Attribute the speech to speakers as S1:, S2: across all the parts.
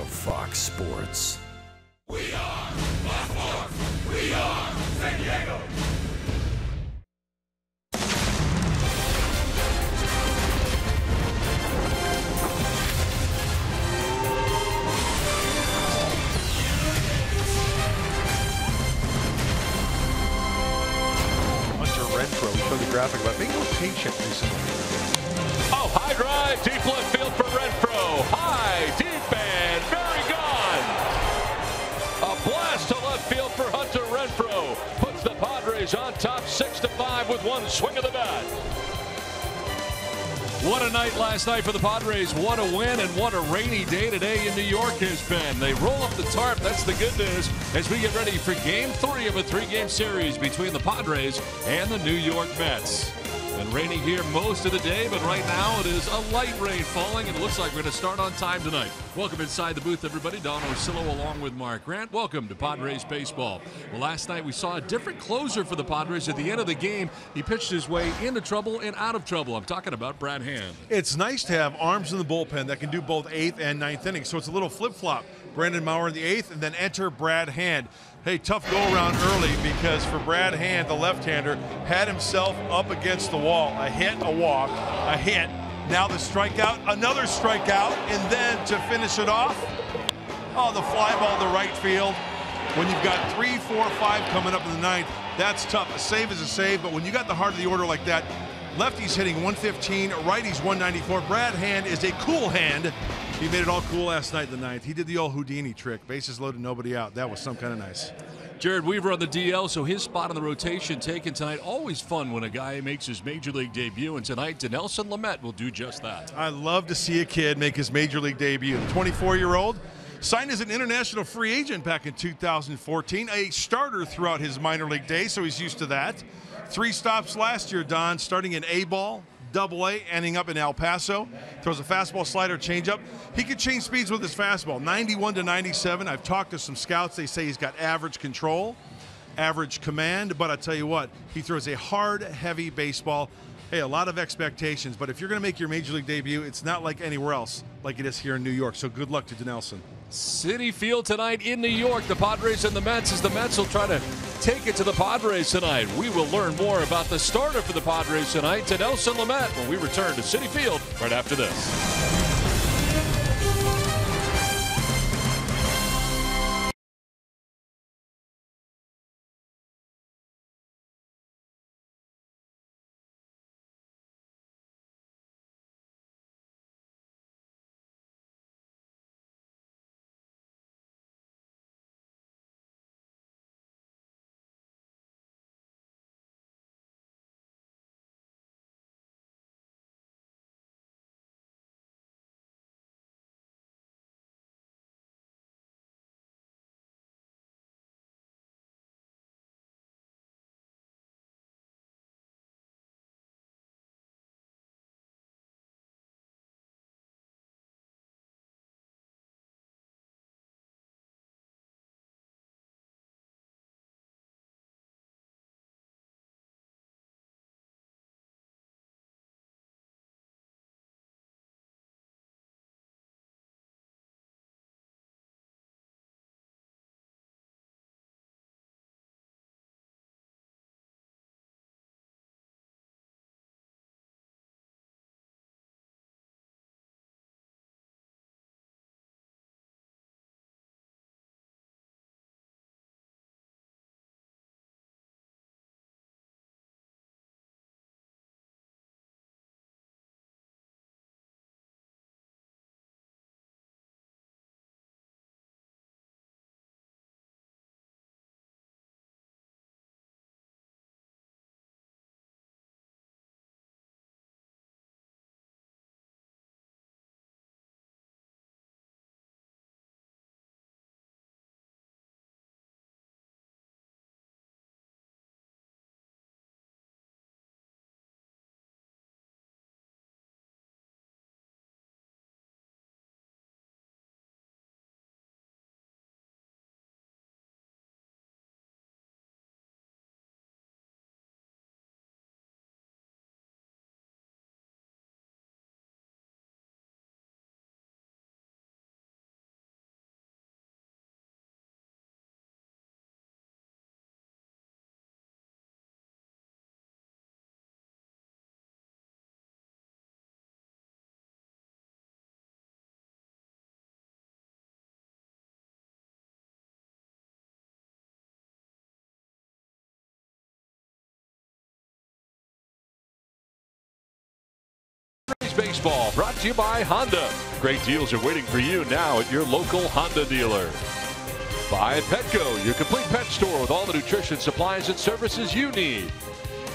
S1: of Fox Sports.
S2: We are Fox Sports. We are San Diego.
S3: Renfroe, we showed the graphic about being a little patient recently.
S4: Oh, high drive, deep left field for Renfroe. High, deep, and very gone. A blast to left field for Hunter Renfroe. Puts the Padres on top 6-5 with one swing of the bat. What a night last night for the Padres. What a win, and what a rainy day today in New York has been. They roll up the tarp. That's the good news as we get ready for Game 3 of a 3-game series between the Padres and the New York Mets. Been raining here most of the day, but right now it is a light rain falling, and it looks like we're going to start on time tonight. Welcome inside the booth, everybody. Don Orsillo along with Mark Grant. Welcome to Padres baseball. Well, last night we saw a different closer for the Padres. At the end of the game, he pitched his way into trouble and out of trouble. I'm talking about Brad Hand.
S3: It's nice to have arms in the bullpen that can do both 8th and 9th innings, so it's a little flip-flop. Brandon Maurer in the 8th, and then enter Brad Hand. Hey, tough go-around early because for Brad Hand, the left-hander, had himself up against the wall. A hit, a walk, a hit. Now the strikeout, another strikeout, and then to finish it off, oh, the fly ball to right field. When you've got 3, 4, 5 coming up in the 9th, that's tough. A save is a save, but when you got the heart of the order like that, lefty's hitting 115, righty's 194. Brad Hand is a cool hand. He made it all cool last night in the 9th. He did the old Houdini trick. Bases loaded, nobody out. That was some kind of nice.
S4: Jared Weaver on the DL, so his spot on the rotation taken tonight. Always fun when a guy makes his Major League debut, and tonight Dinelson Lamet will do just that.
S3: I love to see a kid make his Major League debut. The 24-year-old signed as an international free agent back in 2014, a starter throughout his minor league days, so he's used to that. 3 stops last year, Don, starting in A-ball, Double-A, ending up in El Paso. Throws a fastball, slider, changeup. He could change speeds with his fastball, 91 to 97. I've talked to some scouts. They say he's got average control, average command, but I tell you what, he throws a hard, heavy baseball. Hey, a lot of expectations, but if you're going to make your Major League debut, it's not like anywhere else like it is here in New York, so good luck to Dinelson.
S4: Citi Field tonight in New York, the Padres and the Mets, as the Mets will try to take it to the Padres tonight. We will learn more about the starter for the Padres tonight, Dinelson Lamet, when we return to Citi Field right after this. Baseball, brought to you by Honda. Great deals are waiting for you now at your local Honda dealer. By Petco, your complete pet store with all the nutrition, supplies, and services you need.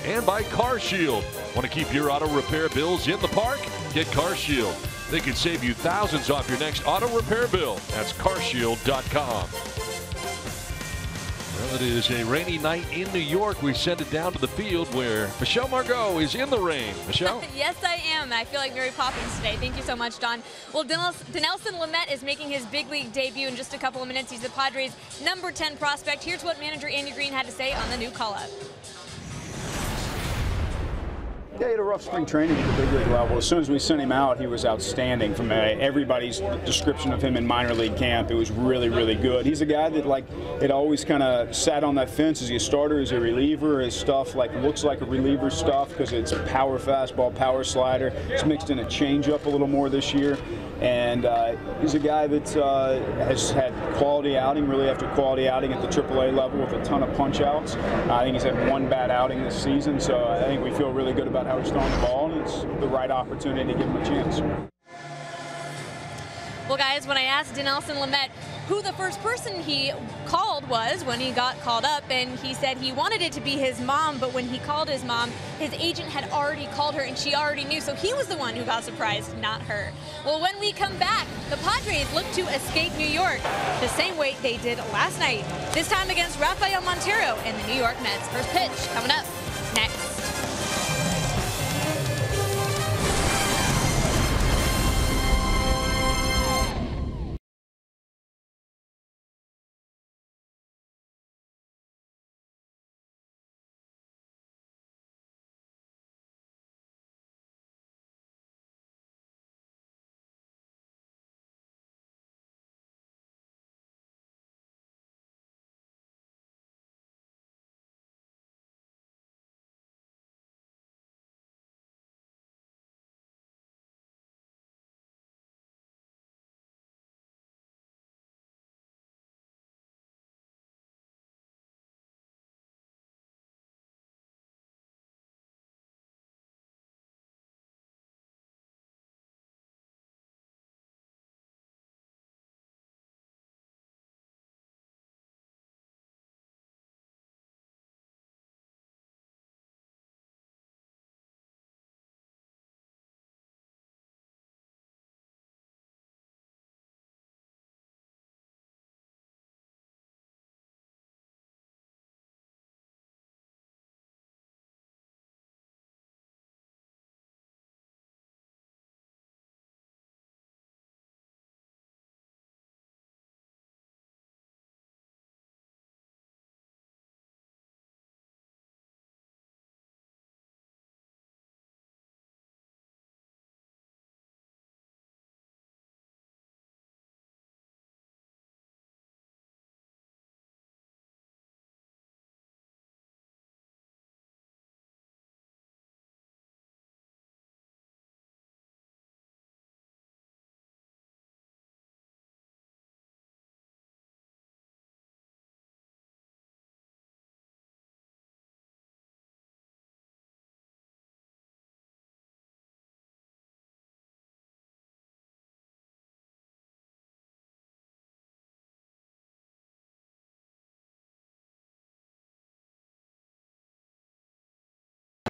S4: And by Car Shield. Want to keep your auto repair bills in the park? Get Car Shield. They can save you thousands off your next auto repair bill. That's carshield.com. Well, it is a rainy night in New York. We send it down to the field where Michelle Margot is in the rain. Michelle?
S1: Yes, I am. I feel like Mary Poppins today. Thank you so much, Don. Well, Dinelson Lamet is making his big league debut in just a couple of minutes. He's the Padres' number 10 prospect. Here's what manager Andy Green had to say on the new call-up.
S5: Yeah, he had a rough spring training at the big league level. As soon as we sent him out, he was outstanding. From everybody's description of him in minor league camp, it was really, really good. He's a guy that, like, it always kind of sat on that fence. Is he a starter? Is he a reliever? His stuff, like, looks like a reliever stuff because it's a power fastball, power slider. It's mixed in a changeup a little more this year. And he's a guy that has had quality outing, really after quality outing at the AAA level with a ton of punch-outs. I think he's had one bad outing this season, so I think we feel really good about how he's throwing the ball, and it's the right opportunity to give him a chance.
S1: Well, guys, when I asked Dinelson Lamet who the first person he called was when he got called up, and he said he wanted it to be his mom, but when he called his mom, his agent had already called her and she already knew, so he was the one who got surprised, not her. Well, when we come back, the Padres look to escape New York the same way they did last night, this time against Rafael Montero and the New York Mets. First pitch coming up next.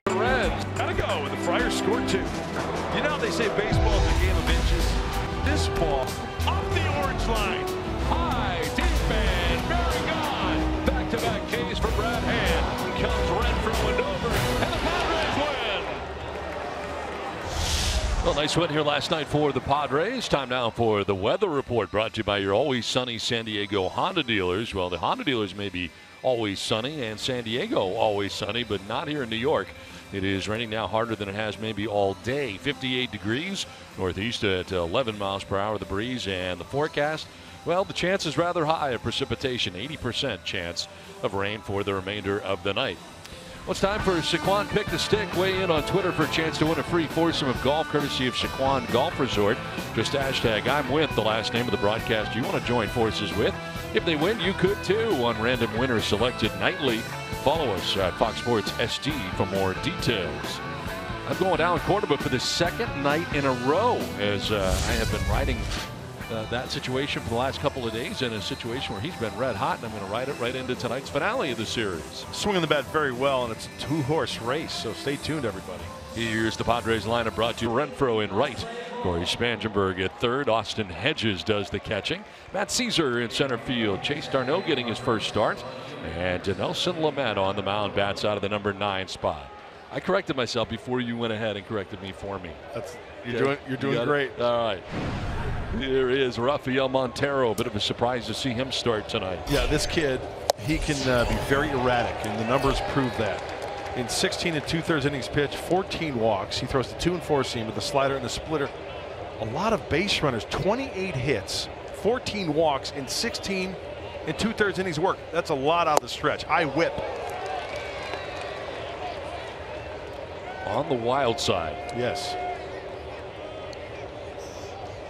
S4: Reds gotta go with the Friars scored 2.
S3: You know how they say baseball is a game of inches? This ball off the orange line.
S4: High, deep, and very gone. Back-to-back Ks for Brad Hand. Comes Renfroe and over, and the Padres win. Well, nice win here last night for the Padres. Time now for the weather report, brought to you by your always sunny San Diego Honda dealers. Well, the Honda dealers may be always sunny, and San Diego always sunny, but not here in New York. It is raining now harder than it has maybe all day. 58 degrees, northeast at 11 miles per hour, the breeze, and the forecast, well, the chance is rather high of precipitation, 80% chance of rain for the remainder of the night. Well, it's time for Saquon Pick the Stick. Weigh in on Twitter for a chance to win a free foursome of golf courtesy of Saquon Golf Resort. Just hashtag I'm with the last name of the broadcast you want to join forces with. If they win, you could too. One random winner selected nightly. Follow us at Fox Sports SD for more details. I'm going down Córdoba for the second night in a row, as I have been riding that situation for the last couple of days, in a situation where he's been red hot, and I'm going to ride it right into tonight's finale of the series.
S3: Swinging the bat very well, and it's a two-horse race, so stay tuned, everybody.
S4: Here's the Padres lineup, brought to you Renfro in right, Corey Spangenberg at third, Austin Hedges does the catching, Matt Caesar in center field, Chase Darno getting his first start, and Nelson Lamet on the mound, bats out of the number 9 spot. I corrected myself before you went ahead and corrected me for me.
S3: You're doing great.
S4: All right. Here is Rafael Montero. A bit of a surprise to see him start tonight.
S3: Yeah, this kid, he can be very erratic, and the numbers prove that. In 16 2/3 innings pitched, 14 walks. He throws the 2 and 4 seam with a slider and a splitter. A lot of base runners, 28 hits, 14 walks in 16 2/3 innings work. That's a lot out of the stretch. High whip.
S4: On the wild side.
S3: Yes.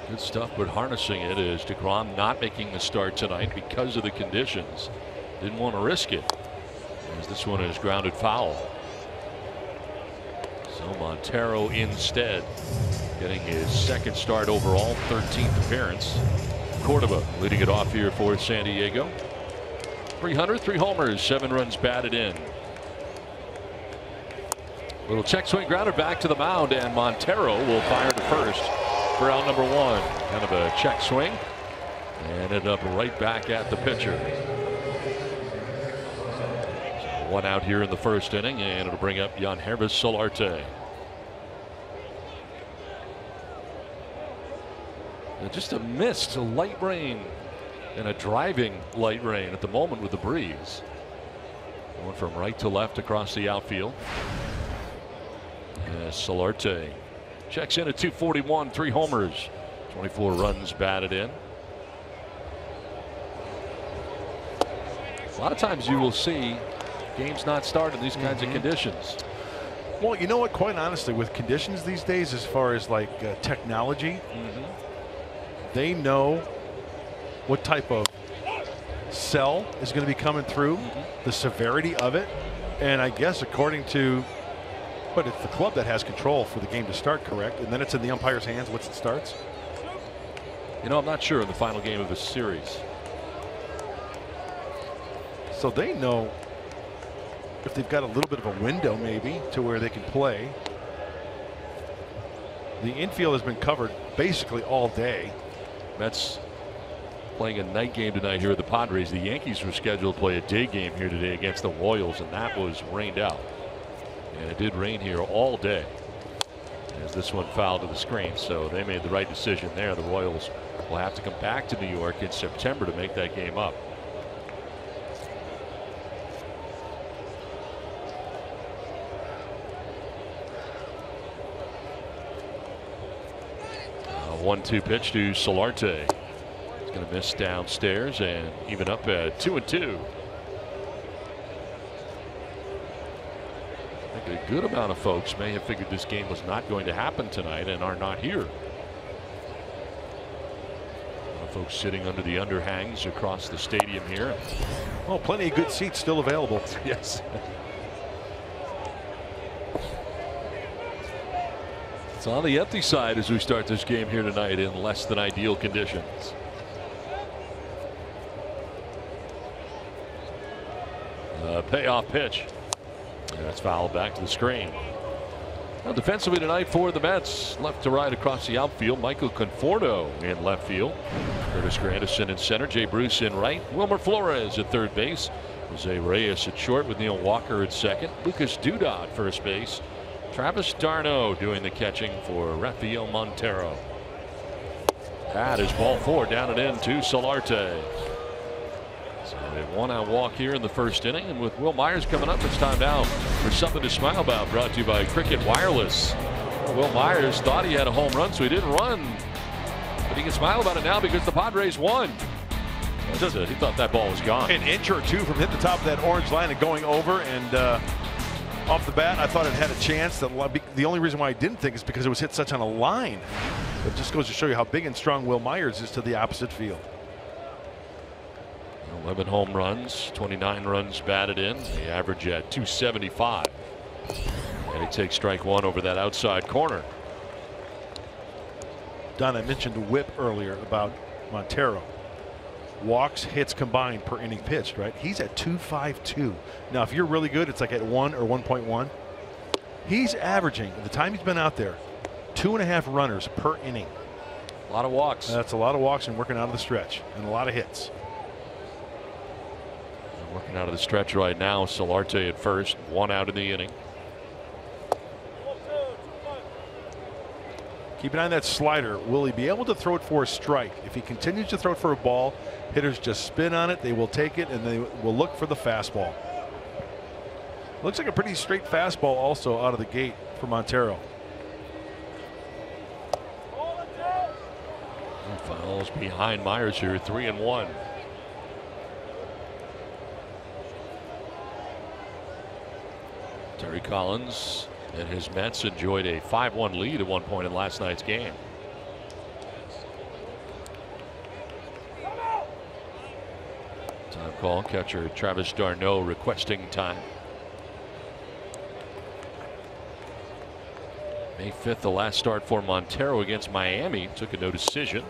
S4: Good stuff, but harnessing it is DeGrom not making the start tonight because of the conditions. Didn't want to risk it, as this one is grounded foul. So Montero instead getting his second start overall, 13th appearance. Córdoba leading it off here for San Diego. 300, 3 homers, 7 runs batted in. Little check swing grounder back to the mound, and Montero will fire to first for out number 1. Kind of a check swing, and ended up right back at the pitcher. So 1 out here in the first inning, and it'll bring up Yangervis Solarte. And just a mist, a light rain, and a driving light rain at the moment with the breeze. Going from right to left across the outfield. Solarte checks in at 241, 3 homers, 24 runs batted in. A lot of times you will see games not start in these kinds of conditions.
S3: Well, you know what, quite honestly, with conditions these days, as far as like technology, they know what type of cell is going to be coming through, the severity of it, and I guess according to, but it's the club that has control for the game to start, correct? And then it's in the umpire's hands once it starts?
S4: You know, I'm not sure in the final game of the series.
S3: So they know if they've got a little bit of a window maybe to where they can play. The infield has been covered basically all day.
S4: Mets playing a night game tonight here at the Padres. The Yankees were scheduled to play a day game here today against the Royals, and that was rained out. And it did rain here all day, as this one fouled to the screen. So they made the right decision there. The Royals will have to come back to New York in September to make that game up. A 1-2 pitch to Solarte. He's going to miss downstairs and even up at 2-2. A good amount of folks may have figured this game was not going to happen tonight and are not here. A lot of folks sitting under the underhangs across the stadium here.
S3: Oh, plenty of good seats still available.
S4: Yes. It's on the empty side as we start this game here tonight in less than ideal conditions. Payoff pitch. That's fouled back to the screen. Well, defensively tonight for the Mets, left to right across the outfield, Michael Conforto in left field, Curtis Granderson in center, Jay Bruce in right, Wilmer Flores at third base, Jose Reyes at short with Neil Walker at second, Lucas Duda at first base, Travis d'Arnaud doing the catching for Rafael Montero. That is ball 4, down and in to Solarte. So a 1-out walk here in the first inning, and with Will Myers coming up, it's time now for something to smile about, brought to you by Cricket Wireless. Will Myers thought he had a home run, so he didn't run, but he can smile about it now because the Padres won. He thought that ball was gone.
S3: An inch or two from hitting the top of that orange line and going over, and off the bat I thought it had a chance. The only reason why I didn't think is because it was hit such on a line. It just goes to show you how big and strong Will Myers is to the opposite field.
S4: 11 home runs, 29 runs batted in. They average at 275. And he takes strike one over that outside corner.
S3: Don, I mentioned the whip earlier about Montero. Walks, hits combined per inning pitched, right? He's at 2.52. Now, if you're really good, it's like at 1 or 1.1. He's averaging, at the time he's been out there, 2.5 runners per inning.
S4: A lot of walks.
S3: That's a lot of walks and working out of the stretch, and a lot of hits.
S4: Working out of the stretch right now. Solarte at first, 1 out in the inning.
S3: Keep an eye on that slider. Will he be able to throw it for a strike? If he continues to throw it for a ball, hitters just spin on it. They will take it, and they will look for the fastball. Looks like a pretty straight fastball also out of the gate for Montero.
S4: Fouls behind Myers here, 3-1. Terry Collins and his Mets enjoyed a 5-1 lead at one point in last night's game. Time call. Catcher Travis d'Arnaud requesting time. May 5th, the last start for Montero against Miami. Took a no decision.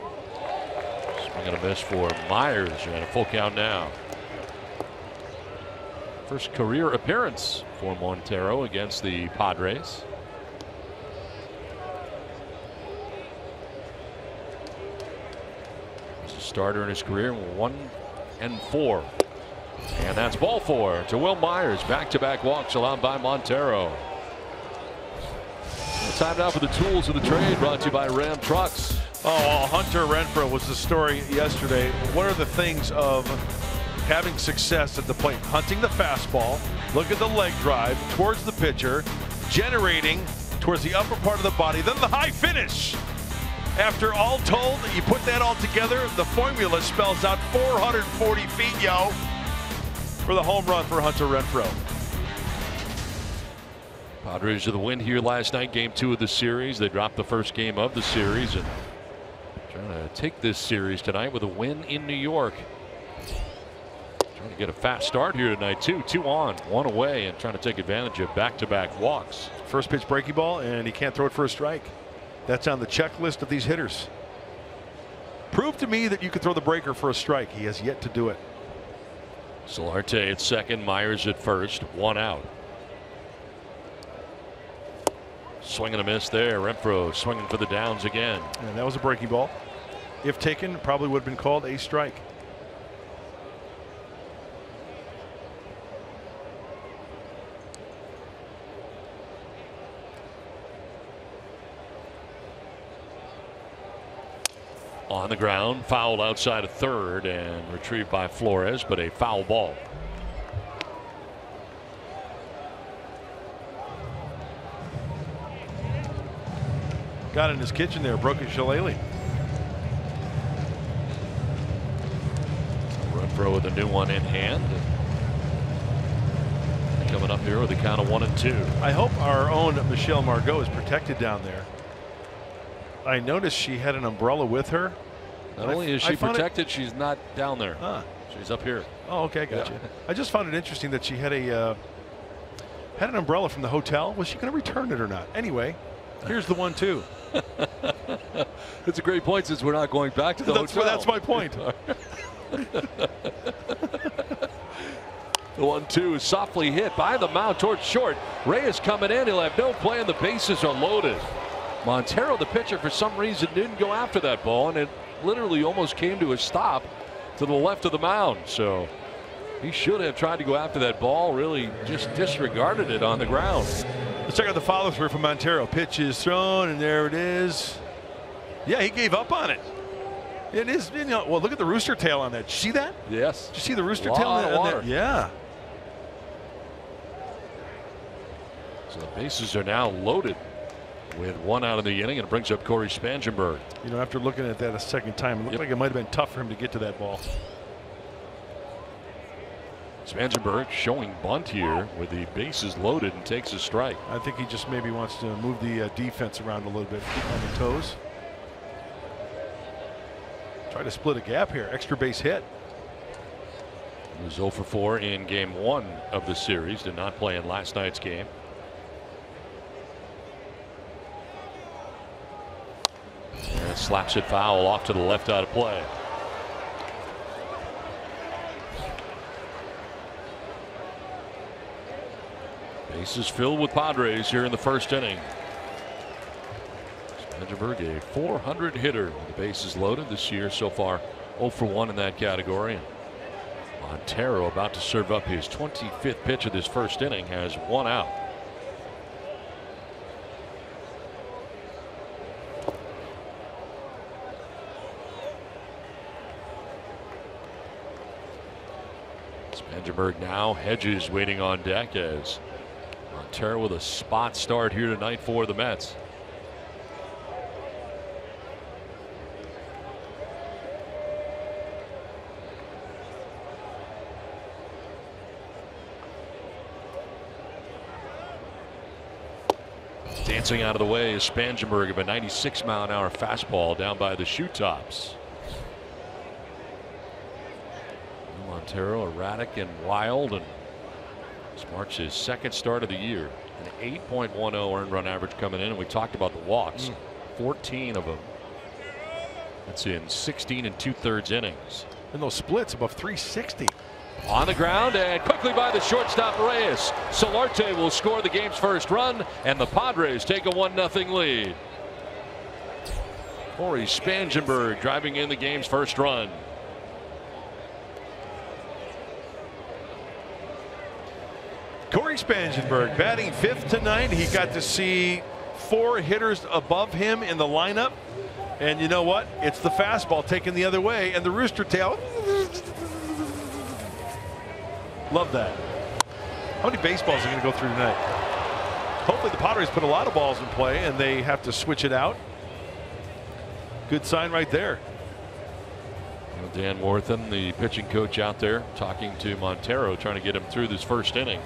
S4: Swing and a miss for Myers, and a full count now. First career appearance for Montero against the Padres. He's a starter in his career, 1-4. And that's ball 4 to Will Myers. Back-to-back walks allowed by Montero. Time now for the tools of the trade, brought to you by Ram Trucks.
S3: Oh, well, Hunter Renfroe was the story yesterday. What are the things of having success at the plate? Hunting the fastball, look at the leg drive towards the pitcher, generating towards the upper part of the body, then the high finish. After all told, you put that all together, the formula spells out 440 feet, yo, for the home run for Hunter Renfroe.
S4: Padres to the win here last night, game 2 of the series. They dropped the first game of the series and trying to take this series tonight with a win in New York. Trying to get a fast start here tonight too. 2 on, 1 away, and trying to take advantage of back-to-back walks.
S3: First pitch breaking ball, and he can't throw it for a strike. That's on the checklist of these hitters. Prove to me that you could throw the breaker for a strike. He has yet to do it.
S4: Solarte at second, Myers at first, 1 out. Swing and a miss there. Renfroe swinging for the downs again.
S3: And that was a breaking ball. If taken, probably would have been called a strike.
S4: On the ground, fouled outside of third and retrieved by Flores, but a foul ball.
S3: Got in his kitchen there, broke his shillelagh.
S4: Renfroe with a new one in hand. And coming up here with a count of 1-2.
S3: I hope our own Michelle Margot is protected down there. I noticed she had an umbrella with her.
S4: Not only is she protected, she's not down there. She's up here.
S3: Oh, okay, gotcha. Yeah. I just found it interesting that she had an umbrella from the hotel. Was she going to return it or not? Anyway, here's the 1-2.
S4: It's a great point since we're not going back to the hotel.
S3: That's my point.
S4: The 1-2 is softly hit by the mound towards short. Reyes coming in. He'll have no play, and the bases are loaded. Montero, the pitcher, for some reason didn't go after that ball, and it literally almost came to a stop to the left of the mound. So he should have tried to go after that ball, really just disregarded it on the ground.
S3: Let's check out the follow through from Montero. Pitch is thrown, and there it is. Yeah, he gave up on it. It is, you know, well, look at the rooster tail on that. Did you see that?
S4: Yes.
S3: Did you see the rooster tail on that? Yeah.
S4: So the bases are now loaded with 1 out of the inning, and it brings up Corey Spangenberg.
S3: You know, after looking at that a second time, it looked like it might have been tough for him to get to that ball.
S4: Spangenberg showing bunt here with the bases loaded and takes a strike.
S3: I think he just maybe wants to move the defense around a little bit, keep on the toes. Try to split a gap here. Extra base hit.
S4: He was 0 for 4 in game 1 of the series. Did not play in last night's game. slaps it foul off to the left out of play. Bases filled with Padres here in the first inning. Spangenberg, a 400 hitter with the bases loaded this year so far, 0 for 1 in that category. Montero about to serve up his 25th pitch of this first inning, has 1 out. Spangenberg now, Hedges waiting on deck as Montero with a spot start here tonight for the Mets. Dancing out of the way is Spangenberg of a 96-mile-an-hour fastball down by the shoe tops. Montero erratic and wild, and this marks his second start of the year. An 8.10 earned run average coming in, and we talked about the walks. 14 of them. That's in 16 2/3 innings.
S3: And those splits above 360.
S4: On the ground and quickly by the shortstop Reyes. Solarte will score the game's first run, and the Padres take a 1-0 lead. Corey Spangenberg driving in the game's first run.
S3: Corey Spangenberg batting 5th tonight. He got to see 4 hitters above him in the lineup. And you know what? It's the fastball taken the other way, and the rooster tail. Love that. How many baseballs are going to go through tonight? Hopefully the Padres put a lot of balls in play and they have to switch it out. Good sign right there.
S4: Well, Dan Worthen, the pitching coach out there, talking to Montero, trying to get him through this first inning.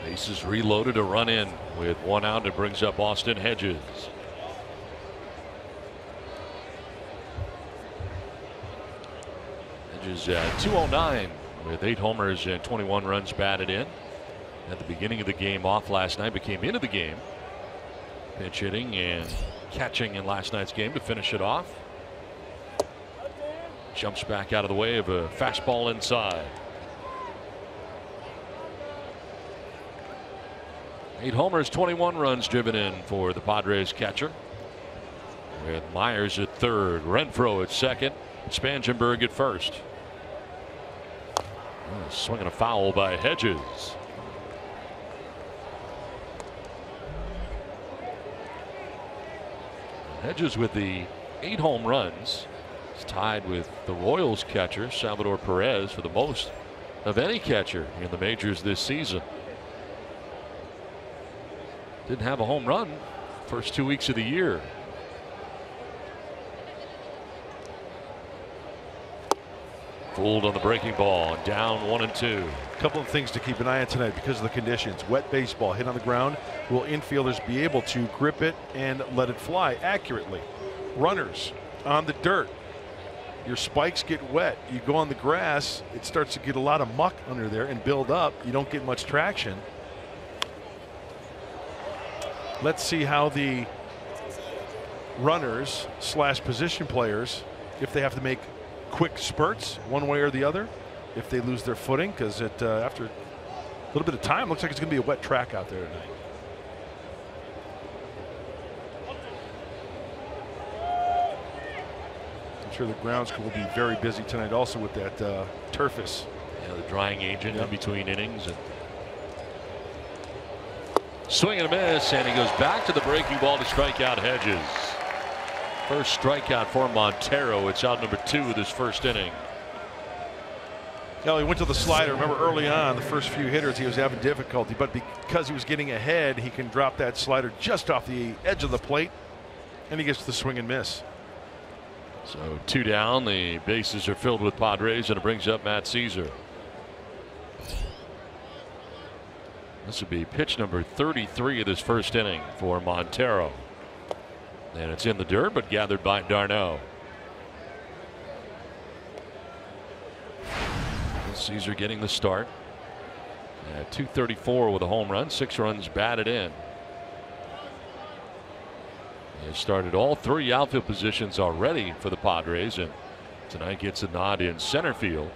S4: Bases reloaded, a run in with 1 out. It brings up Austin Hedges. Hedges at 209 with 8 homers and 21 runs batted in. At the beginning of the game off last night, became into the game. Pinch hitting and catching in last night's game to finish it off. Jumps back out of the way of a fastball inside. 8 homers, 21 runs driven in for the Padres catcher. With Myers at third, Renfroe at second, Spangenberg at first. Swinging a foul by Hedges. Hedges with the 8 home runs. He's tied with the Royals catcher Salvador Perez for the most of any catcher in the majors this season. Didn't have a home run first 2 weeks of the year. Fooled on the breaking ball, down 1-2.
S3: A couple of things to keep an eye on tonight because of the conditions. Wet baseball hit on the ground. Will infielders be able to grip it and let it fly accurately? Runners on the dirt. Your spikes get wet. You go on the grass, it starts to get a lot of muck under there and build up. You don't get much traction. Let's see how the runners / position players, if they have to make quick spurts one way or the other, if they lose their footing, because after a little bit of time, looks like it's going to be a wet track out there tonight. I'm sure the grounds will be very busy tonight also with that turfus.
S4: Yeah, the drying agent in between innings. And swing and a miss, and he goes back to the breaking ball to strike out Hedges. First strikeout for Montero. It's out number 2 of this first inning.
S3: He went to the slider. Remember early on, the first few hitters, he was having difficulty, but because he was getting ahead, he can drop that slider just off the edge of the plate, and he gets the swing and miss.
S4: So 2 down. The bases are filled with Padres, and it brings up Matt Caesar. This would be pitch number 33 of this first inning for Montero. And it's in the dirt, but gathered by d'Arnaud. Caesar getting the start at 234 with a home run, 6 runs batted in. He has started all 3 outfield positions already for the Padres, and tonight gets a nod in center field.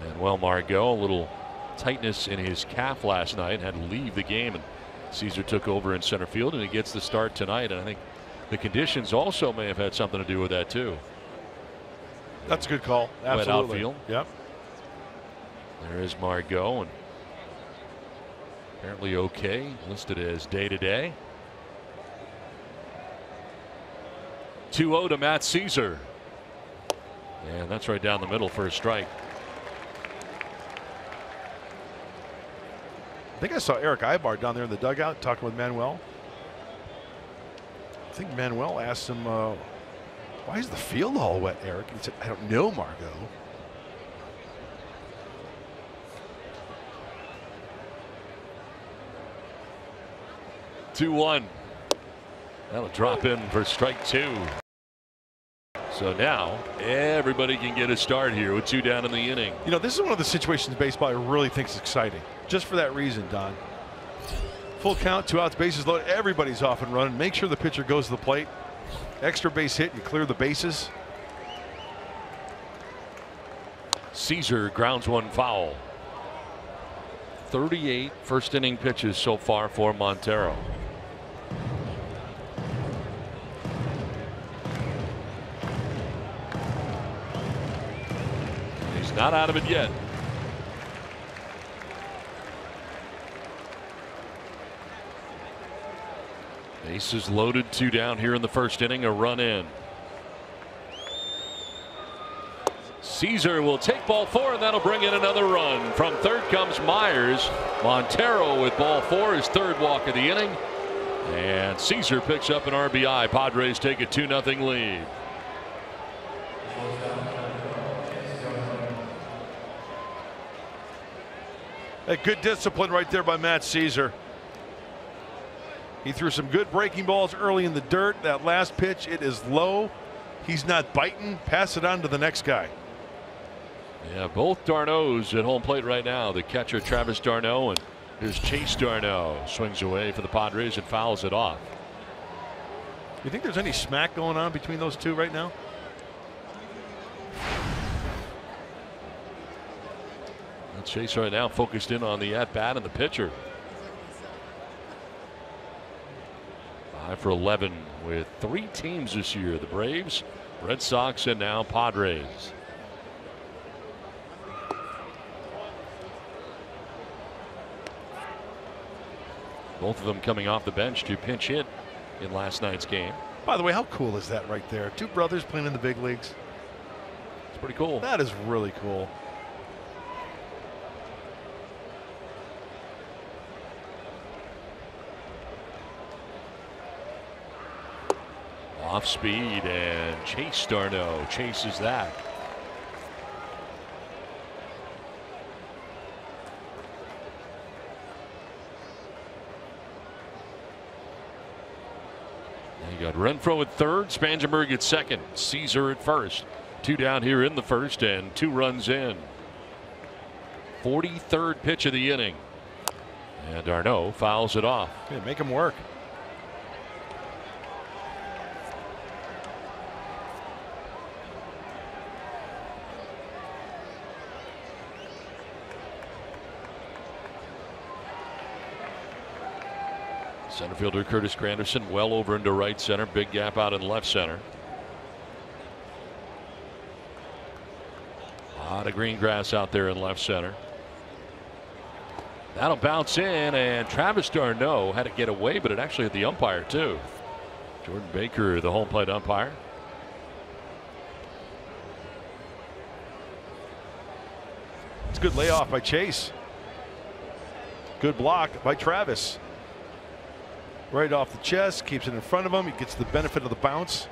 S4: Manuel Margot, a little tightness in his calf last night, had to leave the game, and Caesar took over in center field, and he gets the start tonight. And I think the conditions also may have had something to do with that too.
S3: That's a good call. Absolutely.
S4: Wet outfield.
S3: Yep.
S4: There is Margot, and apparently okay, listed as day-to-day. 2-0 to Matt Caesar, and that's right down the middle for a strike.
S3: I think I saw Eric Ibar down there in the dugout talking with Manuel. I think Manuel asked him, why is the field all wet, Eric? He said, I don't know, Margot.
S4: Two-1. That'll drop in for strike 2. So now everybody can get a start here with 2 down in the inning.
S3: You know, this is one of the situations in baseball I really think is exciting. Just for that reason, Don. Full count, 2 outs, bases loaded. Everybody's off and running. Make sure the pitcher goes to the plate. Extra base hit, you clear the bases.
S4: Caesar grounds one foul. 38 first inning pitches so far for Montero. He's not out of it yet. Bases loaded, 2 down here in the first inning, a run in. Caesar will take ball 4, and that'll bring in another run. From third comes Myers. Montero with ball 4, his 3rd walk of the inning. And Caesar picks up an RBI. Padres take a 2-0 lead.
S3: A good discipline right there by Matt Caesar. He threw some good breaking balls early in the dirt. That last pitch, it is low. He's not biting. Pass it on to the next guy.
S4: Yeah, both Darno's at home plate right now. The catcher Travis Darno, and here's Chase Darno. Swings away for the Padres and fouls it off.
S3: You think there's any smack going on between those two right now?
S4: Well, Chase right now focused in on the at-bat and the pitcher. 5 for 11 with 3 teams this year. The Braves, Red Sox, and now Padres. Both of them coming off the bench to pinch hit in last night's game.
S3: By the way, how cool is that right there? 2 brothers playing in the big leagues.
S4: It's pretty cool.
S3: That is really cool.
S4: Off speed, and Chase Darno chases that. You got Renfroe at third, Spangenberg at second, Caesar at first. 2 down here in the first, and 2 runs in. 43rd pitch of the inning, and Darno fouls it off.
S3: Yeah, make him work.
S4: Center fielder Curtis Granderson well over into right center. Big gap out in left center. A lot of green grass out there in left center. That'll bounce in, and Travis Darno had to get away, but it actually hit the umpire too. Jordan Baker, the home plate umpire.
S3: It's a good layoff by Chase. Good block by Travis. Right off the chest, keeps it in front of him. He gets the benefit of the bounce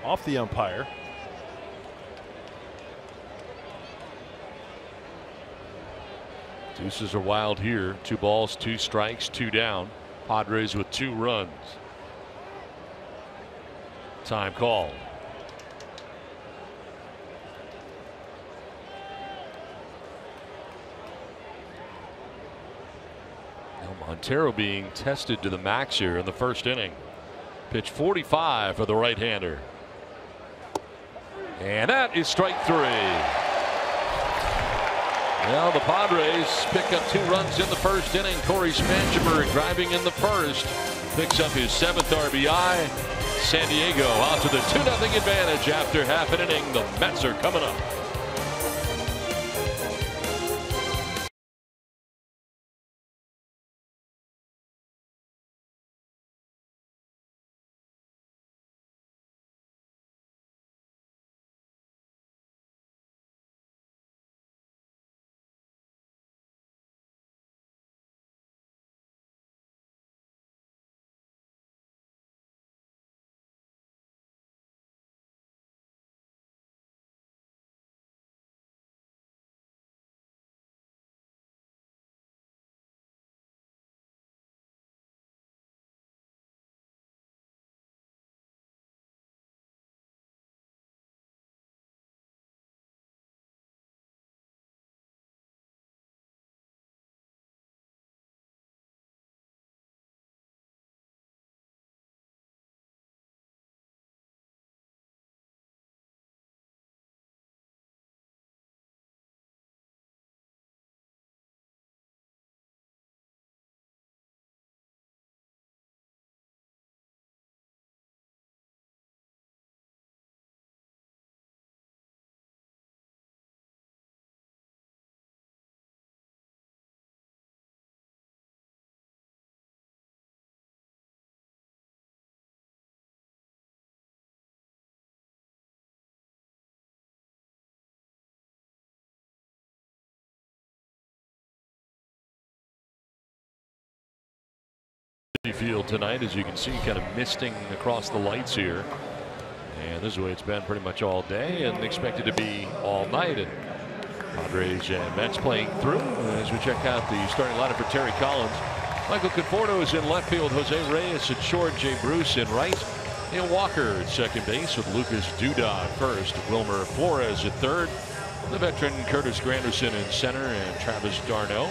S3: off the umpire.
S4: Deuces are wild here. 2 balls, 2 strikes, 2 down. Padres with 2 runs. Time call. Montero being tested to the max here in the first inning. Pitch 45 for the right-hander. And that is strike 3. Well, the Padres pick up 2 runs in the first inning. Corey Spangenberg driving in the first. Picks up his 7th RBI. San Diego out to the 2-0 advantage after half an inning. The Mets are coming up. Field tonight, as you can see, kind of misting across the lights here, and this is the way it's been pretty much all day and expected to be all night. And Padres and Mets playing through as we check out the starting lineup for Terry Collins. Michael Conforto is in left field, Jose Reyes at short, Jay Bruce in right, Neil Walker at second base with Lucas Duda at first, Wilmer Flores at third, the veteran Curtis Granderson in center, and Travis d'Arnaud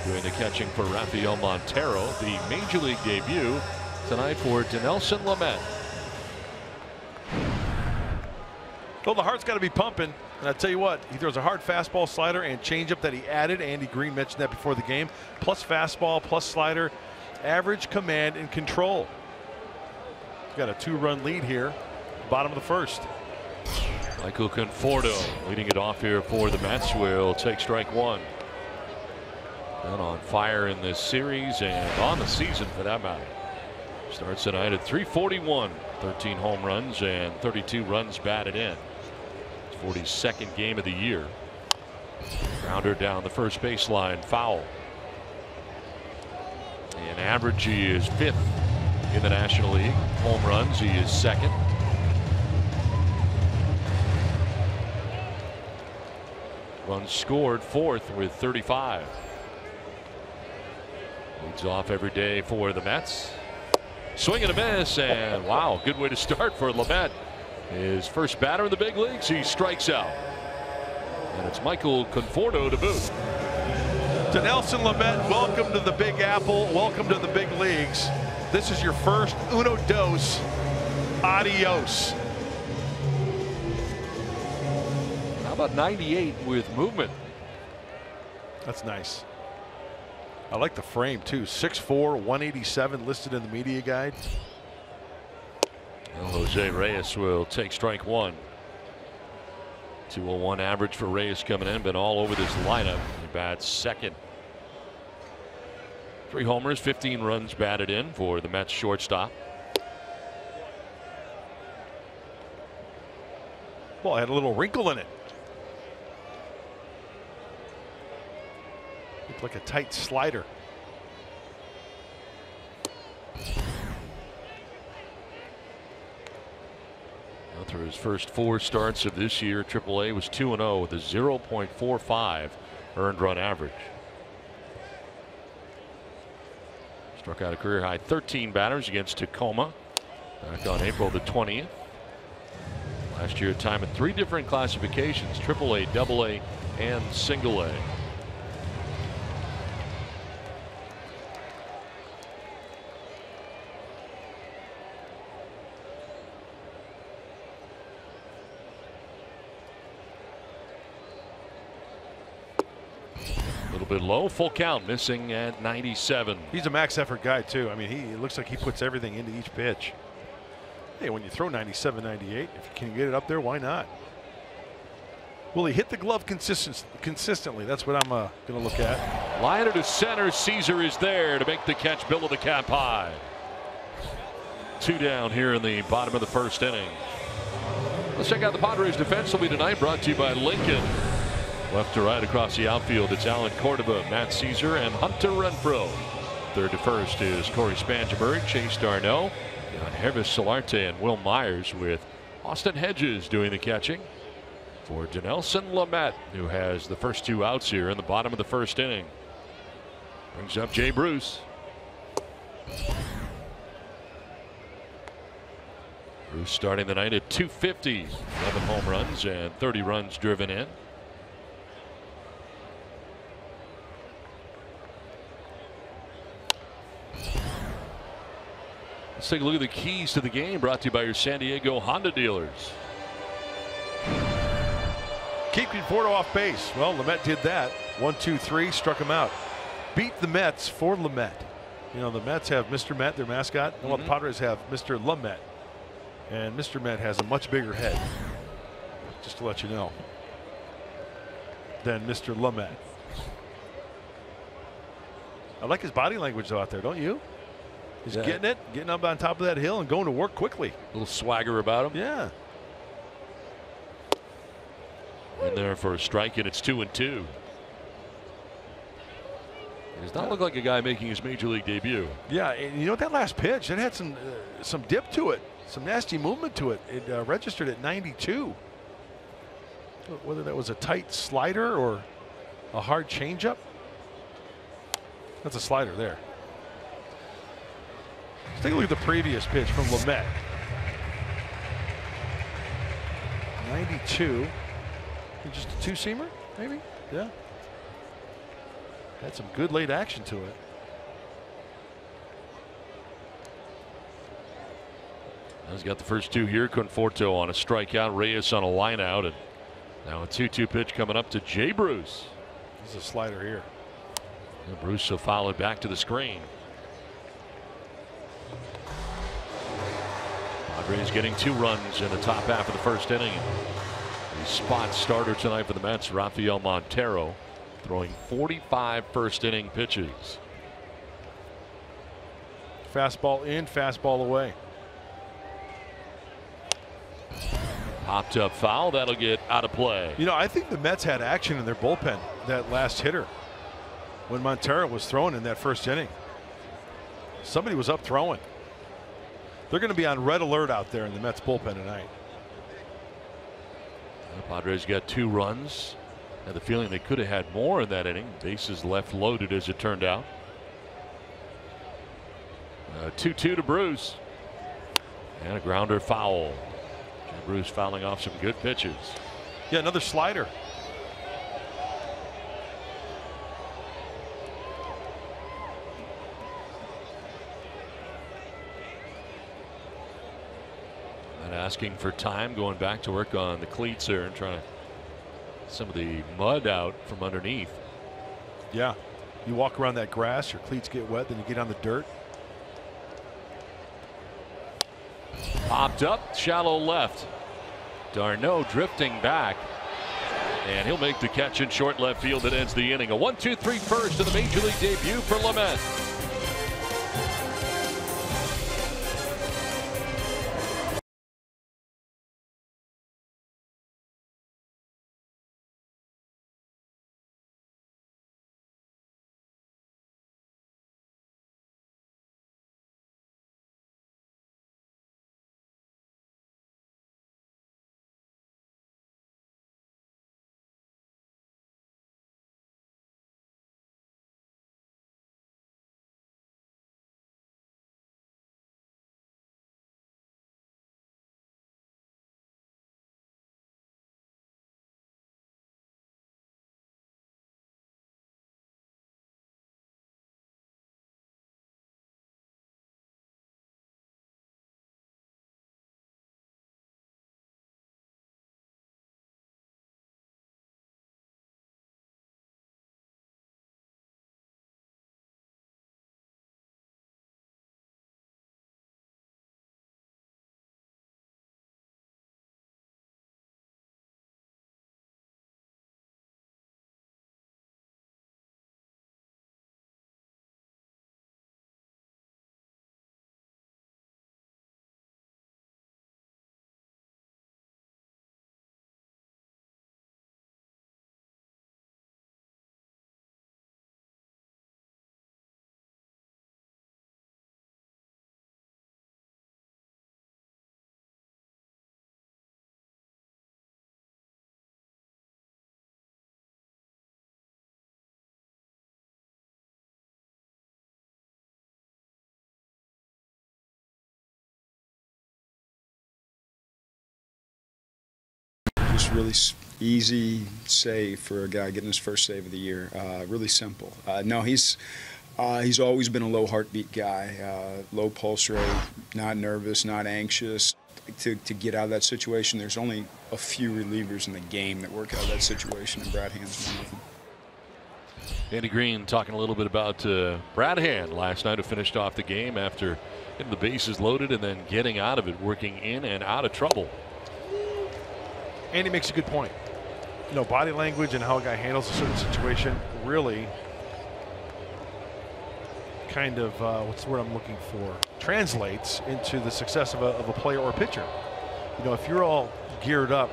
S4: doing the catching for Rafael Montero. The major league debut tonight for Dinelson Lamet.
S3: Well, the heart's got to be pumping, and I tell you what, he throws a hard fastball, slider, and changeup that he added. Andy Green mentioned that before the game. Plus fastball, plus slider, average command and control. He's got a 2-run lead here, bottom of the first.
S4: Michael Conforto leading it off here for the Mets. Will take strike 1. Been on fire in this series and on the season for that matter. Starts tonight at .341, 13 home runs and 32 runs batted in. His 42nd game of the year. Grounder down the first baseline, foul. And average, he is 5th in the National League. Home runs, he is 2nd. Runs scored 4th with 35. Leads off every day for the Mets. Swing and a miss, and wow, good way to start for Lamet. His first batter in the big leagues, he strikes out. And it's Michael Conforto to boot.
S3: Dinelson Lamet, welcome to the Big Apple. Welcome to the big leagues. This is your first uno dos. Adios.
S4: How about 98 with movement?
S3: That's nice. I like the frame too. 6'4", 187 listed in the media guide.
S4: Well, Jose Reyes will take strike 1. 201 average for Reyes coming in, been all over this lineup. He bats 2nd. 3 homers, 15 runs batted in for the Mets shortstop.
S3: Well, I had a little wrinkle in it. Looked like a tight slider.
S4: Well, through his first 4 starts of this year, AAA was 2-0 with a 0.45 earned run average. Struck out a career high 13 batters against Tacoma back on April the 20th. Last year, time in 3 different classifications: AAA, AA, and Single A. A little bit low, full count, missing at 97.
S3: He's a max effort guy too. I mean, he looks like he puts everything into each pitch. Hey, when you throw 97, 98, if you can get it up there, why not? Will he hit the glove consistently? That's what I'm going to look at.
S4: Liner to center. Caesar is there to make the catch, below the cap high. 2 down here in the bottom of the first inning. Let's check out the Padres defensively tonight, brought to you by Lincoln. Left to right across the outfield, it's Alan Cordova, Matt Caesar, and Hunter Renfroe. Third to first is Corey Spangenberg, Chase Darno, Hervis Solarte, and Will Myers, with Austin Hedges doing the catching for Dinelson Lamet, who has the first 2 outs here in the bottom of the first inning. Brings up Jay Bruce. Bruce starting the night at 250, 11 home runs and 30 runs driven in. Let's take a look at the keys to the game, brought to you by your San Diego Honda dealers.
S3: Keeping Porto off base. Well, Lamet did that. 1, 2, 3, struck him out. Beat the Mets for Lamet. You know, the Mets have Mr. Met, their mascot. Well, the Padres have Mr. Lamet. And Mr. Met has a much bigger head, just to let you know, than Mr. Lamet. I like his body language though out there, don't you? He's getting it, getting up on top of that hill and going to work quickly.
S4: A little swagger about him.
S3: Yeah.
S4: In there for a strike, and it's 2-2. He does not look like a guy making his major league debut.
S3: Yeah, and you know that last pitch, it had some dip to it, some nasty movement to it. It registered at 92. Whether that was a tight slider or a hard changeup. That's a slider there. Let's take a look at the previous pitch from Lamet. 92. Just a 2-seamer, maybe? Yeah. Had some good late action to it.
S4: He's got the first 2 here. Conforto on a strikeout, Reyes on a line out, and now a 2-2 pitch coming up to Jay Bruce.
S3: This is a slider here.
S4: And Bruce will foul it back to the screen. Padres getting 2 runs in the top half of the first inning. The spot starter tonight for the Mets, Rafael Montero, throwing 45 first inning pitches.
S3: Fastball in, fastball away.
S4: Popped up foul, that'll get out of play.
S3: You know, I think the Mets had action in their bullpen, that last hitter, when Montero was throwing in that first inning. Somebody was up throwing. They're going to be on red alert out there in the Mets bullpen tonight.
S4: The Padres got 2 runs. Had the feeling they could have had more in that inning. Bases left loaded as it turned out. 2-2 to Bruce. And a grounder foul. Bruce fouling off some good pitches.
S3: Yeah, another slider.
S4: And asking for time, going back to work on the cleats there and trying to some of the mud out from underneath.
S3: Yeah, you walk around that grass, your cleats get wet, then you get on the dirt.
S4: Popped up, shallow left. Darno drifting back, and he'll make the catch in short left field that ends the inning. A 1-2-3 first in the major league debut for Lamet.
S5: just really easy save for a guy getting his first save of the year. Really simple. No, he's always been a low heartbeat guy, low pulse rate, not nervous, not anxious. To get out of that situation, there's only a few relievers in the game that work out of that situation, and Brad Hand's one of them.
S4: Andy Green talking a little bit about Brad Hand last night, who finished off the game after getting the bases loaded and then getting out of it, working in and out of trouble.
S3: Andy makes a good point. You know, body language and how a guy handles a certain situation really kind of, what's the word I'm looking for, translates into the success of a player or a pitcher. You know, if you're all geared up,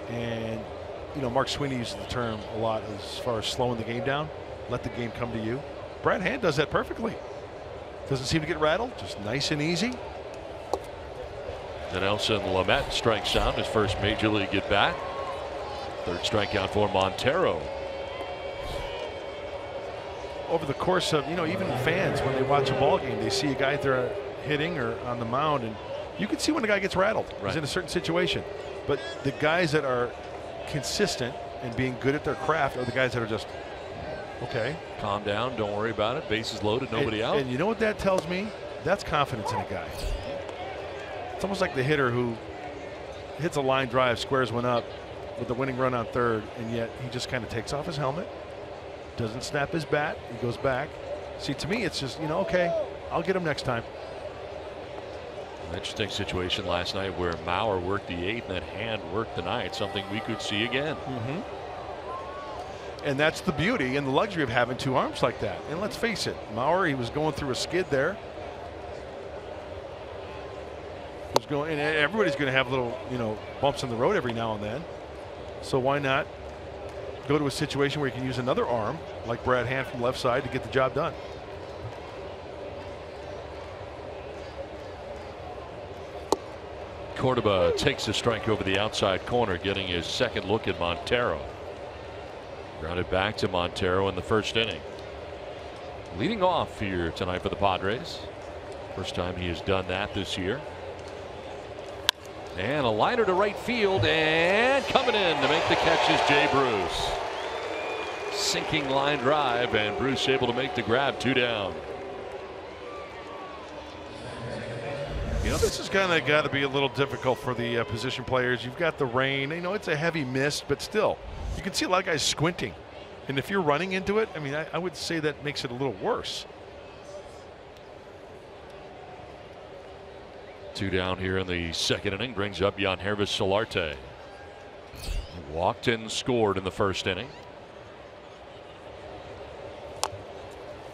S3: and, you know, Mark Sweeney uses the term a lot as far as slowing the game down, let the game come to you. Brad Hand does that perfectly. Doesn't seem to get rattled, just nice and easy.
S4: Nelson Lamet strikes out, his first major league at bat. Third strikeout for Montero.
S3: Over the course of, you know, even fans, when they watch a ball game, they see a guy there hitting or on the mound, and you can see when the guy gets rattled. Right. He's in a certain situation. But the guys that are consistent and being good at their craft are the guys that are just, okay,
S4: calm down, don't worry about it, bases loaded, nobody out.
S3: And you know what that tells me? That's confidence in a guy. It's almost like the hitter who hits a line drive, squares one up with the winning run on third, and yet he just kind of takes off his helmet, doesn't snap his bat, he goes back. See, to me, it's just, you know, okay, I'll get him next time.
S4: An interesting situation last night where Mauer worked the eighth and that Hand worked the ninth, something we could see again.
S3: And that's the beauty and the luxury of having two arms like that. And let's face it, Mauer, he was going through a skid there. Was going, and everybody's going to have little, you know, bumps in the road every now and then. So why not go to a situation where you can use another arm like Brad Hand from left side to get the job done.
S4: Cordoba takes a strike over the outside corner, getting his second look at Montero. Grounded back to Montero in the first inning. Leading off here tonight for the Padres. First time he has done that this year. And a liner to right field, and coming in to make the catch is Jay Bruce. Sinking line drive, and Bruce able to make the grab, 2 down.
S3: You know, this is kind of got to be a little difficult for the position players. You've got the rain. You know, it's a heavy mist, but still, you can see a lot of guys squinting. And if you're running into it, I mean, I would say that makes it a little worse.
S4: 2 down here in the second inning brings up Yangervis Solarte. He walked and scored in the first inning.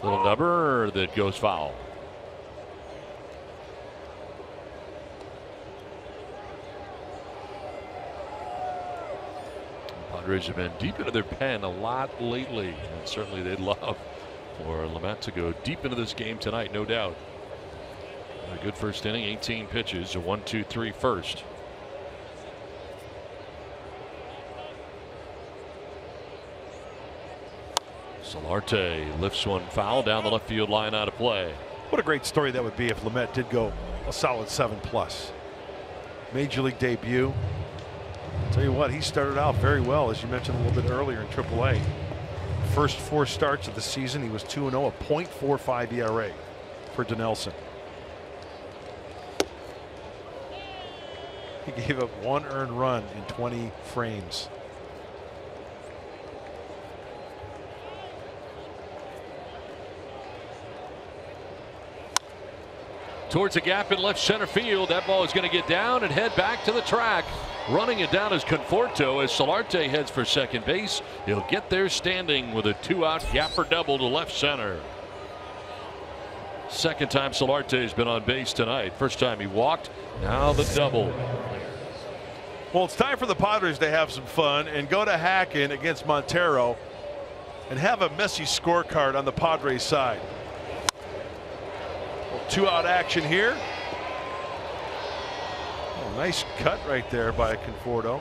S4: Little number that goes foul. Padres have been deep into their pen a lot lately, and certainly they'd love for Lamet to go deep into this game tonight, no doubt. A good first inning, 18 pitches, a 1-2-3 first. Solarte lifts one foul down the left field line, out of play.
S3: What a great story that would be if Lamet did go a solid 7+. Major league debut. I'll tell you what, he started out very well, as you mentioned a little bit earlier, in AAA. First 4 starts of the season, he was 2-0, a .45 ERA for Dinelson. He gave up 1 earned run in 20 frames.
S4: Towards a gap in left center field. That ball is going to get down and head back to the track. Running it down is Conforto as Solarte heads for second base. He'll get there standing with a 2-out gapper double to left center. Second time Solarte has been on base tonight. First time he walked, now the double.
S3: Well, it's time for the Padres to have some fun and go to Hacken against Montero and have a messy scorecard on the Padres side. 2-out action here. Oh, nice cut right there by Conforto.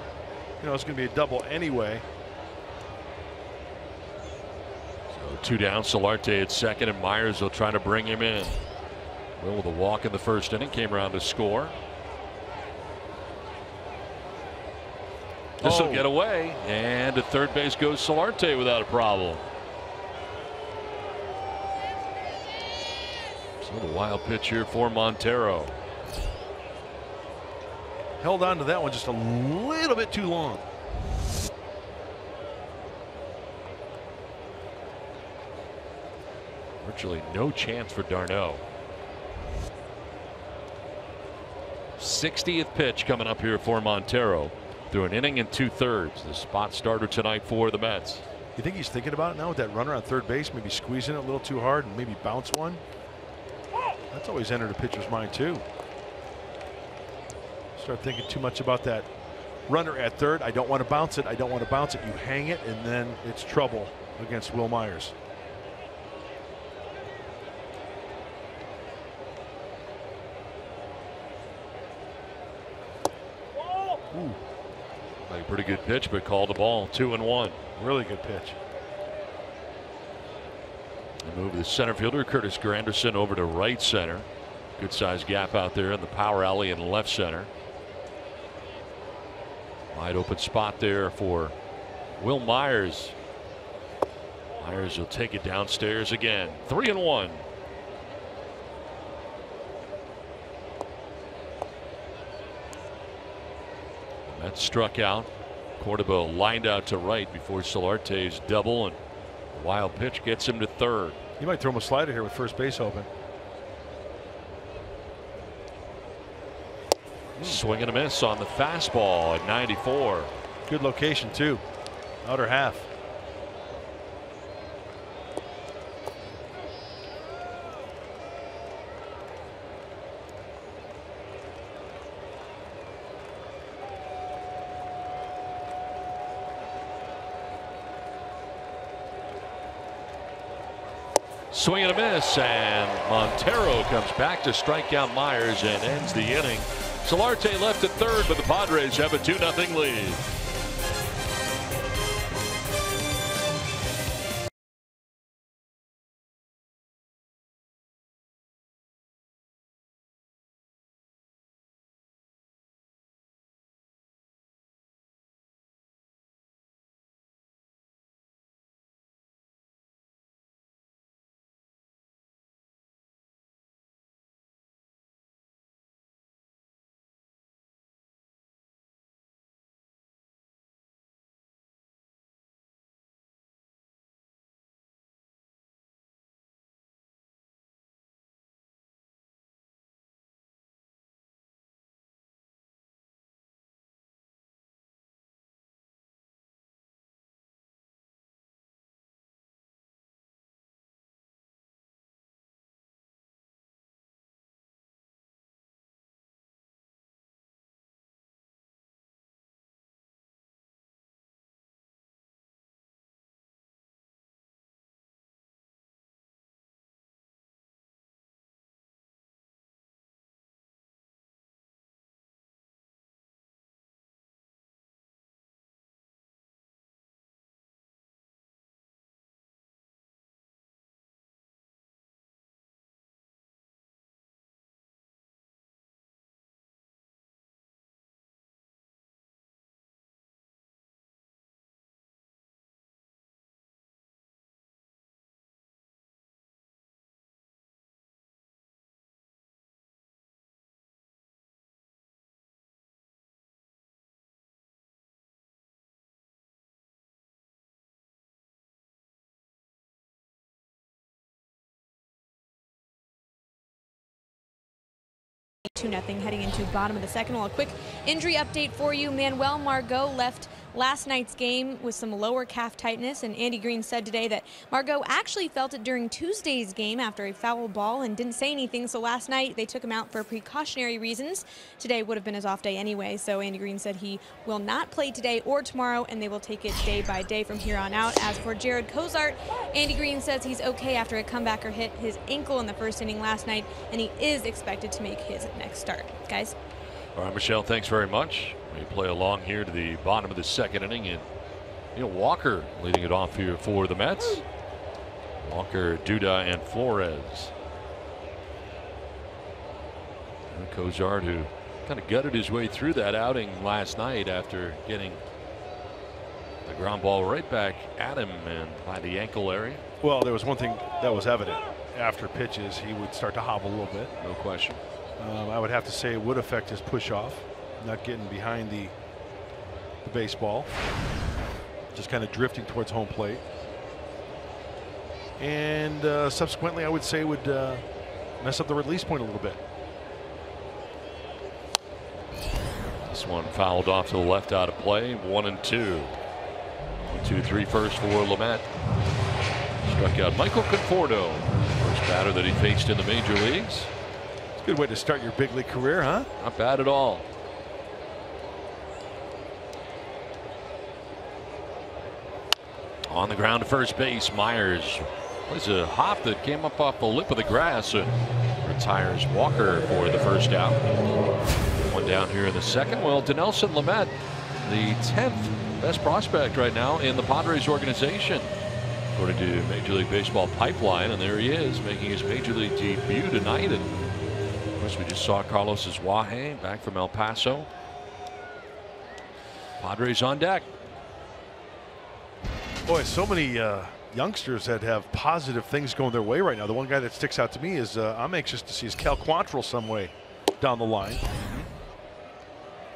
S3: You know, it's going to be a double anyway.
S4: So 2 down, Solarte at second, and Myers will try to bring him in. Will with a walk in the first inning, came around to score. This will get away, and to third base goes Solarte without a problem. So the wild pitch here for Montero.
S3: Held on to that one just a little bit too long.
S4: Virtually no chance for d'Arnaud. 60th pitch coming up here for Montero through an inning and 2/3. The spot starter tonight for the Mets.
S3: You think he's thinking about it now with that runner on third base, maybe squeezing it a little too hard and maybe bounce one? That's always entered a pitcher's mind too. Start thinking too much about that runner at third. I don't want to bounce it. I don't want to bounce it. You hang it, and then it's trouble against Will Myers.
S4: Ooh. Like a pretty good pitch, but called the ball. 2-1.
S3: Really good pitch.
S4: They move the center fielder Curtis Granderson over to right center. Good sized gap out there in the power alley in left center. Wide open spot there for Will Myers. Myers will take it downstairs again. 3-1. That struck out. Cordova lined out to right before Solarte's double, and a wild pitch gets him to third.
S3: You might throw him a slider here with first base open.
S4: Swing and a miss on the fastball at 94.
S3: Good location too. Outer half.
S4: Swing and a miss, and Montero comes back to strike out Myers and ends the inning. Solarte left at third, but the Padres have a 2-0 lead.
S1: Two nothing heading into bottom of the second. Well, a quick injury update for you. Manuel Margot left last night's game with some lower calf tightness, and Andy Green said today that Margot actually felt it during Tuesday's game after a foul ball and didn't say anything. So last night they took him out for precautionary reasons. Today would have been his off day anyway, so Andy Green said he will not play today or tomorrow, and they will take it day by day from here on out. As for Jared Cozart, Andy Green says he's okay after a comebacker hit his ankle in the first inning last night, and he is expected to make his next start. Guys.
S4: All right, Michelle, thanks very much. We play along here to the bottom of the second inning, and Walker leading it off here for the Mets. Walker, Duda, and Flores. And Cozart, who kind of gutted his way through that outing last night after getting The ground ball right back at him and by the ankle area.
S3: Well, there was one thing that was evident. After pitches, he would start to hobble a little bit.
S4: No question.
S3: I would have to say it would affect his push off, not getting behind the baseball, just kind of drifting towards home plate. And subsequently, I would say would mess up the release point a little bit.
S4: This one fouled off to the left out of play. 1-2. 1-2-3 first for Lamet. Struck out Michael Conforto, first batter that he faced in the major leagues.
S3: It's a good way to start your big league career, huh?
S4: Not bad at all. On the ground to first base, Myers was a hop that came up off the lip of the grass. Retires Walker for the first out. One down here in the second. Well, Dinelson Lamet, the 10th best prospect right now in the Padres organization, according to Major League Baseball Pipeline, and there he is making his Major League debut tonight. And of course, we just saw Carlos Eswaje back from El Paso. Padres on deck.
S3: Boy, so many youngsters that have positive things going their way right now. The one guy that sticks out to me is I'm anxious to see is Cal Quantrill some way down the line.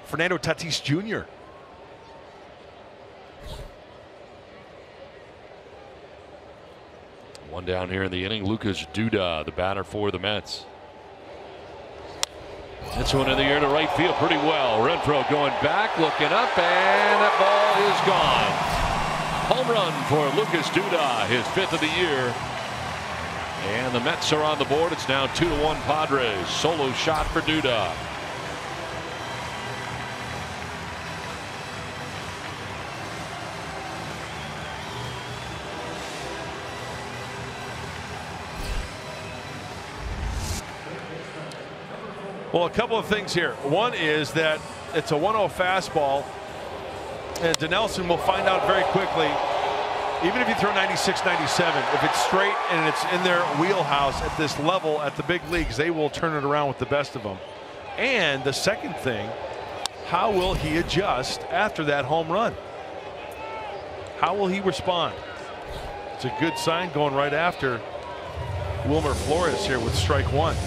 S3: Fernando Tatis Jr.
S4: One down here in the inning. Lucas Duda, the batter for the Mets. Hits one in the air to right field pretty well. Renfroe going back, looking up, and that ball is gone. Home run for Lucas Duda, his 5th of the year. And the Mets are on the board. It's now 2-1 Padres. Solo shot for Duda.
S3: Well, a couple of things here. One is that it's a 1-0 fastball, and Dinelson will find out very quickly, even if you throw 96, 97, if it's straight and it's in their wheelhouse at this level at the big leagues, they will turn it around with the best of them. And the second thing, how will he adjust after that home run? How will he respond? It's a good sign going right after Wilmer Flores here with strike one.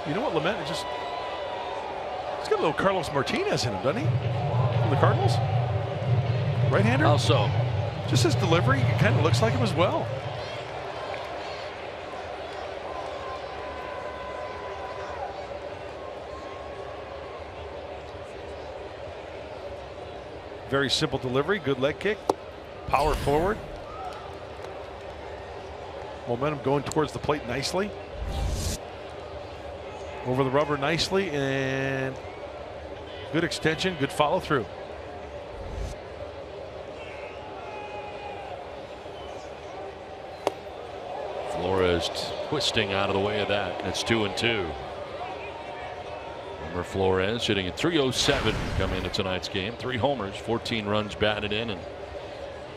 S3: You know what, Lamet he's got a little Carlos Martinez in him, doesn't he? From the Cardinals? Right-hander?
S4: How so?
S3: Just his delivery, it kind of looks like him as well. Very simple delivery, good leg kick, power forward. Momentum going towards the plate nicely. Over the rubber nicely, and good extension, good follow through.
S4: Flores twisting out of the way of that. It's 2-2. Wilmer Flores hitting at .307 coming into tonight's game. 3 homers, 14 runs batted in, and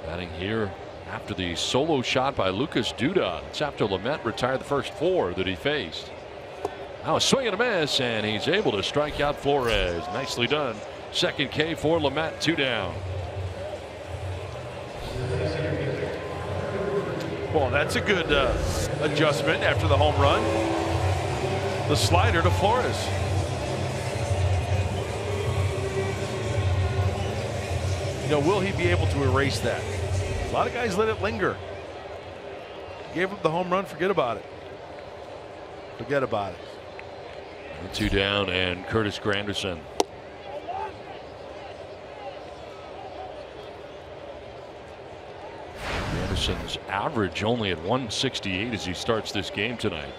S4: batting here after the solo shot by Lucas Duda. It's after Lamet retired the first 4 that he faced. Now a swing and a miss, and he's able to strike out Flores. Nicely done. Second K for Lamet, 2 down.
S3: Well, that's a good adjustment after the home run. The slider to Flores. You know, will he be able to erase that? A lot of guys let it linger. Gave up the home run, forget about it. Forget about it.
S4: 2 down, and Curtis Granderson. Granderson's average only at 168 as he starts this game tonight.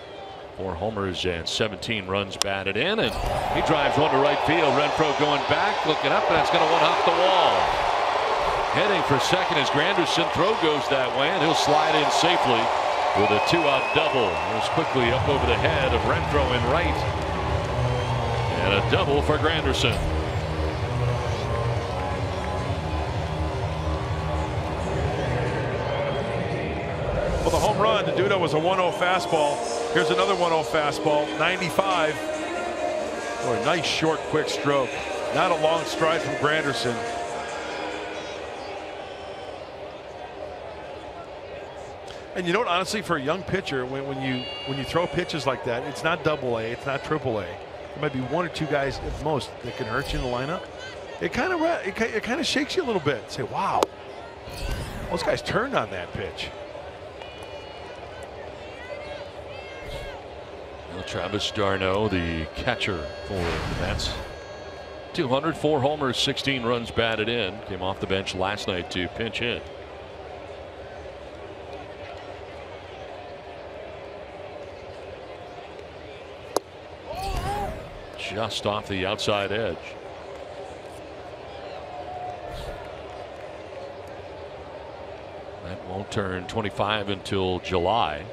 S4: 4 homers and 17 runs batted in, and he drives one to right field. Renfroe going back, looking up, and that's going to one off the wall. Heading for second as Granderson. Throw goes that way, and he'll slide in safely with a 2-out double. Goes quickly up over the head of Renfroe in right. And a double for Granderson.
S3: Well, the home run Duda was a 1-0 fastball. Here's another 1-0 fastball, 95. Oh, a nice short, quick stroke. Not a long stride from Granderson. And you know what? Honestly, for a young pitcher, when you throw pitches like that, it's not Double A, it's not Triple A. There might be one or two guys at most that can hurt you in the lineup. It kind of shakes you a little bit. Say, wow, those guys turned on that pitch.
S4: Well, Travis d'Arnaud, the catcher for the Mets. 204 homers, 16 runs batted in. Came off the bench last night to pinch hit. Just off the outside edge. That won't turn 25 until July.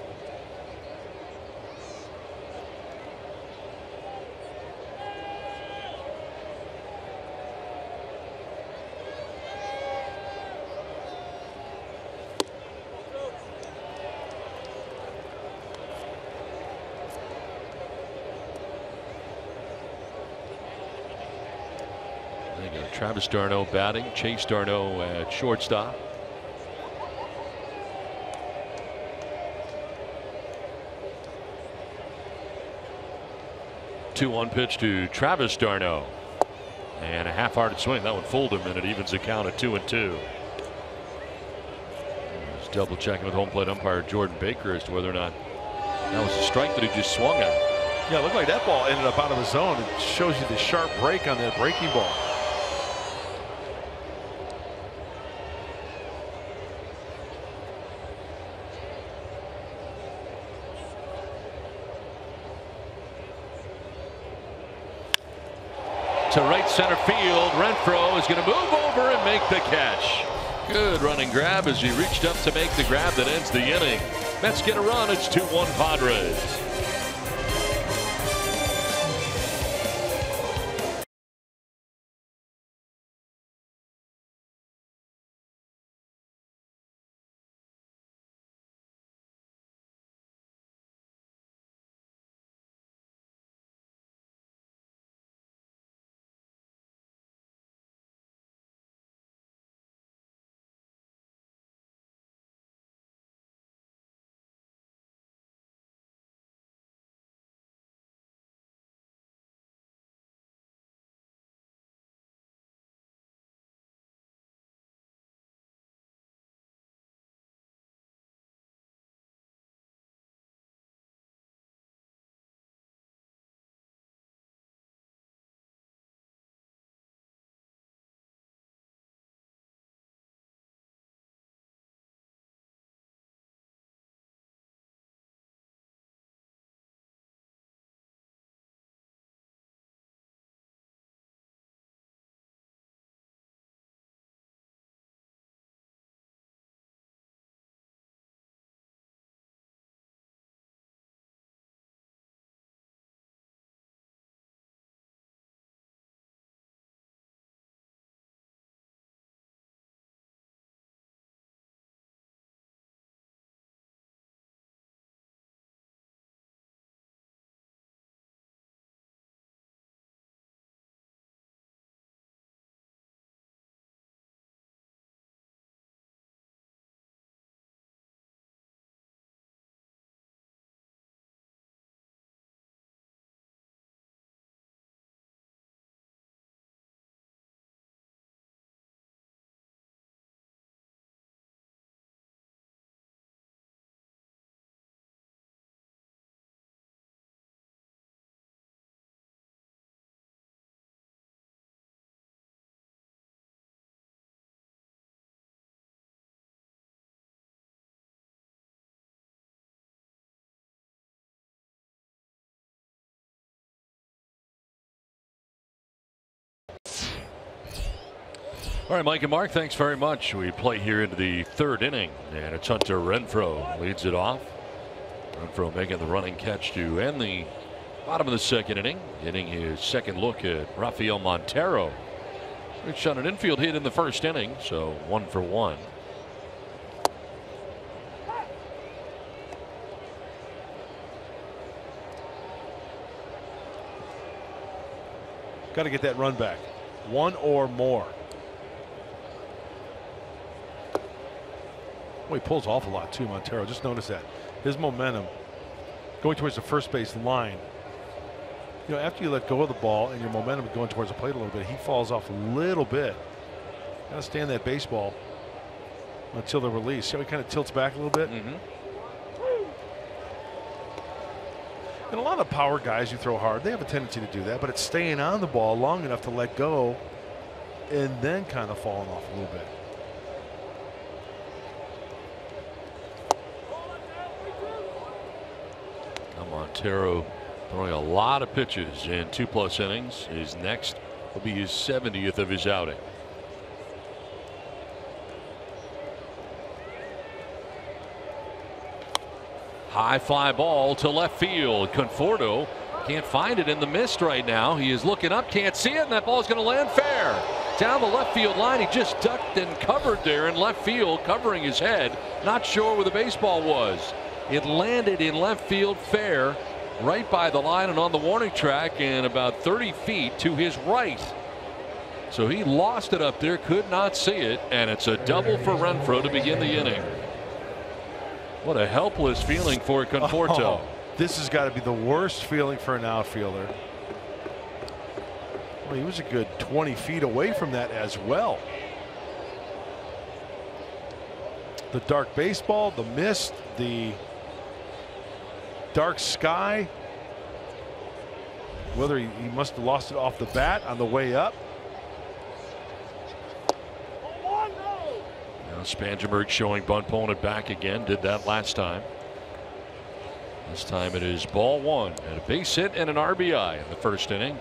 S4: Travis d'Arnaud batting, Chase d'Arnaud at shortstop. Two-one pitch to Travis d'Arnaud, and a half-hearted swing. That one fooled him, and it evens the count at 2-2. Just double checking with home plate umpire Jordan Baker as to whether or not that was a strike that he just swung at.
S3: Yeah, it looked like that ball ended up out of the zone. It shows you the sharp break on that breaking ball.
S4: To right center field, Renfroe is going to move over and make the catch. Good running grab as he reached up to make the grab that ends the inning. Mets get a run. It's 2-1 Padres. All right, Mike and Mark, thanks very much. We play here into the third inning, and it's Hunter Renfroe leads it off. Renfroe making the running catch to end the bottom of the second inning, getting his second look at Rafael Montero, which shot an infield hit in the first inning, so 1 for 1.
S3: Got to get that run back. One or more. Well, he pulls off a lot too, Montero. Just notice that. His momentum going towards the first base line. You know, after you let go of the ball and your momentum going towards the plate a little bit, he falls off a little bit. Got to stand that baseball until the release. See how he kind of tilts back a little bit?
S4: Mm-hmm.
S3: And a lot of power guys who throw hard, they have a tendency to do that, but it's staying on the ball long enough to let go and then kind of falling off a little bit.
S4: Now Montero throwing a lot of pitches in 2+ innings. His next will be his 70th of his outing. High fly ball to left field. Conforto can't find it in the mist right now. He is looking up, can't see it, and that ball is going to land fair. Down the left field line. He just ducked and covered there in left field, covering his head. Not sure where the baseball was. It landed in left field fair, right by the line and on the warning track, and about 30 feet to his right. So he lost it up there, could not see it, and it's a double for Renfroe to begin the inning. What a helpless feeling for Conforto.
S3: Oh, this has got to be the worst feeling for an outfielder. Well, he was a good 20 feet away from that as well. The dark baseball, the mist, the dark sky. Whether he must have lost it off the bat on the way up.
S4: Spangenberg showing bunt pulling it back again. Did that last time. This time it is ball one and a base hit and an RBI in the first inning.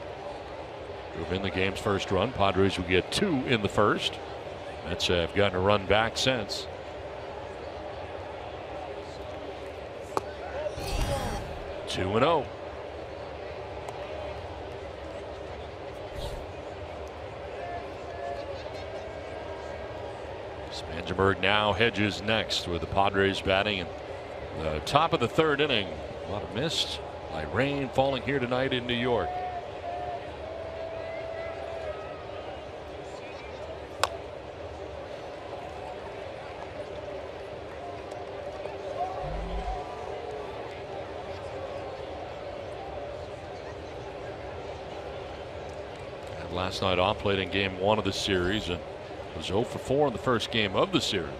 S4: Drove in the game's first run. Padres will get 2 in the first. Mets have gotten a run back since. Two and 0. Spangenberg now hedges next with the Padres batting in the top of the third inning. A lot of mist, light rain falling here tonight in New York. And last night off, played in game 1 of the series and was 0 for 4 in the first game of the series.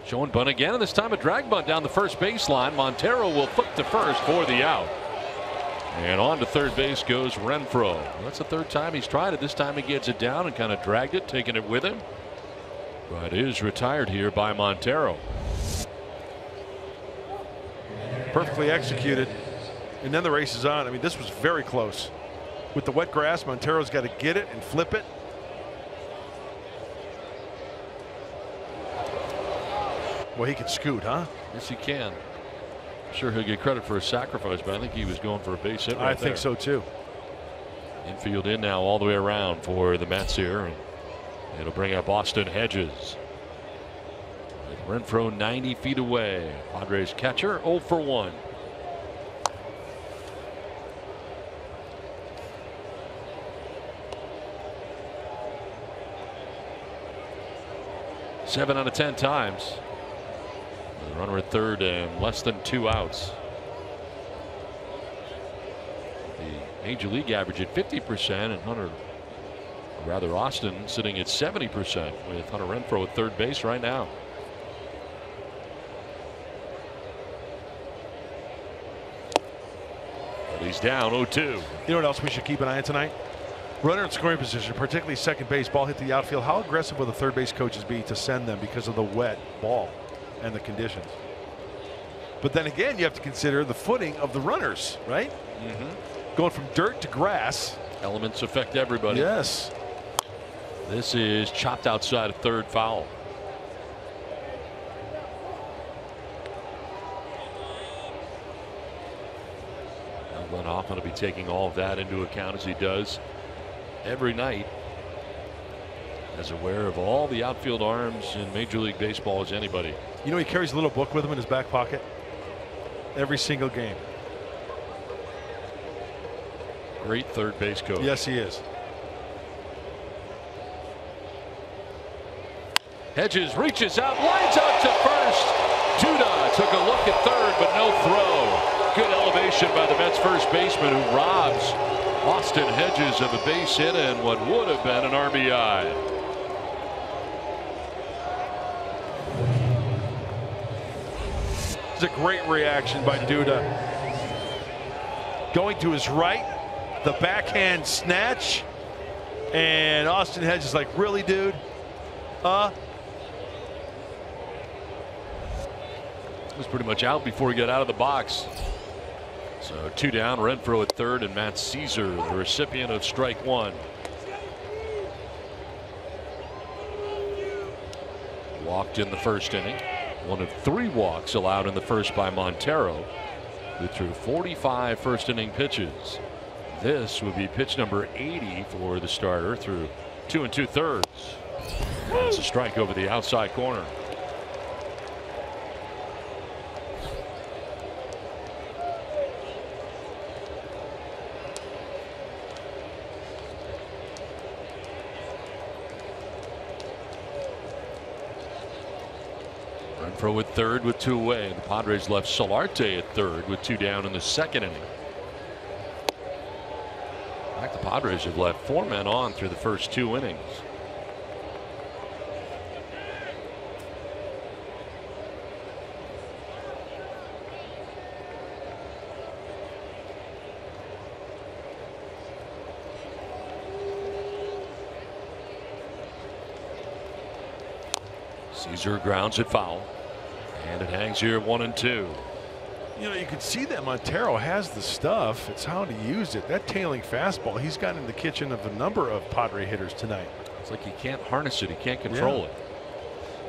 S4: Showing bunt again, and this time a drag bunt down the first baseline. Montero will flip to first for the out. And on to third base goes Renfroe. That's the third time he's tried it. This time he gets it down and kind of dragged it, taking it with him. But it is retired here by Montero.
S3: Perfectly executed. And then the race is on. I mean, this was very close. With the wet grass, Montero's got to get it and flip it. Well, he can scoot, huh?
S4: Yes, he can. I'm sure he'll get credit for a sacrifice, but I think he was going for a base hit right there.
S3: I think so, too.
S4: Infield in now all the way around for the Mets here. And it'll bring up Austin Hedges. With Renfroe 90 feet away. Padres catcher 0 for 1. Seven out of 10 times. The runner at third and less than 2 outs. The major league average at 50%, and Austin sitting at 70% with Hunter Renfroe at third base right now. But he's down 0-2.
S3: You know what else we should keep an eye on tonight? Runner in scoring position, particularly second base, ball hit the outfield. How aggressive will the third base coaches be to send them because of the wet ball and the conditions? But then again, you have to consider the footing of the runners, right?
S4: Mm-hmm.
S3: Going from dirt to grass.
S4: Elements affect everybody.
S3: Yes.
S4: This is chopped outside of third, foul. Glenn Hoffman will be taking all of that into account, as he does every night as aware of all the outfield arms in Major League Baseball as anybody.
S3: You know, he carries a little book with him in his back pocket every single game.
S4: Great third base coach.
S3: Yes, he is.
S4: Hedges reaches out, lines out to first. Duda took a look at third, but no throw. Good elevation by the Mets first baseman, who robs Austin Hedges of a base hit and what would have been an RBI.
S3: It's a great reaction by Duda. Going to his right, the backhand snatch, and Austin Hedges is like, really, dude?
S4: Was pretty much out before he got out of the box. So 2 down, Renfroe at third, and Matt Caesar, the recipient of strike 1. Walked in the first inning. One of 3 walks allowed in the first by Montero, who threw 45 first inning pitches. This would be pitch number 80 for the starter through 2 2/3. That's a strike over the outside corner. Renfroe at third with 2 away. The Padres left Solarte at third with 2 down in the second inning. In fact, the Padres have left 4 men on through the first 2 innings. Caesar grounds it foul, and it hangs here 1 and 2.
S3: You know, you can see that Montero has the stuff. It's how to use it. That tailing fastball, he's gotten in the kitchen of a number of Padre hitters tonight.
S4: It's like he can't harness it. He can't control it.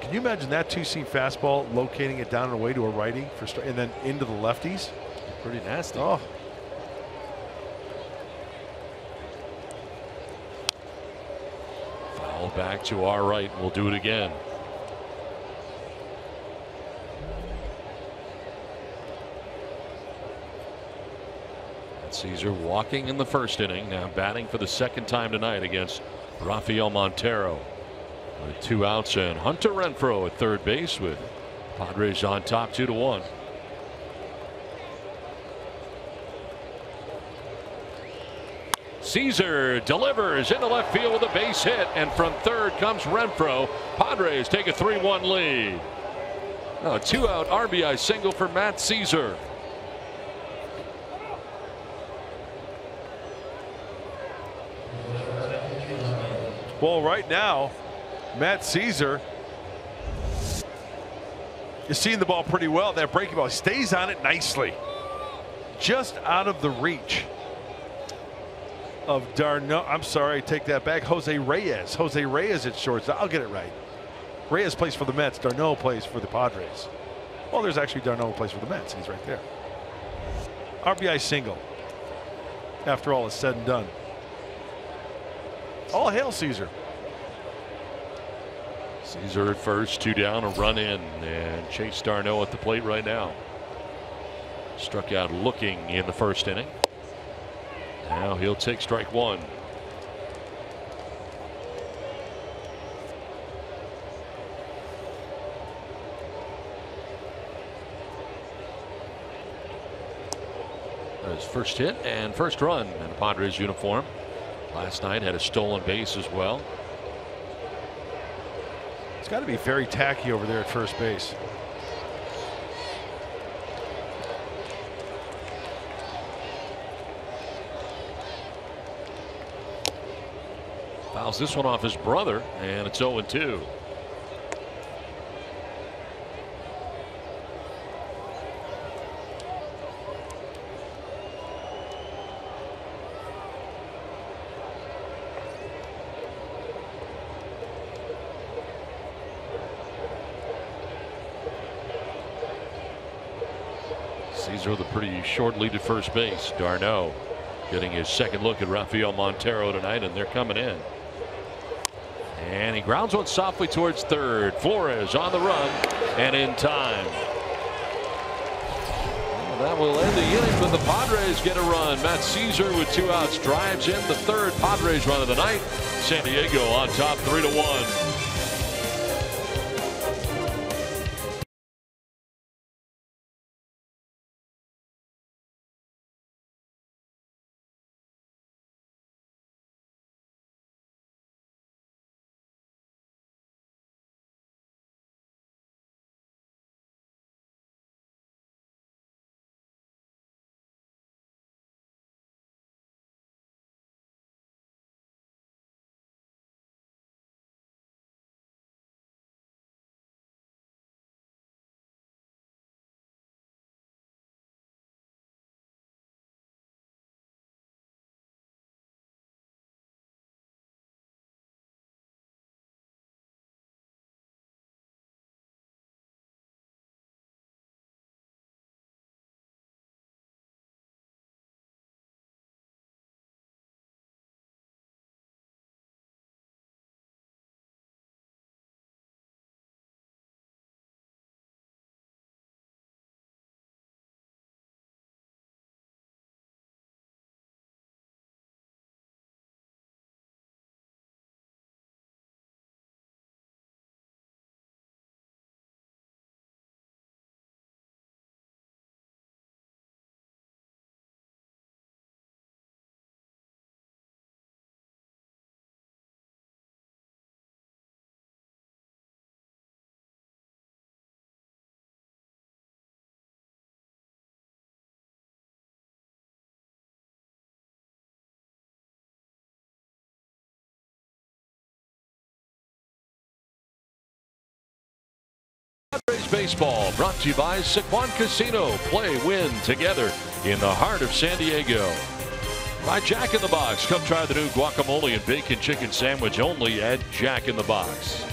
S3: Can you imagine that 2-seam fastball, locating it down and away to a righty and then into the lefties?
S4: Pretty nasty.
S3: Oh.
S4: Foul back to our right. We'll do it again. Caesar walking in the first inning, now batting for the second time tonight against Rafael Montero. With 2 outs and Hunter Renfroe at third base with Padres on top 2-1. Caesar delivers into left field with a base hit, and from third comes Renfroe. Padres take a 3-1 lead. Now a 2-out RBI single for Matt Caesar.
S3: Well, right now, Matt Caesar is seeing the ball pretty well. That breaking ball, stays on it nicely. Just out of the reach of Darno. I'm sorry, take that back. Jose Reyes. Jose Reyes at shortstop. I'll get it right. Reyes plays for the Mets. Darno plays for the Padres. Well, there's actually Darno who plays for the Mets. He's right there. RBI single. After all is said and done. All hail Caesar.
S4: Caesar at first, 2 down, a run in, and Chase Darno at the plate right now. Struck out looking in the first inning. Now he'll take strike 1. His first hit and first run in the Padres uniform. Last night had a stolen base as well.
S3: It's got to be very tacky over there at first base.
S4: Fouls this one off his brother, and it's 0-2. Caesar with a pretty short lead at first base. Darno getting his second look at Rafael Montero tonight, and they're coming in. And he grounds one softly towards third. Flores on the run and in time. That will end the inning, but the Padres get a run. Matt Caesar with 2 outs drives in the third Padres run of the night. San Diego on top 3-1. Padres baseball brought to you by Sequan Casino. Play, win together in the heart of San Diego. By Jack in the Box. Come try the new guacamole and bacon chicken sandwich only at Jack in the Box.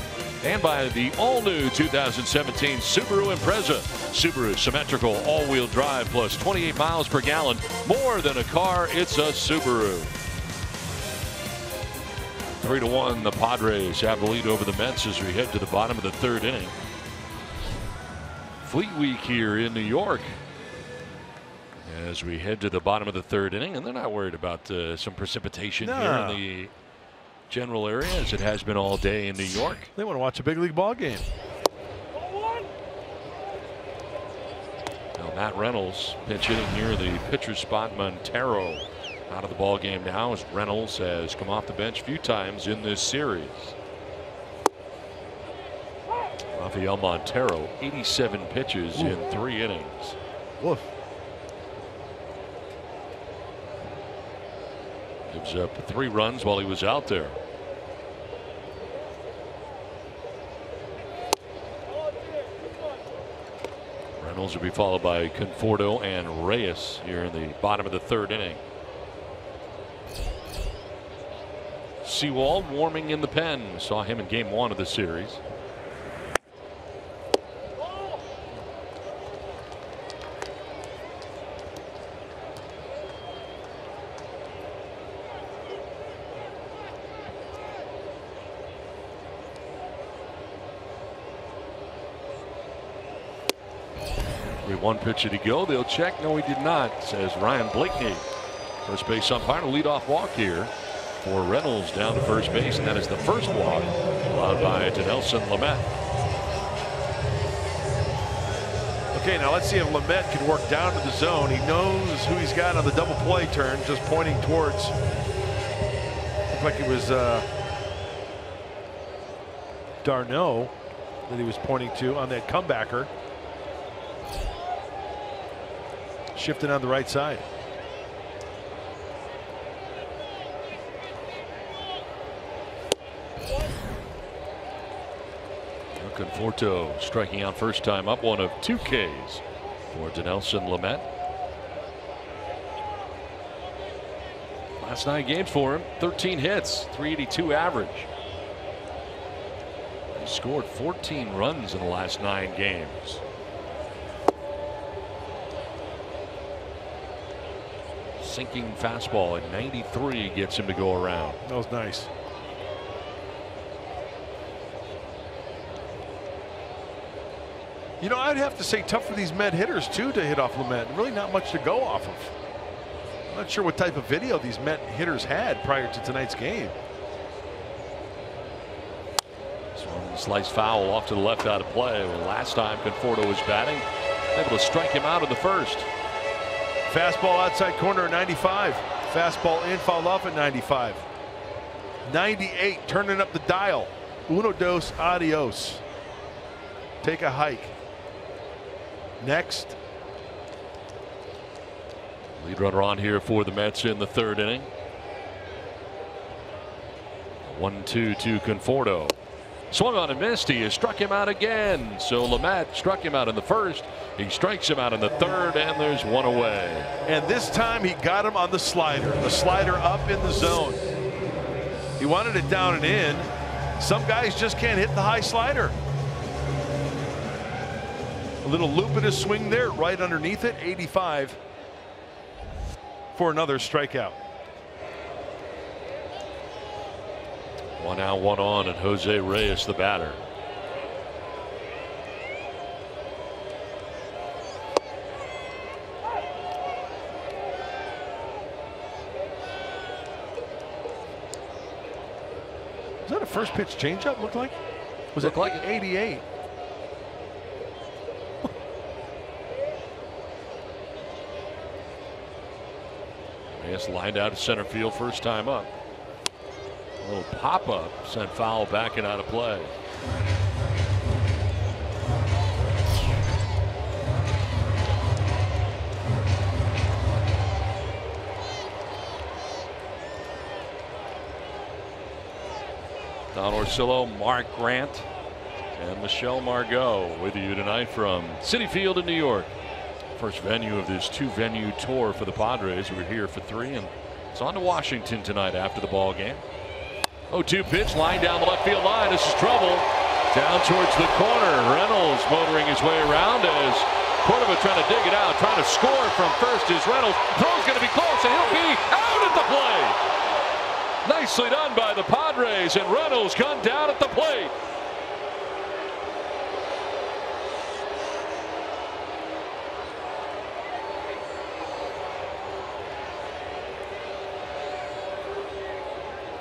S4: And by the all-new 2017 Subaru Impreza. Subaru symmetrical all-wheel drive plus 28 miles per gallon. More than a car, it's a Subaru. 3-1, the Padres have the lead over the Mets as we head to the bottom of the third inning. Fleet Week here in New York as we head to the bottom of the third inning, and they're not worried about some precipitation here in the general area as it has been all day in New York.
S3: They want to watch a big league ball game.
S4: Now Matt Reynolds pinch hitting here in the pitcher spot. Montero out of the ball game now as Reynolds has come off the bench a few times in this series. Rafael Montero, 87 pitches in 3 innings.
S3: Woof.
S4: Gives up 3 runs while he was out there. Reynolds will be followed by Conforto and Reyes here in the bottom of the third inning. Sewald warming in the pen. Saw him in game 1 of the series. One pitcher to go. They'll check. No, he did not, says Ryan Blakeney. First base umpire. A leadoff walk here for Reynolds down to first base, and that is the first walk allowed by Dinelson Lamet.
S3: Okay, now let's see if Lamet can work down to the zone. He knows who he's got on the double play turn, just pointing towards. Looked like it was Darno that he was pointing to on that comebacker. Shifting on the right side.
S4: Conforto striking out first time up, 1 of 2 Ks for Dinelson Lamet. Last 9 games for him, 13 hits, 382 average. He scored 14 runs in the last 9 games. Sinking fastball at 93 gets him to go around.
S3: That was nice. You know, I'd have to say tough for these Met hitters too to hit off Lamet. Really not much to go off of. I'm not sure what type of video these Met hitters had prior to tonight's game.
S4: Slice foul off to the left out of play. Well, last time Conforto was batting, able to strike him out in the first.
S3: Fastball outside corner at 95. Fastball in, fouled off at 95. 98, turning up the dial. Uno, dos, adios. Take a hike. Next.
S4: Lead runner on here for the Mets in the third inning. 1-2 to Conforto. Swung on and missed. He has struck him out again. So Lamet struck him out in the first. He strikes him out in the third, and there's one away.
S3: And this time he got him on the slider. The slider up in the zone. He wanted it down and in. Some guys just can't hit the high slider. A little loop in his swing there, right underneath it. 85 for another strikeout.
S4: 1 out, 1 on, and Jose Reyes the batter.
S3: Was that a first pitch changeup? Looked like? Was it like 88?
S4: Reyes lined out to center field first time up. A little pop-up sent foul back and out of play. Don Orsillo, Mark Grant, and Michelle Margot with you tonight from Citi Field in New York. First venue of this 2-venue tour for the Padres. We're here for 3, and it's on to Washington tonight after the ball game. 0-2 pitch, line down the left field line. This is trouble. Down towards the corner. Reynolds motoring his way around as Cordova trying to dig it out, trying to score from first is Reynolds. Throw's going to be close, and he'll be out at the plate. Nicely done by the Padres, and Reynolds gunned down at the plate.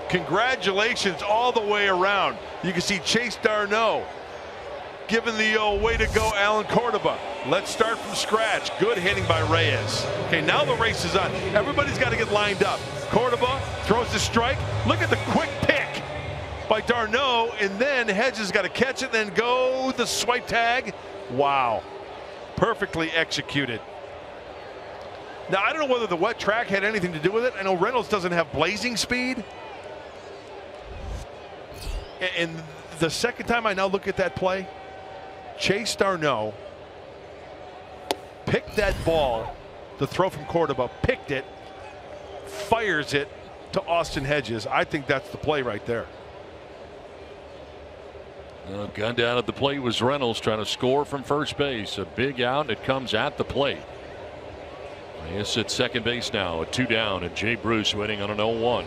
S3: Congratulations all the way around. You can see Chase Darno giving the way to go Alan Cordova. Let's start from scratch. Good hitting by Reyes. Okay, now the race is on. Everybody's got to get lined up. Cordova throws the strike. Look at the quick pick by Darno, and then Hedges got to catch it, then go the swipe tag. Wow. Perfectly executed. Now, I don't know whether the wet track had anything to do with it. I know Reynolds doesn't have blazing speed. And the second time I now look at that play, Chase Darno picked that ball, the throw from Cordova, picked it, fires it to Austin Hedges. I think that's the play right there.
S4: Gunned down at the plate was Reynolds trying to score from first base. A big out, it comes at the plate. Reyes at second base now, a 2 down, and Jay Bruce waiting on an 0-1.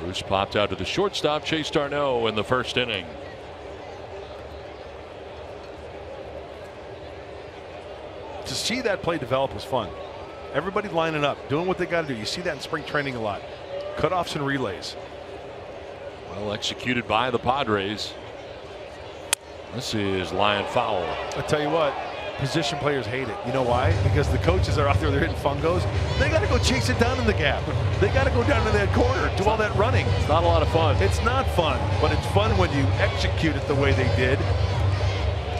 S4: Bruce popped out to the shortstop, Chase Darno, in the first inning.
S3: To see that play develop was fun. Everybody lining up, doing what they got to do. You see that in spring training a lot. Cutoffs and relays.
S4: Well executed by the Padres. This is line foul.
S3: I tell you what, position players hate it. You know why? Because the coaches are out there, they're hitting fungos. They got to go chase it down in the gap. They got to go down to that corner, do all that running.
S4: It's not a lot of fun.
S3: It's not fun, but it's fun when you execute it the way they did,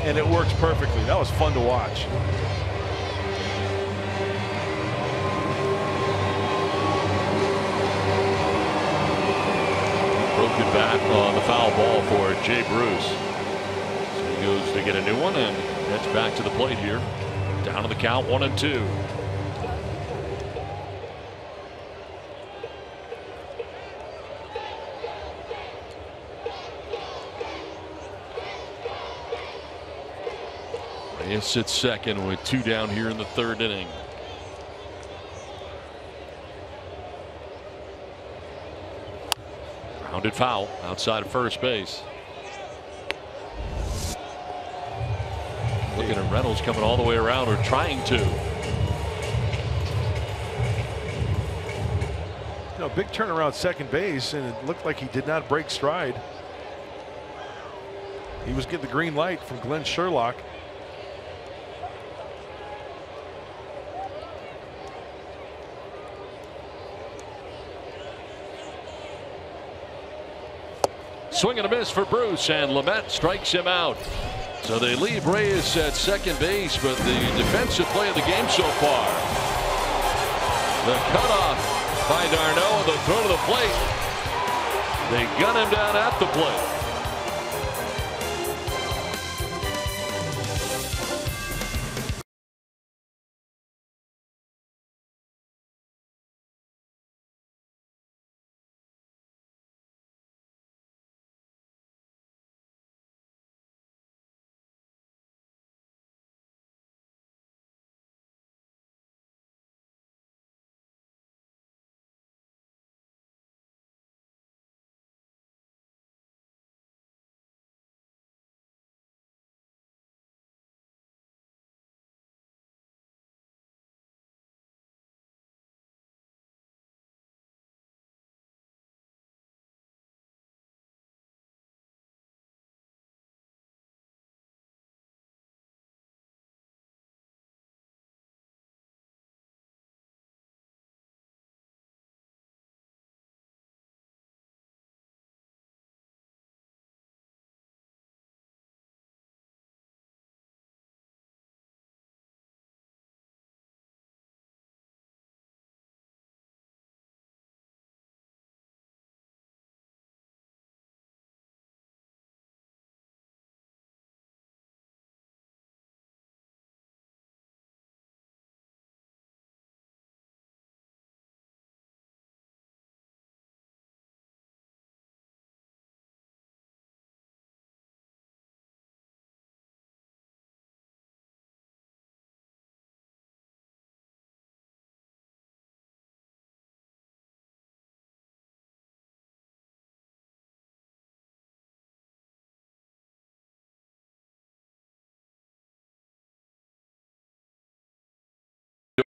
S3: and it works perfectly. That was fun to watch.
S4: Broken back on the foul ball for Jay Bruce. So he goes to get a new one and gets back to the plate here. Down to the count, 1-2. Reyes sits second with 2 down here in the third inning. Grounded foul outside of first base. Looking at Reynolds coming all the way around, or trying to.
S3: Big turnaround second base, and it looked like he did not break stride. He was getting the green light from Glenn Sherlock.
S4: Swing and a miss for Bruce, and Lamet strikes him out. So they leave Reyes at second base, but the defensive play of the game so far. The cutoff by Darno, the throw to the plate. They gun him down at the plate.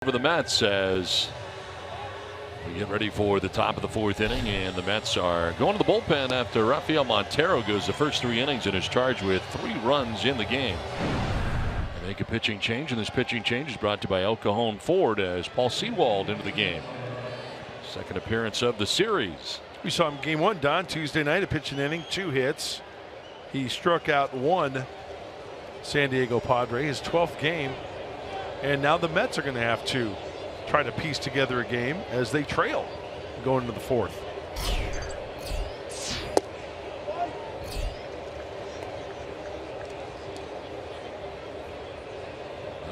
S4: Over the Mets as we get ready for the top of the fourth inning, and the Mets are going to the bullpen after Rafael Montero goes the first 3 innings and is charged with 3 runs in the game. They make a pitching change, and this pitching change is brought to you by El Cajon Ford as Paul Sewald into the game. Second appearance of the series.
S3: We saw him game 1, Don, Tuesday night, a pitching inning, 2 hits. He struck out 1 San Diego Padre, his 12th game. And now the Mets are going to have to try to piece together a game as they trail going into the 4th.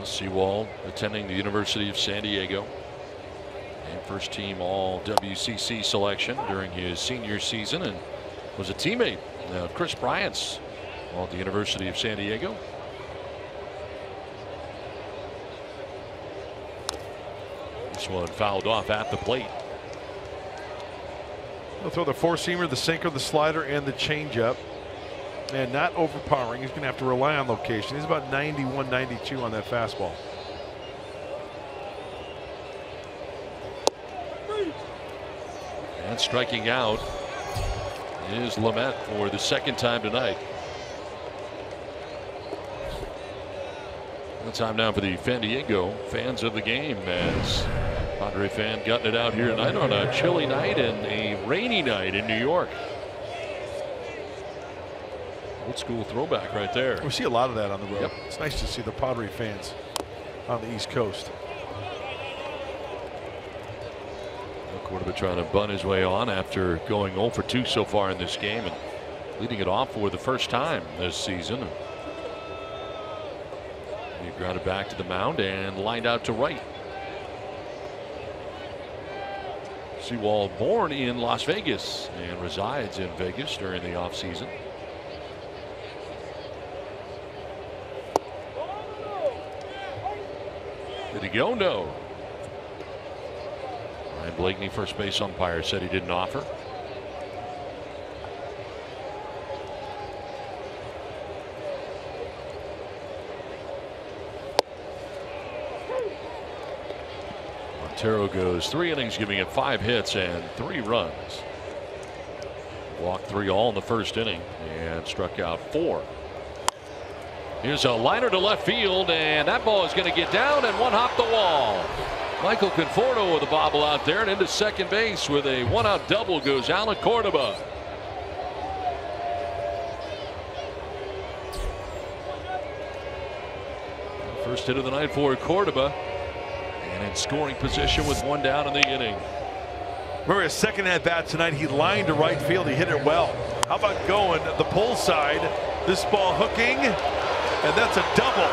S4: Sewald attending the University of San Diego, and first team all WCC selection during his senior season, and was a teammate of Chris Bryant's at the University of San Diego. This one fouled off at the plate.
S3: He'll throw the 4-seamer, the sinker, the slider, and the changeup. And not overpowering. He's going to have to rely on location. He's about 91, 92 on that fastball.
S4: And striking out is Lamet for the second time tonight. The time now for the San Diego fans of the game, as Padre fan gutting it out here tonight on a chilly night and a rainy night in New York. Old school throwback right there.
S3: We see a lot of that on the road.
S4: Yep.
S3: It's nice to see the Padre fans on the East Coast.
S4: Quarterback trying to bunt his way on after going 0 for 2 so far in this game and leading it off for the first time this season. He grounded back to the mound and lined out to right. Sewald, born in Las Vegas and resides in Vegas during the offseason. Did he go? No. Ryan Blakeney, first base umpire, said he didn't offer. Montero goes 3 innings, giving it 5 hits and 3 runs. Walked 3 all in the first inning and struck out 4. Here's a liner to left field, and that ball is going to get down and one hop the wall. Michael Conforto with a bobble out there, and into second base with a 1-out double goes Alan Cordoba. First hit of the night for Cordoba, and in scoring position with 1 down in the inning.
S3: Remember his second at bat tonight, he lined to right field, he hit it well. How about going the pull side, this ball hooking, and that's a double.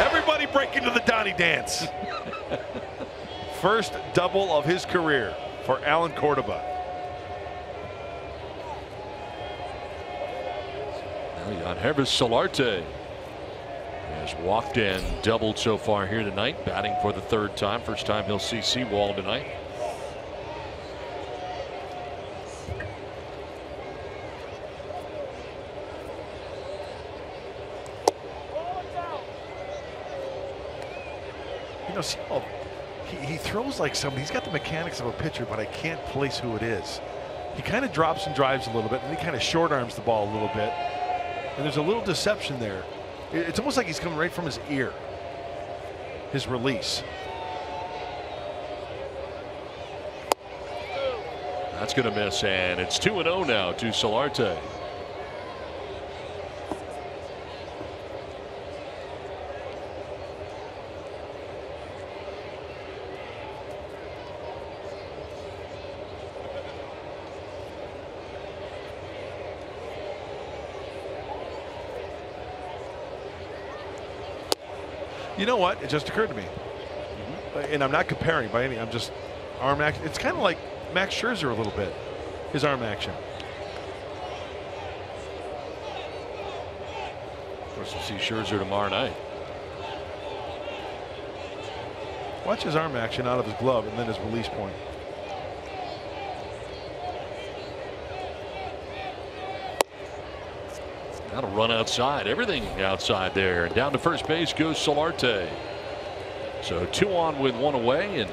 S3: Everybody break into the Donnie dance. First double of his career for Alan Cordoba.
S4: Now Yangervis Solarte has walked and doubled so far here tonight, batting for the 3rd time. First time he'll see Seawall tonight.
S3: You know, Seawall, he throws like somebody. He's got the mechanics of a pitcher, but I can't place who it is. He kind of drops and drives a little bit, and he kind of short arms the ball a little bit. And there's a little deception there. It's almost like he's coming right from his ear. His release.
S4: That's going to miss, and it's 2-0 now to Solarte.
S3: You know what? It just occurred to me. And I'm not comparing by any. I'm just arm action. It's kind of like Max Scherzer a little bit. His arm action.
S4: Of course, we'll see Scherzer tomorrow night.
S3: Watch his arm action out of his glove and then his release point.
S4: Got to run outside. Everything outside there. And down to first base goes Solarte. So 2 on with 1 away. And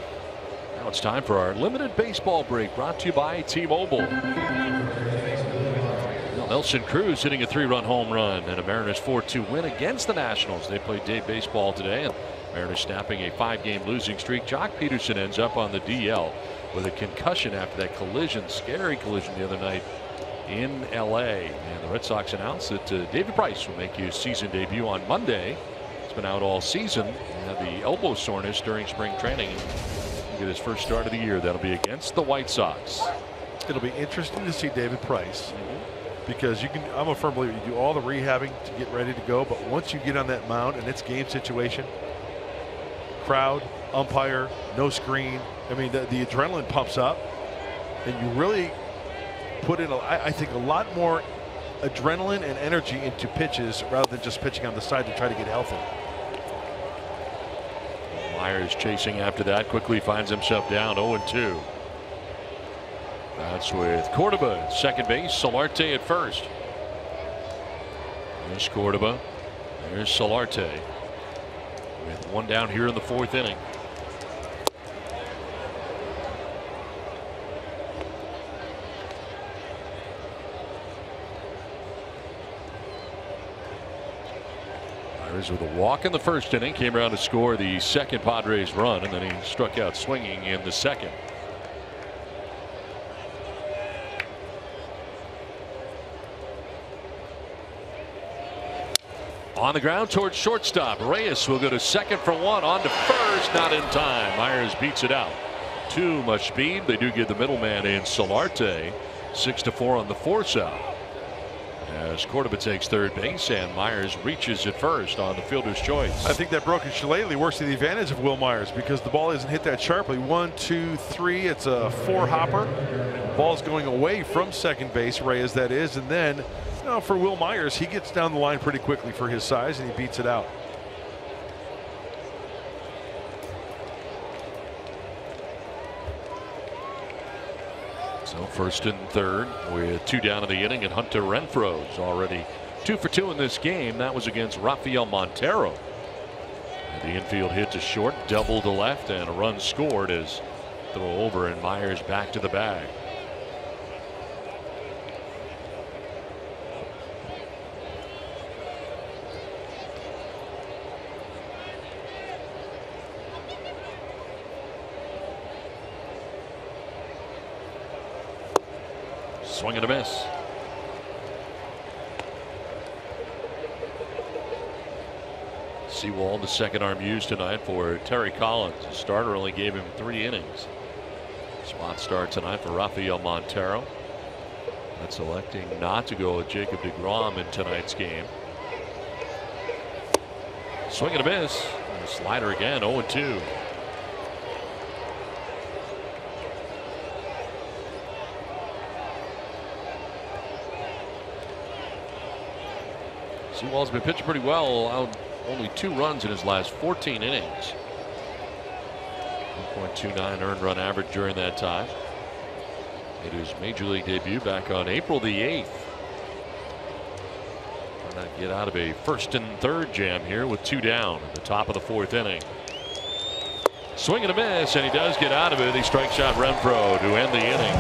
S4: now it's time for our limited baseball break, brought to you by T-Mobile. Nelson Cruz hitting a 3-run home run and a Mariners 4-2 win against the Nationals. They played day baseball today, and Mariners snapping a 5-game losing streak. Jock Peterson ends up on the DL with a concussion after that collision, scary collision the other night in LA. And the Red Sox announced that David Price will make his season debut on Monday. He's been out all season, had the elbow soreness during spring training. He'll get his first start of the year. That'll be against the White Sox.
S3: It'll be interesting to see David Price because I'm a firm believer you do all the rehabbing to get ready to go, but once you get on that mound and it's game situation, crowd, umpire, no screen, I mean the adrenaline pumps up and you really put in I think a lot more adrenaline and energy into pitches rather than just pitching on the side to try to get healthy.
S4: Myers chasing after that, quickly finds himself down 0-2. That's with Cordoba at second base, Solarte at first. There's Cordoba. There's Solarte. With 1 down here in the 4th inning. Myers with a walk in the 1st inning, came around to score the 2nd Padres run, and then he struck out swinging in the 2nd. On the ground towards shortstop. Reyes will go to 2nd for 1, on to 1st, not in time. Myers beats it out. Too much speed. They do get the middleman in Solarte. 6-4 on the force out. As Cordoba takes 3rd base and Myers reaches at 1st on the fielder's choice.
S3: I think that broken shillelagh works to the advantage of Will Myers because the ball isn't hit that sharply. 1, 2, 3. It's a 4-hopper. Ball's going away from second base, Reyes that is, and then for Will Myers, he gets down the line pretty quickly for his size and he beats it out.
S4: So 1st and 3rd with 2 down in the inning, and Hunter Renfroe's already 2 for 2 in this game. That was against Rafael Montero. The infield hit to short, double to left, and a run scored as throw over, and Myers back to the bag. Swing and a miss. Sewald, the second arm used tonight for Terry Collins. The starter only gave him 3 innings. Spot start tonight for Rafael Montero. That's electing not to go with Jacob deGrom in tonight's game. Swing and a miss. And a slider again, 0-2. Sewald's been pitching pretty well, allowed only 2 runs in his last 14 innings. 1.29 earned run average during that time. Made his major league debut back on April the 8th. Trying to get out of a 1st and 3rd jam here with 2 down at the top of the 4th inning. Swing and a miss, and he does get out of it. He strikes out Renfroe to end the inning.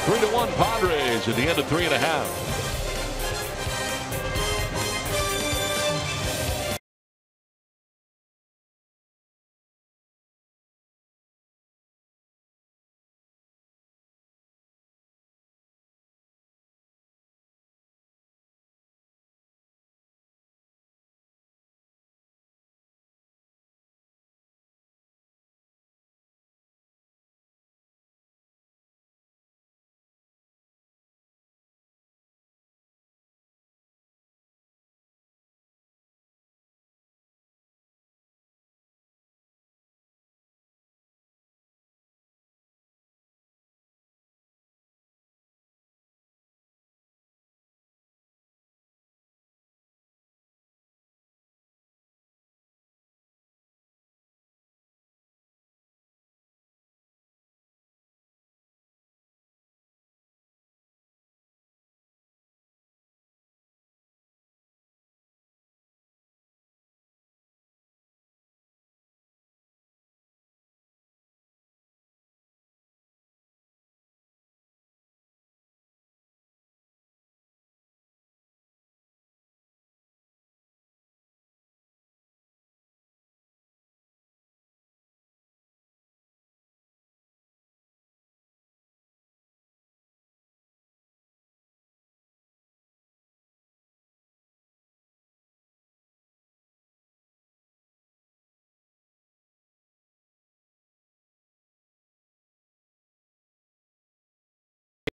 S4: 3-1 Padres at the end of 3.5.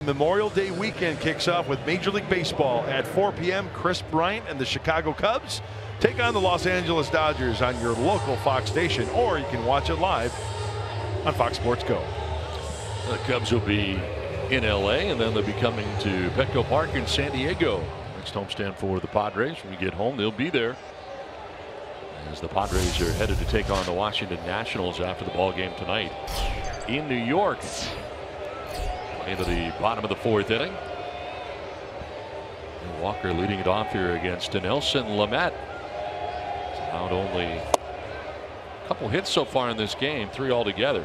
S3: Memorial Day weekend kicks off with Major League Baseball at 4 p.m. Chris Bryant and the Chicago Cubs take on the Los Angeles Dodgers on your local Fox station, or you can watch it live on Fox Sports Go.
S4: The Cubs will be in LA, and then they'll be coming to Petco Park in San Diego. Next homestand for the Padres. When we get home, they'll be there, as the Padres are headed to take on the Washington Nationals after the ball game tonight in New York. Into the bottom of the 4th inning. And Walker leading it off here against Nelson Lamet. He's allowed only a couple hits so far in this game, 3 altogether.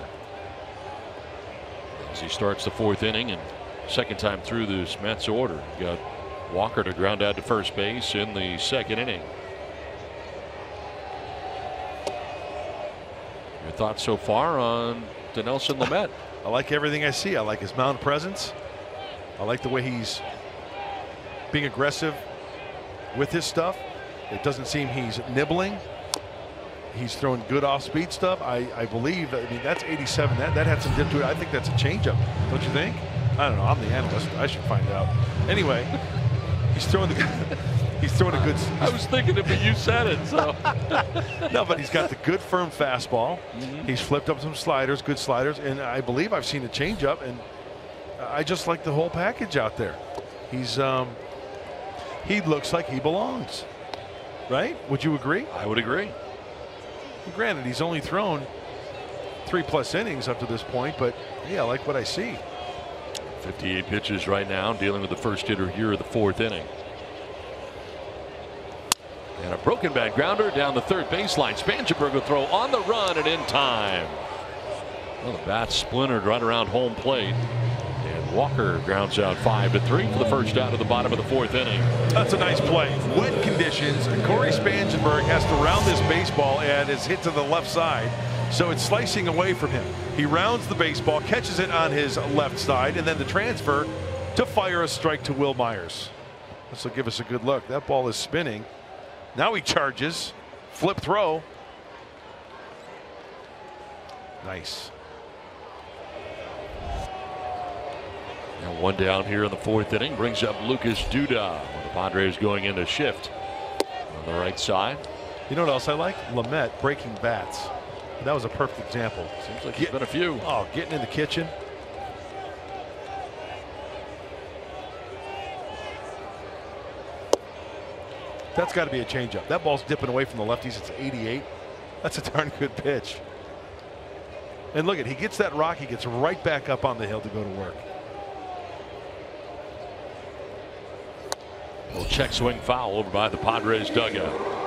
S4: As he starts the 4th inning and second time through this Mets order. Got Walker to ground out to first base in the 2nd inning. Your thoughts so far on Nelson Lamet?
S3: I like everything I see. I like his mound presence. I like the way he's being aggressive with his stuff. It doesn't seem he's nibbling. He's throwing good off-speed stuff. I believe. I mean, that's 87. That had some dip to it. I think that's a changeup. Don't you think? I don't know. I'm the analyst. I should find out. Anyway, he's throwing the. He's throwing a good.
S4: I was thinking it, but you said it. So.
S3: No, but he's got the good firm fastball. He's flipped up some sliders, good sliders, and I believe I've seen a changeup, and I just like the whole package out there. He's he looks like he belongs, right? Would you agree?
S4: I would agree.
S3: Granted, he's only thrown 3+ innings up to this point, but yeah, I like what I see.
S4: 58 pitches right now, dealing with the first hitter here of the 4th inning. And a broken bat grounder down the third baseline. Spangenberg will throw on the run and in time. Well, the bat splintered right around home plate. And Walker grounds out 5-3 for the first out of the bottom of the fourth inning.
S3: That's a nice play. Wet conditions. Corey Spangenberg has to round this baseball and is hit to the left side. So it's slicing away from him. He rounds the baseball, catches it on his left side, and then the transfer to fire a strike to Will Myers. This will give us a good look. That ball is spinning. Now he charges. Flip throw. Nice.
S4: And one down here in the fourth inning brings up Lucas Duda. The Padres going into shift on the right side.
S3: You know what else I like? Lamet breaking bats. That was a perfect example.
S4: Seems like there's been a few.
S3: Oh, getting in the kitchen. That's got to be a changeup. That ball's dipping away from the lefties. It's 88. That's a darn good pitch. And look at, he gets that rock. He gets right back up on the hill to go to work.
S4: Little check swing foul over by the Padres dugout.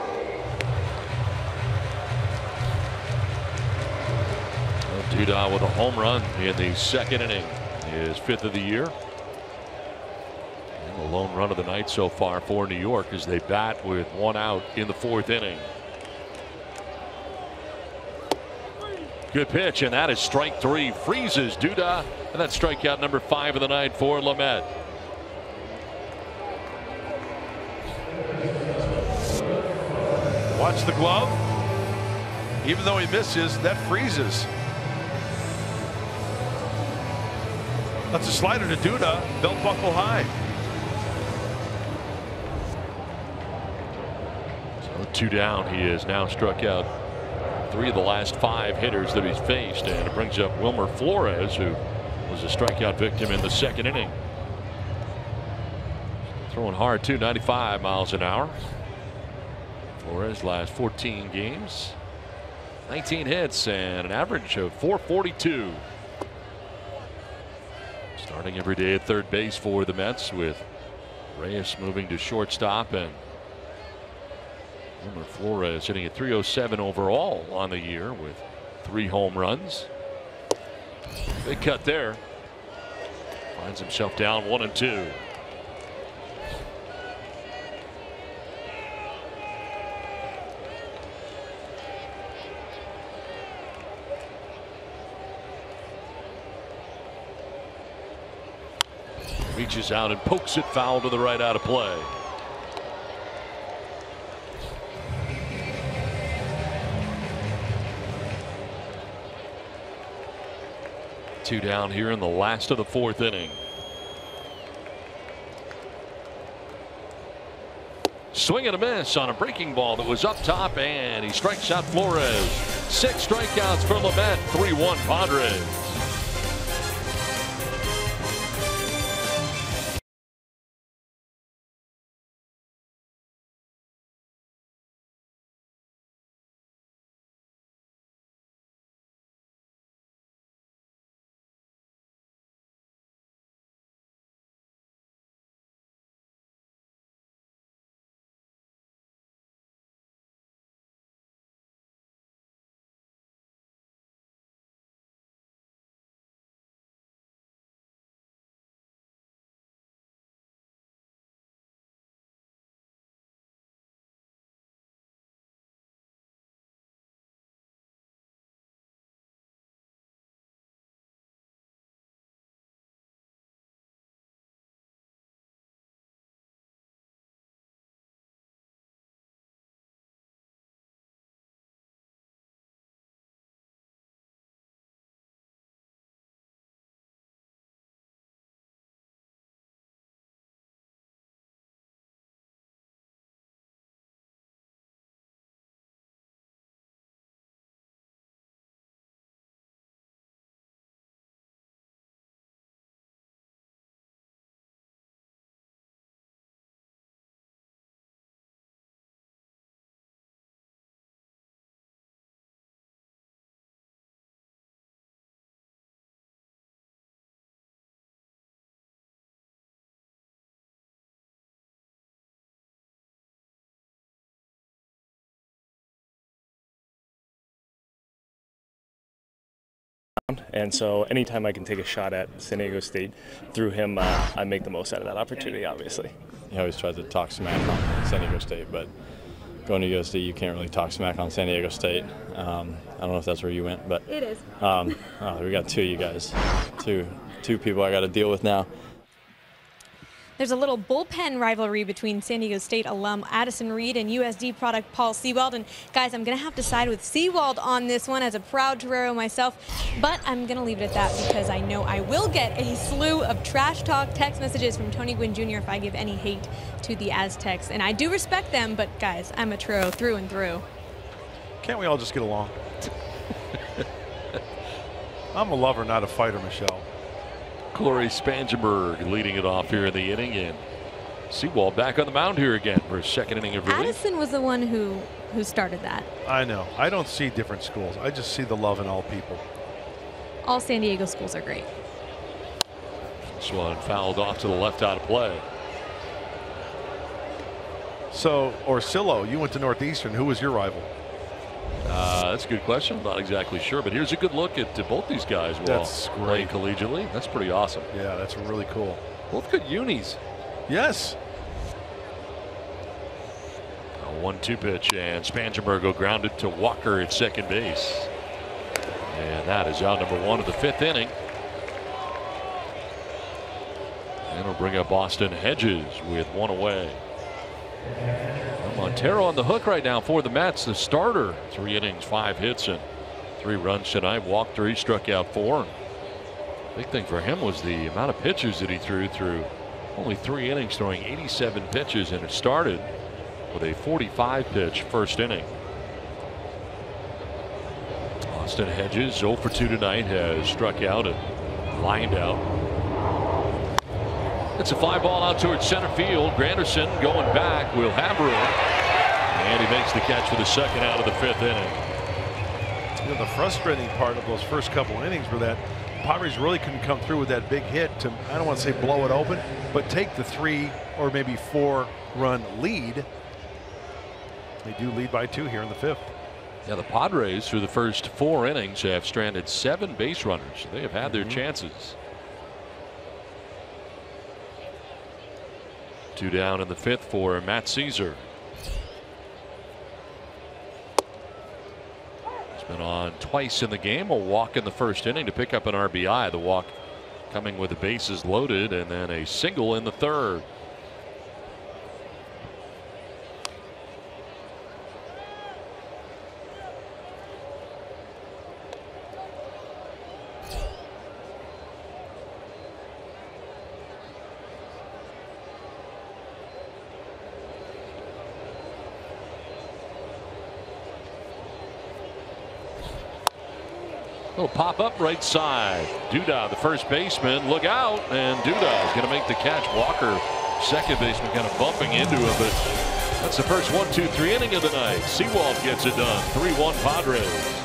S4: Duda with a home run in the second inning, his 5th of the year. The lone run of the night so far for New York as they bat with 1 out in the 4th inning. Good pitch, and that is strike 3. Freezes Duda, and that's strikeout number 5 of the night for Lamet.
S3: Watch the glove. Even though he misses, that freezes. That's a slider to Duda, belt buckle high.
S4: So 2 down. He has now struck out 3 of the last 5 hitters that he's faced, and it brings up Wilmer Flores, who was a strikeout victim in the second inning. Throwing hard too, 95 miles an hour. Flores last 14 games, 19 hits and an average of 442. Starting every day at third base for the Mets, with Reyes moving to shortstop and Wilmer Flores hitting at 307 overall on the year with 3 home runs. Big cut there. Finds himself down 1-2. Reaches out and pokes it foul to the right out of play. Two down here in the last of the 4th inning. Swing and a miss on a breaking ball that was up top, and he strikes out Flores. 6 strikeouts for Lamet. 3-1 Padres.
S6: And so anytime I can take a shot at San Diego State through him, I make the most out of that opportunity, obviously.
S7: He always tries to talk smack on San Diego State, but going to USD, you can't really talk smack on San Diego State. I don't know if that's where you went, but
S1: It is.
S7: We got two of you guys, two people I got to deal with now.
S1: There's a little bullpen rivalry between San Diego State alum Addison Reed and USD product Paul Sewald. And guys, I'm going to have to side with Sewald on this one as a proud Torero myself, but I'm going to leave it at that because I know I will get a slew of trash talk text messages from Tony Gwynn Jr. if I give any hate to the Aztecs. And I do respect them, but guys, I'm a Torero through and through.
S3: Can't we all just get along? I'm a lover, not a fighter, Michelle.
S4: Corey Spangenberg leading it off here in the inning, and Sewald back on the mound here again for his second inning of relief.
S1: Addison was the one who started that.
S3: I know. I don't see different schools. I just see the love in all people.
S1: All San Diego schools are great.
S4: This one fouled off to the left out of play.
S3: So, Orsillo, you went to Northeastern. Who was your rival?
S4: That's a good question. I'm not exactly sure, but here's a good look at both these guys while playing collegiately. That's pretty awesome.
S3: Yeah, that's really cool.
S4: Both good unis.
S3: Yes.
S4: A 1-2 pitch, and Spangenberg will ground it to Walker at second base. And that is out number 1 of the 5th inning. And it'll bring up Austin Hedges with 1 away. Montero on the hook right now for the Mets, the starter. 3 innings, 5 hits, and 3 runs tonight. Walked 3, struck out 4. Big thing for him was the amount of pitches that he threw through only 3 innings, throwing 87 pitches, and it started with a 45-pitch first inning. Austin Hedges, 0 for 2 tonight, has struck out and lined out. It's a fly ball out towards center field. Granderson going back will have room, and he makes the catch for the second out of the 5th inning.
S3: You know, the frustrating part of those first couple innings were that Padres really couldn't come through with that big hit to, I don't want to say blow it open, but take the 3 or maybe 4 run lead. They do lead by 2 here in the 5th.
S4: Yeah, the Padres through the first 4 innings have stranded 7 base runners. They have had their chances. 2 down in the 5th for Matt Caesar. He's been on twice in the game. A walk in the first inning to pick up an RBI. The walk coming with the bases loaded, and then a single in the 3rd. Little pop up right side. Duda, the first baseman, look out, and Duda is going to make the catch. Walker, second baseman, kind of bumping into him, but that's the first 1-2-3 inning of the night. Sewald gets it done. 3-1 Padres.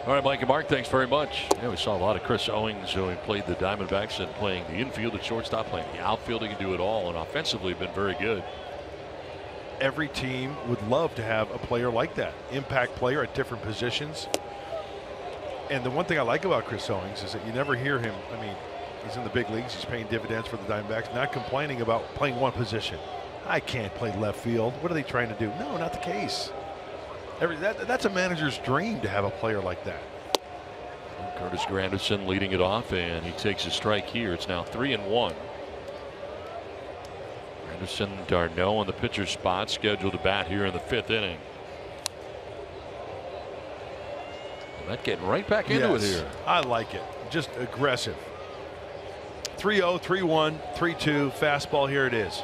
S4: All right, Mike and Mark, thanks very much. Yeah, we saw a lot of Chris Owings who played the Diamondbacks and playing the infield at shortstop, playing the outfield. He can do it all, and offensively been very good.
S3: Every team would love to have a player like that, impact player at different positions. And the one thing I like about Chris Owings is that you never hear him. I mean, he's in the big leagues. He's paying dividends for the Diamondbacks, not complaining about playing one position. I can't play left field. What are they trying to do? No, not the case. That's a manager's dream to have a player like that.
S4: Curtis Granderson leading it off, and he takes a strike here. It's now 3-1. Granderson, d'Arnaud on the pitcher spot, scheduled to bat here in the 5th inning. That getting right back into it here.
S3: I like it. Just aggressive. 3-0, 3-1, 3-2, fastball. Here it is.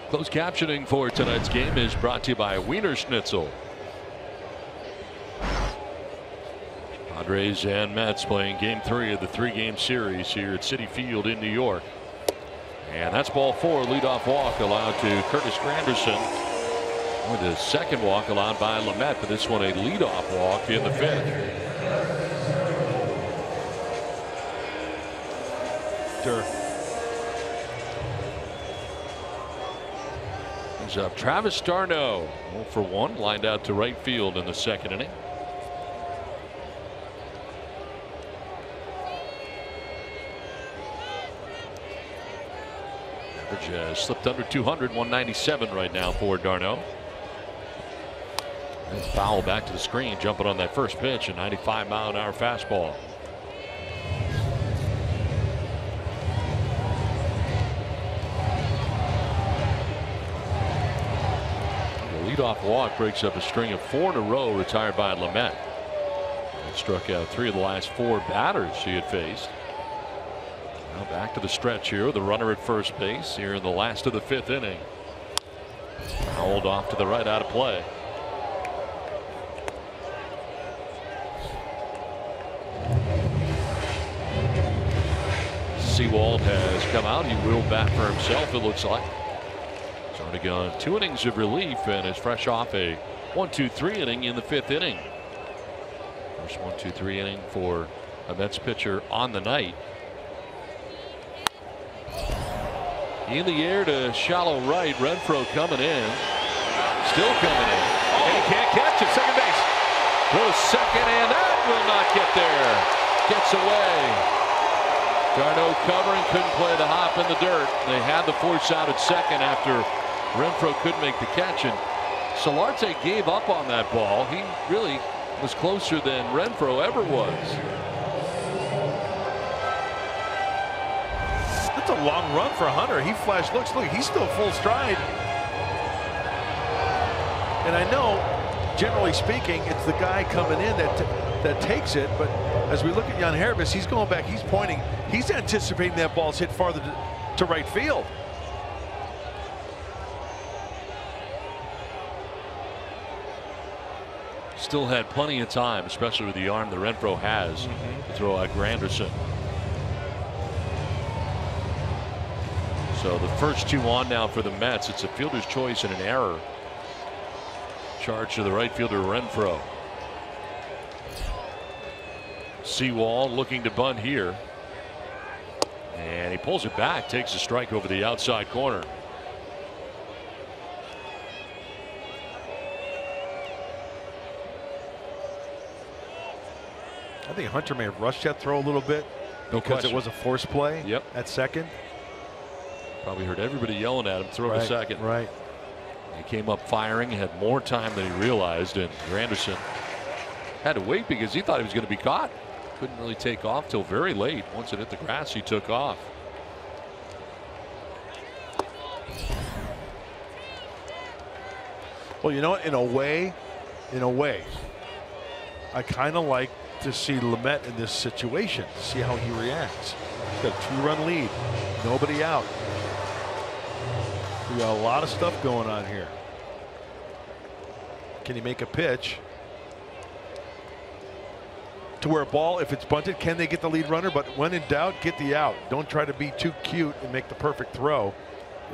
S4: Closed captioning for tonight's game is brought to you by Wiener Schnitzel. Padres and Mets playing game 3 of the 3-game series here at Citi Field in New York. And that's ball 4. Leadoff walk allowed to Curtis Granderson. With the second walk allowed by Lamet, but this one a leadoff walk in the 5th. Brings up Travis d'Arnaud, 0 for 1, lined out to right field in the 2nd inning. Average has slipped under 200, 197 right now for d'Arnaud. And foul back to the screen, jumping on that first pitch, a 95-mile-an-hour fastball. Leadoff walk breaks up a string of 4 in a row retired by Lamet. He struck out 3 of the last 4 batters he had faced. Now back to the stretch here. The runner at first base here in the last of the 5th inning. Fouled off to the right, out of play. Sewald has come out. He will bat for himself, it looks like. He's already gone 2 innings of relief and is fresh off a 1-2-3 inning in the 5th inning. First 1-2-3 inning for a Mets pitcher on the night. In the air to shallow right. Renfroe coming in. Still coming in. And he can't catch it. Second base. Throws second, and that will not get there. Gets away. d'Arnaud covering, couldn't play the hop in the dirt. They had the force out at second after Renfroe couldn't make the catch. And Solarte gave up on that ball. He really was closer than Renfroe ever was.
S3: That's a long run for Hunter. He flashed. Look, he's still full stride. And I know, generally speaking, it's the guy coming in that takes it. But as we look at Jan Hervis, he's going back. He's pointing. He's anticipating that ball's hit farther to right field.
S4: Still had plenty of time, especially with the arm that Renfroe has, to throw out Granderson. So the first 2 on now for the Mets. It's a fielder's choice and an error. Charge to the right fielder, Renfroe. Sewald looking to bunt here. And he pulls it back, takes a strike over the outside corner.
S3: I think Hunter may have rushed that throw a little bit because it was a force play at second.
S4: Probably heard everybody yelling at him, throw to second.
S3: Right.
S4: He came up firing, had more time than he realized, and Granderson had to wait because he thought he was going to be caught. Couldn't really take off till very late. Once it hit the grass, he took off.
S3: Well, you know what? In a way, I kind of like to see Lamet in this situation, see how he reacts. He's got a 2-run lead, nobody out. We got a lot of stuff going on here. Can he make a pitch? to where a ball, if it's bunted, can they get the lead runner? But when in doubt, get the out. Don't try to be too cute and make the perfect throw.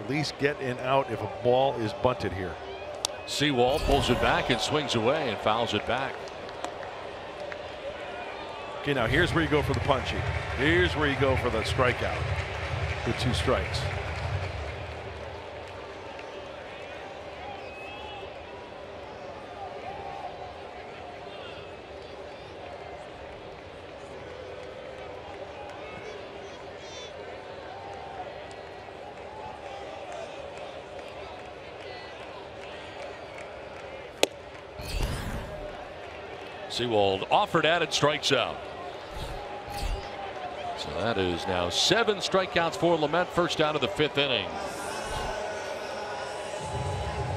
S3: At least get an out if a ball is bunted here.
S4: Sewald pulls it back and swings away and fouls it back.
S3: Okay, now here's where you go for the punchy. Here's where you go for the strikeout with 2 strikes.
S4: Sewald offered at it, strikes out. So that is now 7 strikeouts for Lamet, first out of the 5th inning.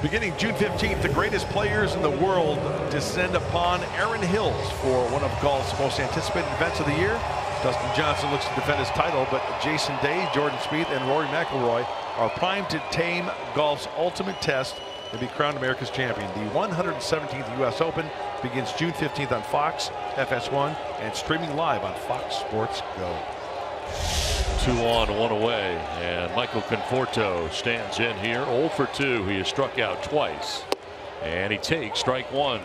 S3: Beginning June 15th, the greatest players in the world descend upon Erin Hills for one of golf's most anticipated events of the year. Dustin Johnson looks to defend his title, but Jason Day, Jordan Spieth, and Rory McIlroy are primed to tame golf's ultimate test and be crowned America's champion. The 117th U.S. Open begins June 15th on Fox, FS1, and streaming live on Fox Sports Go.
S4: 2 on, 1 away, and Michael Conforto stands in here 0 for 2. He has struck out twice, and he takes strike 1.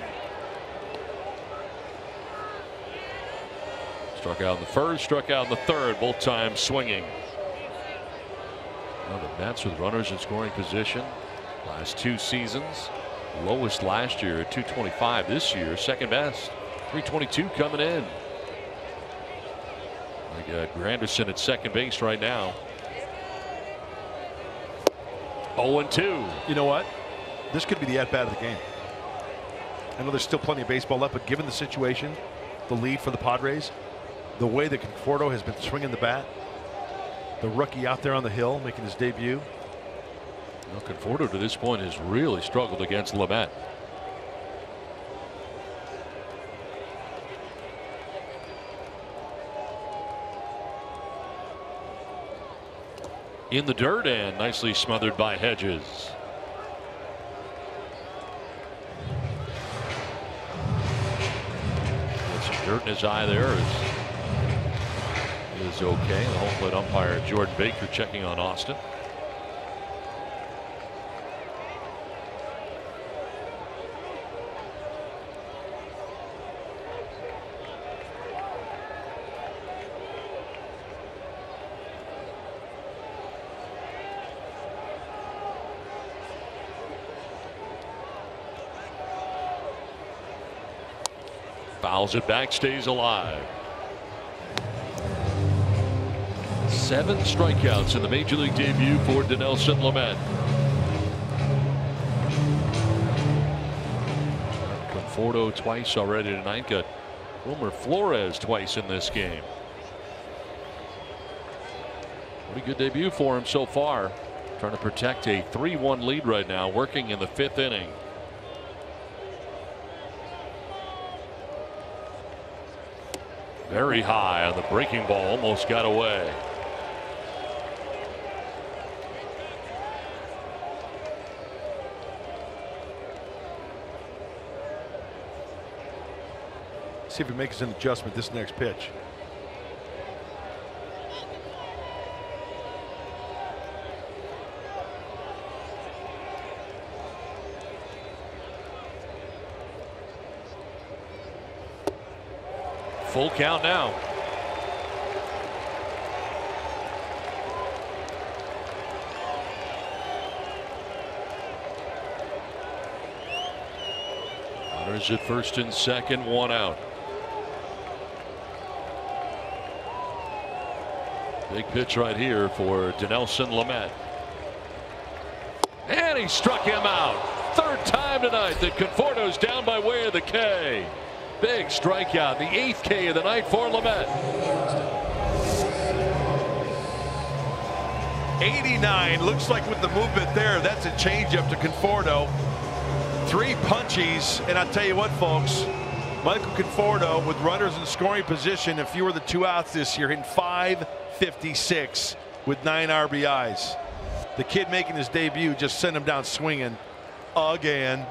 S4: Struck out in the first, struck out in the third, both times swinging. Well, the Mets with runners in scoring position last 2 seasons. Lowest last year at 225. This year, second best, 322 coming in. We got Granderson at second base right now. 0-2.
S3: You know what? This could be the at-bat of the game. I know there's still plenty of baseball left, but given the situation, the lead for the Padres, the way that Conforto has been swinging the bat, the rookie out there on the hill making his debut.
S4: Well, Conforto to this point has really struggled against Lamet. In the dirt and nicely smothered by Hedges. Got some dirt in his eye there. Is okay. The home plate umpire Jordan Baker checking on Austin. Fouls it back, stays alive. 7 strikeouts in the major league debut for Dinelson Lamet. Conforto twice already tonight. Got Wilmer Flores twice in this game. Pretty good debut for him so far. Trying to protect a 3-1 lead right now, working in the 5th inning. Very high on the breaking ball, almost got away.
S3: See if he makes an adjustment this next pitch.
S4: Full count now. Runners at first and second, 1 out. Big pitch right here for Dinelson Lamet. And he struck him out. 3rd time tonight that Conforto's down by way of the K. Big strikeout, the 8th K of the night for Lamet.
S3: 89. Looks like with the movement there, that's a changeup to Conforto. 3 punchies, and I'll tell you what, folks, Michael Conforto with runners in scoring position and fewer than 2 outs this year, hitting .556 with 9 RBIs. The kid making his debut just sent him down swinging again.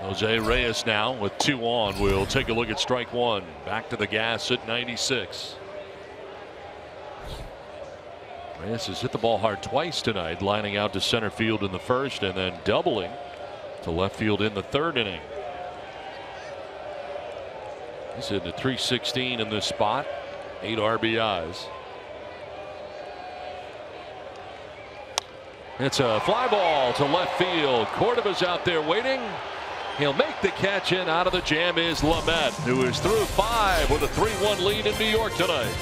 S4: Jose Reyes now with 2 on. We'll take a look at strike one. Back to the gas at 96. Reyes has hit the ball hard twice tonight, lining out to center field in the first and then doubling to left field in the 3rd inning. He's hitting at 316 in this spot, 8 RBIs. It's a fly ball to left field. Cordova's out there waiting. He'll make the catch, and out of the jam is Lamet, who is through 5 with a 3-1 lead in New York tonight.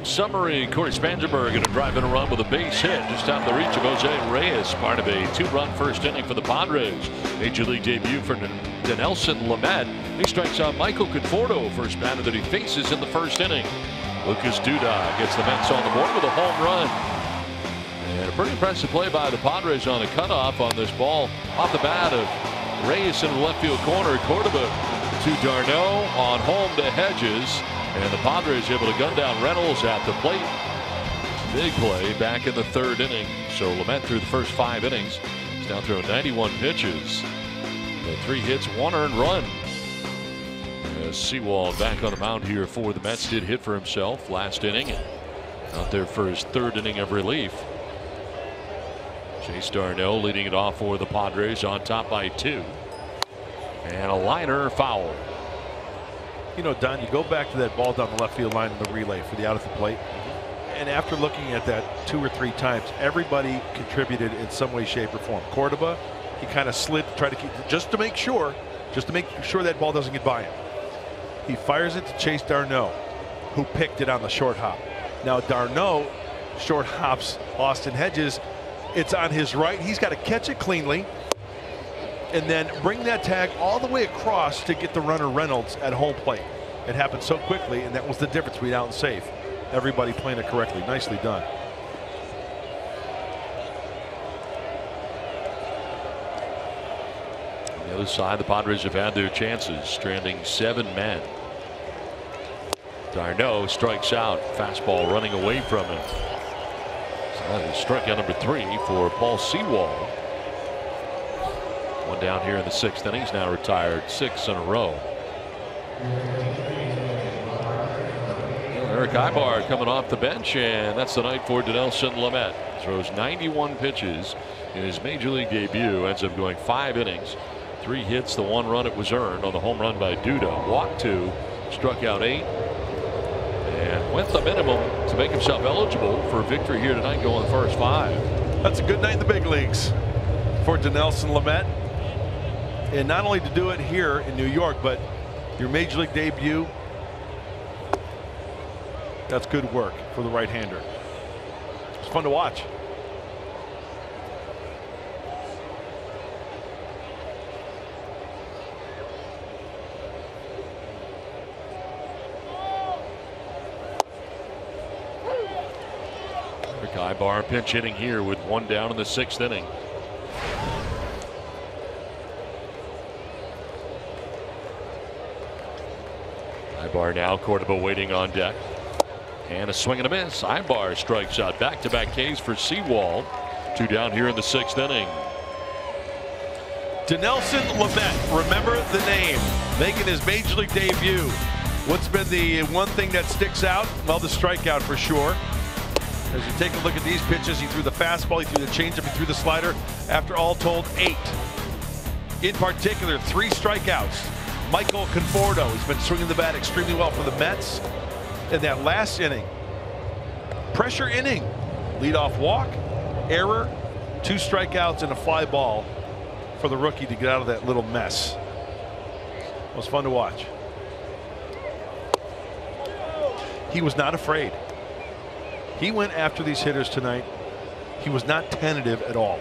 S4: Summary. Corey Spangenberg going to drive in a run with a base hit just out of the reach of Jose Reyes. Part of a 2-run first inning for the Padres. Major League debut for Dinelson Lamet. He strikes out Michael Conforto, first batter that he faces in the first inning. Lucas Duda gets the Mets on the board with a home run. And a pretty impressive play by the Padres on a cutoff on this ball off the bat of Reyes in the left field corner. Córdoba to d'Arnaud on home to Hedges. And the Padres able to gun down Reynolds at the plate. Big play back in the 3rd inning. So Lamet through the first 5 innings. He's now thrown 91 pitches. 3 hits, 1 earned run. Sewald back on the mound here for the Mets. Did hit for himself last inning. Out there for his 3rd inning of relief. Chase d'Arnaud leading it off for the Padres on top by 2. And a liner foul.
S8: You know, Don, you go back to that ball down the left field line in the relay for the out at the plate. And after looking at that 2 or 3 times, everybody contributed in some way, shape, or form. Córdoba, he kind of slid to try to keep, just to make sure that ball doesn't get by him. He fires it to Chase d'Arnaud, who picked it on the short hop. Now d'Arnaud short hops Austin Hedges. It's on his right. He's got to catch it cleanly and then bring that tag all the way across to get the runner Reynolds at home plate. It happened so quickly, and that was the difference between out and safe. Everybody playing it correctly. Nicely done.
S4: On the other side, the Padres have had their chances, stranding 7 men. d'Arnaud strikes out. Fastball running away from him. So that is strikeout number 3 for Paul Sewald. One down here in the 6th inning. He's now retired 6 in a row. Eric Ibar coming off the bench, and that's the night for Dinelson Lamet. Throws 91 pitches in his major league debut. Ends up going 5 innings, 3 hits, the 1 run it was earned on the home run by Duda. Walked 2, struck out 8, and went the minimum to make himself eligible for a victory here tonight, going the first 5.
S8: That's a good night in the big leagues for Dinelson Lamet. And not only to do it here in New York, but your major league debut. That's good work for the right-hander. It's fun to watch.
S4: Ibar pinch hitting here with 1 down in the 6th inning. Ibar now, Cordoba waiting on deck. And a swing and a miss. Ibar strikes out. Back-to-back Ks for Sewald. 2 down here in the 6th inning.
S8: Dinelson Lamet, remember the name, making his major league debut. What's been the one thing that sticks out? Well, the strikeout for sure. As you take a look at these pitches, he threw the fastball, he threw the changeup, he threw the slider. After all told, 8. In particular, 3 strikeouts. Michael Conforto, he's been swinging the bat extremely well for the Mets. In that last inning, pressure inning, leadoff walk, error, 2 strikeouts and a fly ball for the rookie to get out of that little mess. It was fun to watch. He was not afraid. He went after these hitters tonight. He was not tentative at all.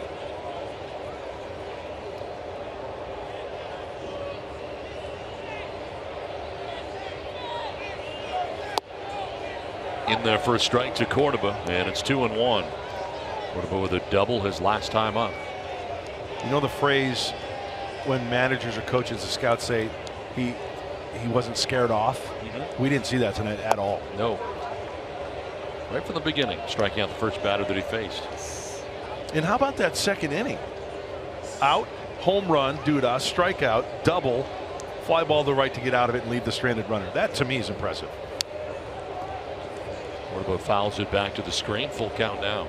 S4: In there for a strike to Cordoba, and it's 2-1. Cordoba with a double his last time up.
S8: You know the phrase when managers or coaches, the scouts say he wasn't scared off. We didn't see that tonight at all.
S4: No. Right from the beginning, striking out the first batter that he faced.
S8: And how about that 2nd inning? Out, home run, Dudas, strikeout, double, fly ball to the right to get out of it and leave the stranded runner. That to me is impressive.
S4: Cordoba fouls it back to the screen. Full count now.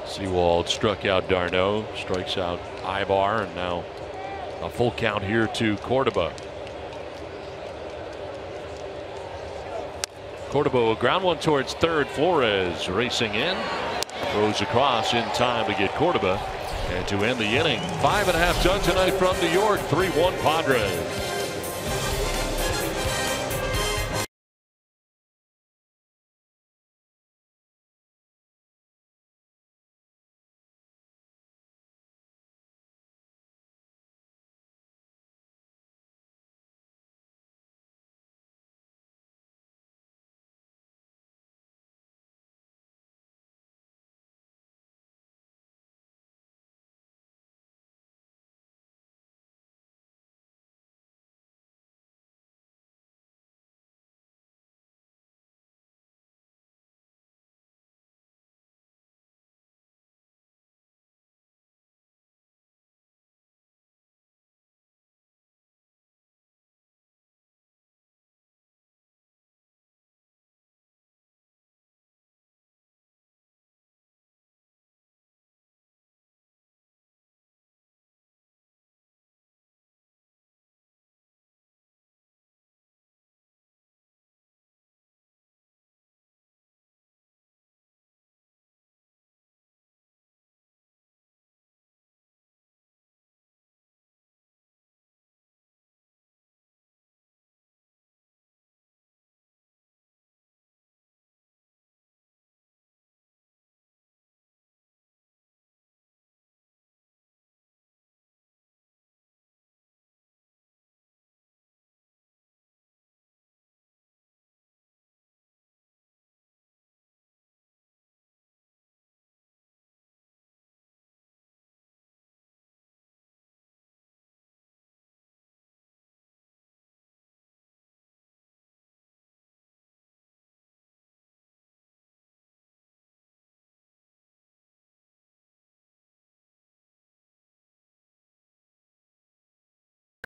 S4: Sewald struck out Darno, strikes out Ibar, and now a full count here to Cordoba. Cordoba, a ground one towards third. Flores racing in, throws across in time to get Cordoba. And to end the inning, 5.5 done tonight from New York, 3-1 Padres.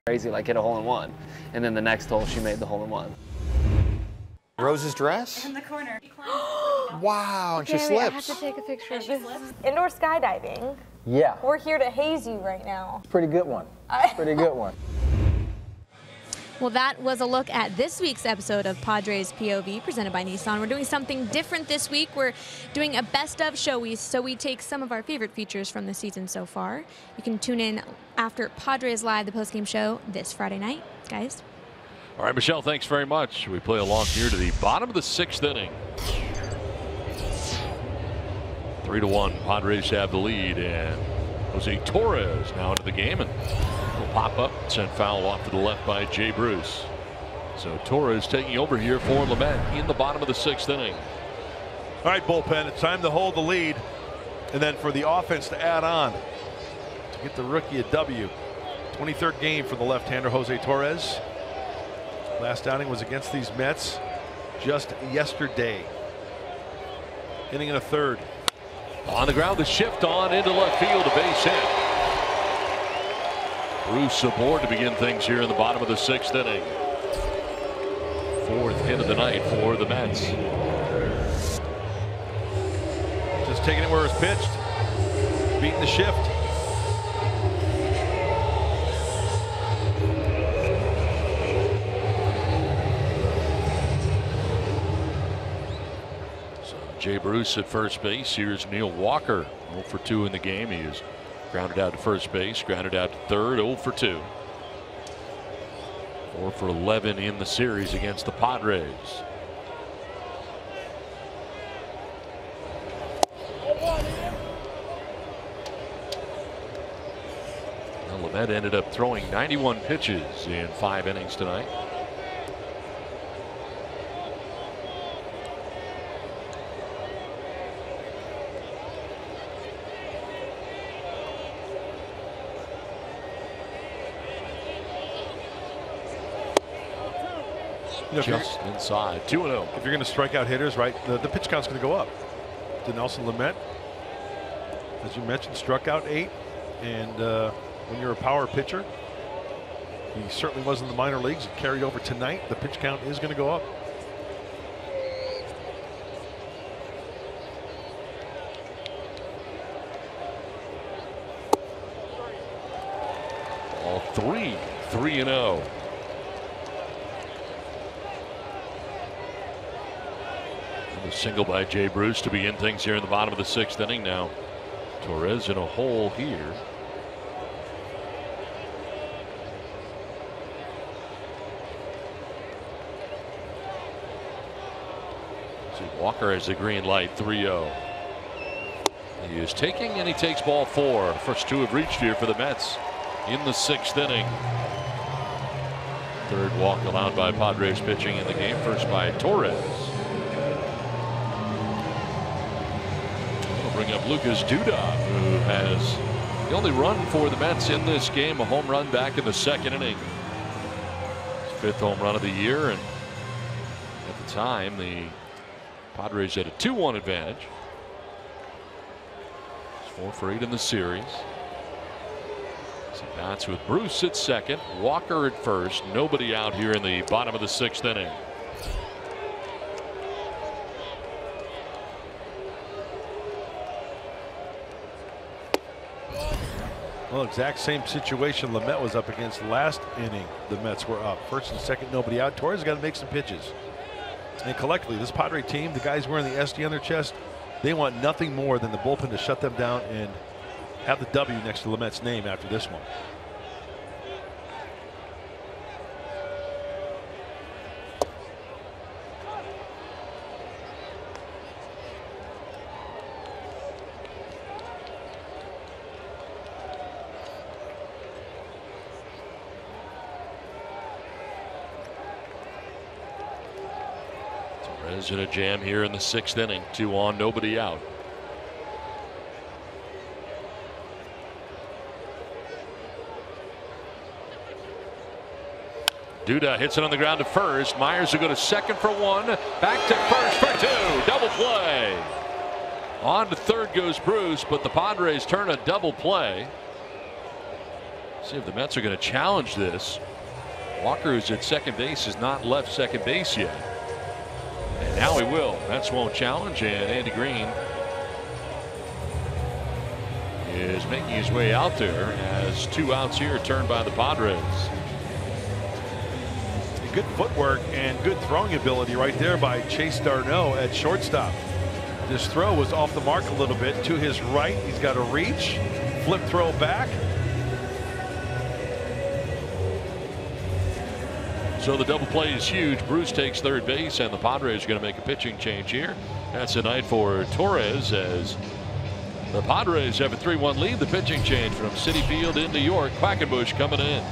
S9: Crazy, like hit a hole-in-one, and then the next hole she made the hole-in-one.
S10: Rose's dress?
S11: In the corner.
S10: Wow, and she
S1: Jamie, I have
S10: slips.
S1: to take a picture of this. Indoor skydiving.
S10: Yeah.
S1: We're here to haze you right now.
S10: Pretty good one. Pretty good one.
S1: Well, that was a look at this week's episode of Padres POV presented by Nissan. We're doing something different this week. We're doing a best of show. So we take some of our favorite features from the season so far. You can tune in after Padres Live, the postgame show, this Friday night, guys.
S4: All right, Michelle, thanks very much. We play along here to the bottom of the 6th inning. 3-1, Padres have the lead, and Jose Torres now into the game, and pop-up, sent foul off to the left by Jay Bruce. So Torres taking over here for Lamet in the bottom of the 6th inning.
S8: All right, bullpen, it's time to hold the lead, and then for the offense to add on to get the rookie a W. 23rd game for the left-hander Jose Torres. Last outing was against these Mets just yesterday. Inning and a third.
S4: On the ground, the shift on into left field, a base hit. Bruce aboard to begin things here in the bottom of the 6th inning. 4th hit of the night for the Mets.
S8: Just taking it where it's pitched. Beating the shift.
S4: So Jay Bruce at first base. Here's Neil Walker, 0 for 2 in the game. He is grounded out to first base, grounded out to third, 0 for 2. 4 for 11 in the series against the Padres. Well, Lamet ended up throwing 91 pitches in 5 innings tonight. Just inside, 2-0.
S8: If you're going to strike out hitters, right, the pitch count's going to go up. Dinelson Lamet, as you mentioned, struck out 8, and when you're a power pitcher, he certainly was in the minor leagues. It carried over tonight. The pitch count is going to go up.
S4: All 3-0. A single by Jay Bruce to begin things here in the bottom of the 6th inning. Now Torres in a hole here. See, Walker has the green light. 3-0. He is taking, and he takes ball 4. First 2 have reached here for the Mets in the 6th inning. 3rd walk allowed by Padres pitching in the game. First by Torres. Bring up Lucas Duda, who has the only run for the Mets in this game, a home run back in the 2nd inning. His 5th home run of the year, and at the time the Padres had a 2-1 advantage. It's 4 for 8 in the series. So bats with Bruce at second, Walker at first, nobody out here in the bottom of the 6th inning.
S8: Well, exact same situation Lamet was up against last inning. The Mets were up 1st and 2nd, nobody out. Torres has got to make some pitches. And collectively, this Padre team, the guys wearing the SD on their chest, they want nothing more than the bullpen to shut them down and have the W next to Lamet's name after this one.
S4: Torres in a jam here in the 6th inning. 2 on, nobody out. Duda hits it on the ground to first. Myers will go to second for 1. Back to first for 2. Double play. On to third goes Bruce, but the Padres turn a double play. See if the Mets are going to challenge this. Walker, who's at second base, has not left second base yet. And now he will. Mets won't challenge, and Andy Green is making his way out there as 2 outs here turned by the Padres.
S8: Good footwork and good throwing ability right there by Chase Darno at shortstop. This throw was off the mark a little bit to his right. He's got a reach, flip throw back.
S4: So the double play is huge. Bruce takes third base, and the Padres are going to make a pitching change here. That's a night for Torres as The Padres have a 3-1 lead. The pitching change from Citi Field in New York. Quackenbush coming in.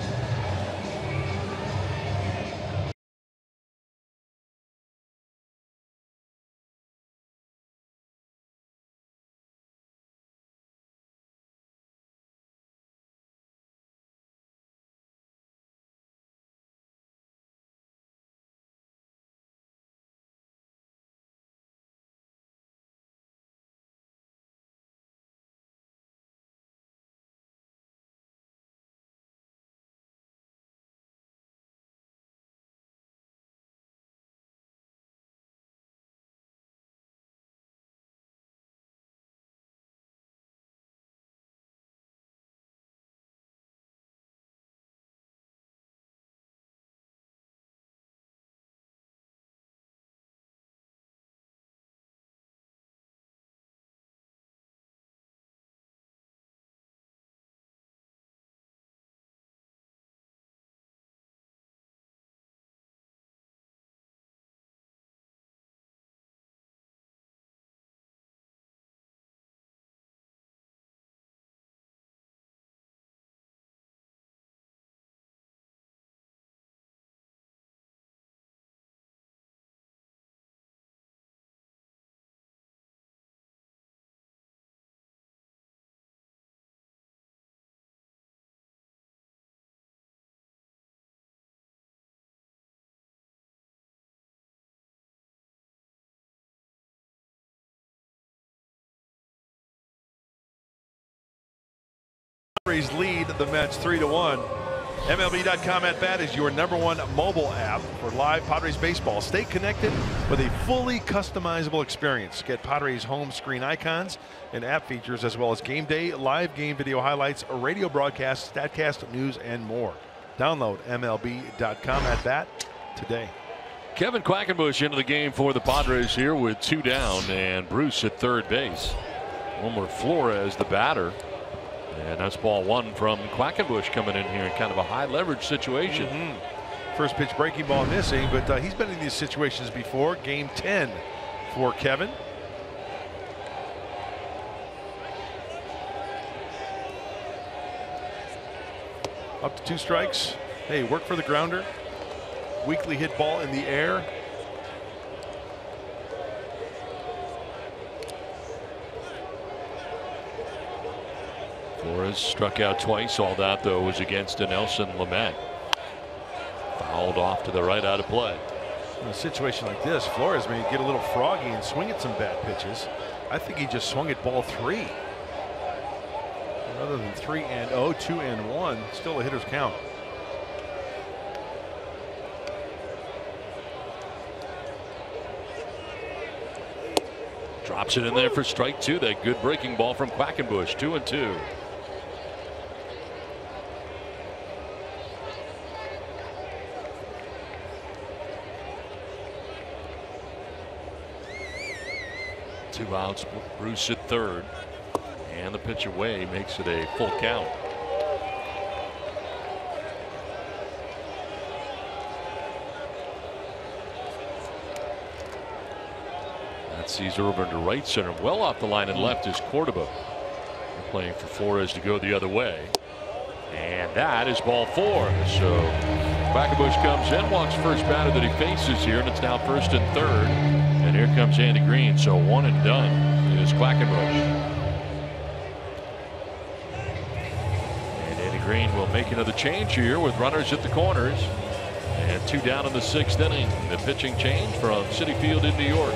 S8: Padres lead the Mets 3-1. MLB.com at bat is your #1 mobile app for live Padres baseball. Stay connected with a fully customizable experience. Get Padres home screen icons and app features, as well as game day, live game video highlights, radio broadcasts, StatCast, news, and more. Download MLB.com at bat today.
S4: Kevin Quackenbush into the game for the Padres here with 2 down, and Bruce at third base. Wilmer Flores, the batter. And that's ball 1 from Quackenbush coming in here in kind of a high leverage situation.
S8: First pitch breaking ball missing, but he's been in these situations before. Game 10 for Kevin. Up to 2 strikes. Hey, work for the grounder. Weakly hit ball in the air.
S4: Flores struck out twice. All that, though, was against Nelson Lamet. Fouled off to the right, out of play.
S8: In a situation like this, Flores may get a little froggy and swing at some bad pitches. I think he just swung at ball 3. Rather than 3-0, 2-1, still a hitter's count.
S4: Drops it in there for strike 2. That good breaking ball from Quackenbush. 2-2. Two outs. Bruce at third, and the pitch away makes it a full count. That's Caesar over to right center. Well off the line and left is Cordoba. They're playing for Flores to go the other way, and that is ball 4. So Quackenbush comes in, walks first batter that he faces here, and it's now first and third. And here comes Andy Green. So 1 and done is Quackenbush. And Andy Green will make another change here with runners at the corners. And 2 down in the 6th inning. The pitching change from Citi Field in New York.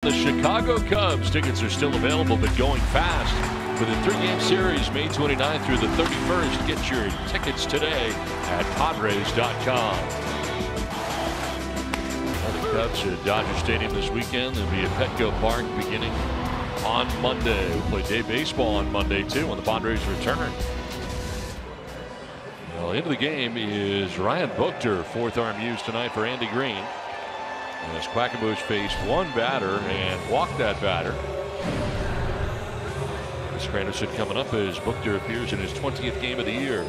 S4: The Chicago Cubs. Tickets are still available, but going fast for the 3-game series, May 29th through the 31st. Get your tickets today at Padres.com. The Cubs at Dodger Stadium this weekend. They'll be at Petco Park beginning on Monday. We'll play day baseball on Monday, too, when the Padres return. Well, into the game is Ryan Buchter, fourth arm used tonight for Andy Green. And as Quackenbush faced one batter and walked that batter. Chris Granderson coming up as Buchter appears in his 20th game of the year.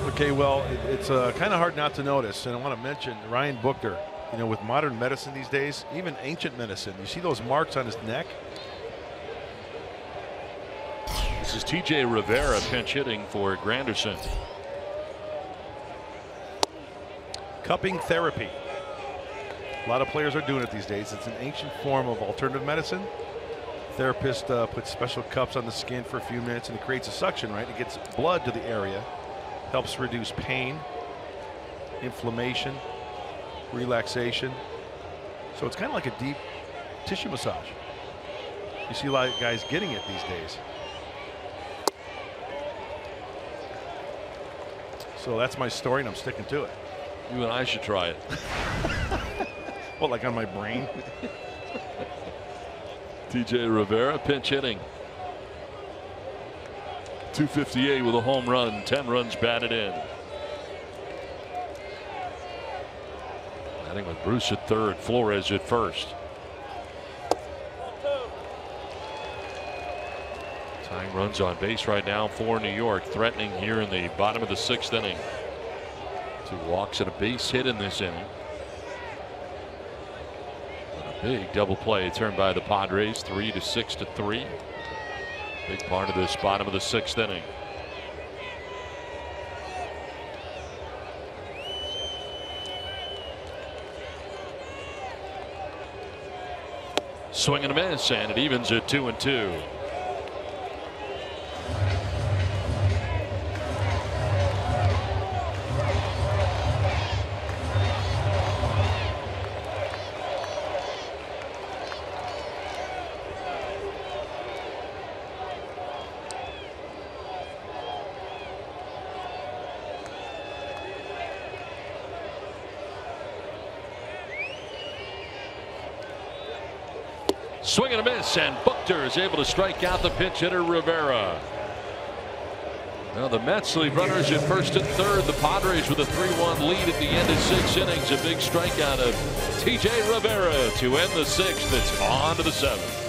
S8: Okay, well, it's kind of hard not to notice, and I want to mention Ryan Buchter. You know, with modern medicine these days, even ancient medicine, you see those marks on his neck?
S4: This is TJ Rivera pinch hitting for Granderson.
S8: Cupping therapy. A lot of players are doing it these days. It's an ancient form of alternative medicine. Therapist puts special cups on the skin for a few minutes, and it creates a suction, right? It gets blood to the area, helps reduce pain, inflammation, relaxation. So it's kind of like a deep tissue massage. You see a lot of guys getting it these days. So that's my story, and I'm sticking to it.
S4: You and I should try it.
S8: What, like on my brain?
S4: TJ Rivera pinch hitting. 258 with a home run, 10 runs batted in. Batting with Bruce at third, Flores at first. Tying runs on base right now for New York, threatening here in the bottom of the 6th inning. 2 walks and a base hit in this inning. Big double play turned by the Padres, 3-6-3. Big part of this bottom of the 6th inning. Swing and a miss, and it evens at 2-2. Swing and a miss, and Buchter is able to strike out the pinch hitter Rivera. Well, the Mets leave runners at first and third. The Padres with a 3-1 lead at the end of 6 innings. A big strikeout of TJ Rivera to end the 6th. It's on to the 7th.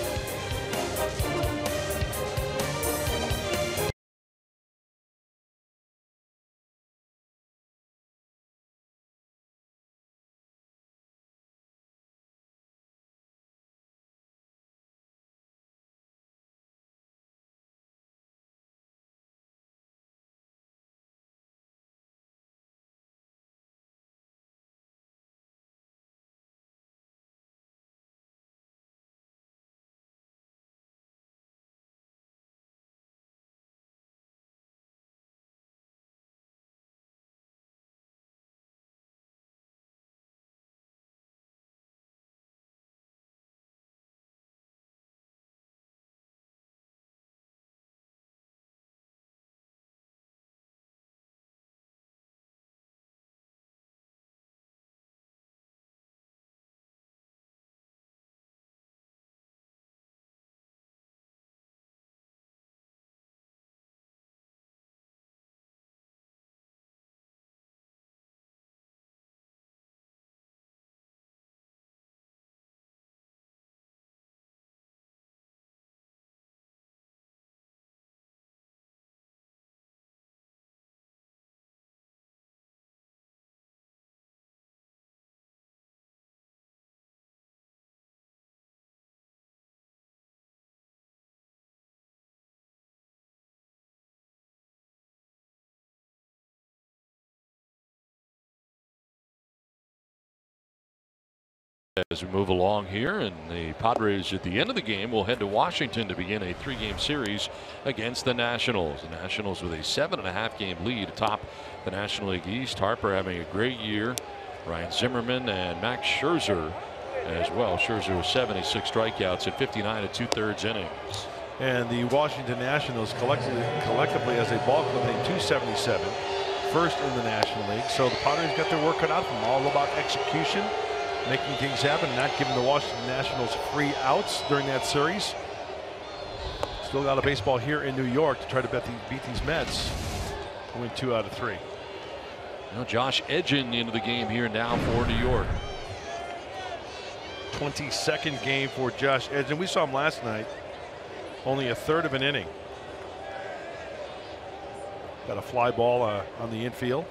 S4: As we move along here, and the Padres at the end of the game will head to Washington to begin a 3-game series against the Nationals. The Nationals with a 7.5 game lead atop the National League East. Harper having a great year. Ryan Zimmerman and Max Scherzer as well. Scherzer with 76 strikeouts at 59 2/3 innings.
S8: And the Washington Nationals collectively as a ball club hitting 277, first in the National League. So the Padres got their work cut out for them. All about execution, making things happen, not giving the Washington Nationals free outs during that series. Still got a baseball here in New York to try to beat these Mets. Win 2 out of 3.
S4: Now Josh Edgin into the game here now for New York.
S8: 22nd game for Josh Edgin. We saw him last night. Only a third of an inning. Got a fly ball on the infield.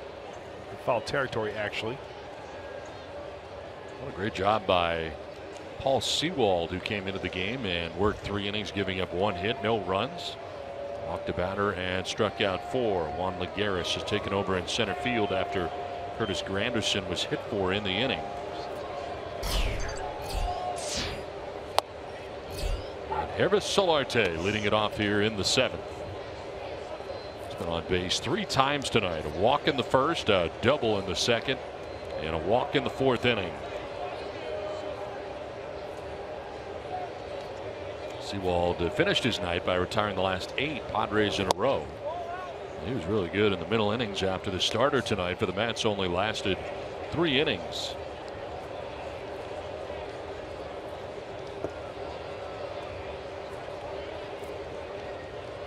S8: Foul territory, actually.
S4: What a great job by Paul Sewald, who came into the game and worked 3 innings, giving up 1 hit, no runs. Walked a batter and struck out 4. Juan Lagares has taken over in center field after Curtis Granderson was hit for in the inning. And Hervis Solarte leading it off here in the 7th. He's been on base 3 times tonight. A walk in the first, a double in the second, and a walk in the 4th inning. Sewald finished his night by retiring the last 8 Padres in a row. He was really good in the middle innings after the starter tonight for the Mets only lasted 3 innings.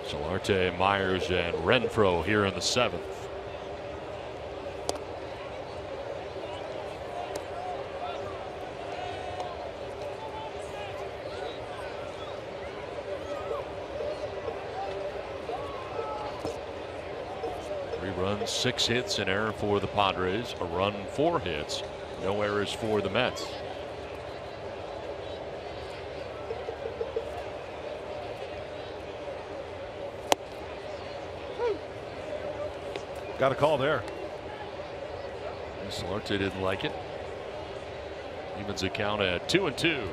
S4: Solarte, Myers, and Renfroe here in the 7th. Runs, 6 hits, an error for the Padres, a run, 4 hits, no errors for the Mets.
S8: Got a call there.
S4: Solarte didn't like it. Evens the count at 2-2.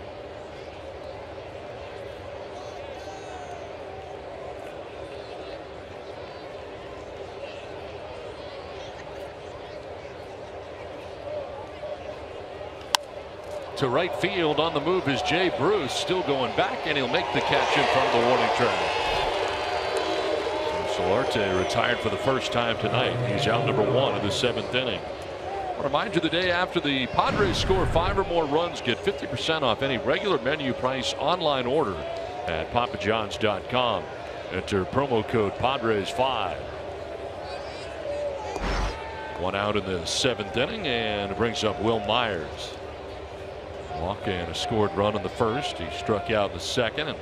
S4: To right field on the move is Jay Bruce, still going back, and he'll make the catch in front of the warning track. So Solarte retired for the first time tonight. He's out number 1 of the 7th inning. I'll remind you, the day after the Padres score 5 or more runs, get 50% off any regular menu price online order at papajohns.com. Enter promo code Padres5. 1 out in the 7th inning, and it brings up Will Myers. Walk and a scored run in the first. He struck out in the second and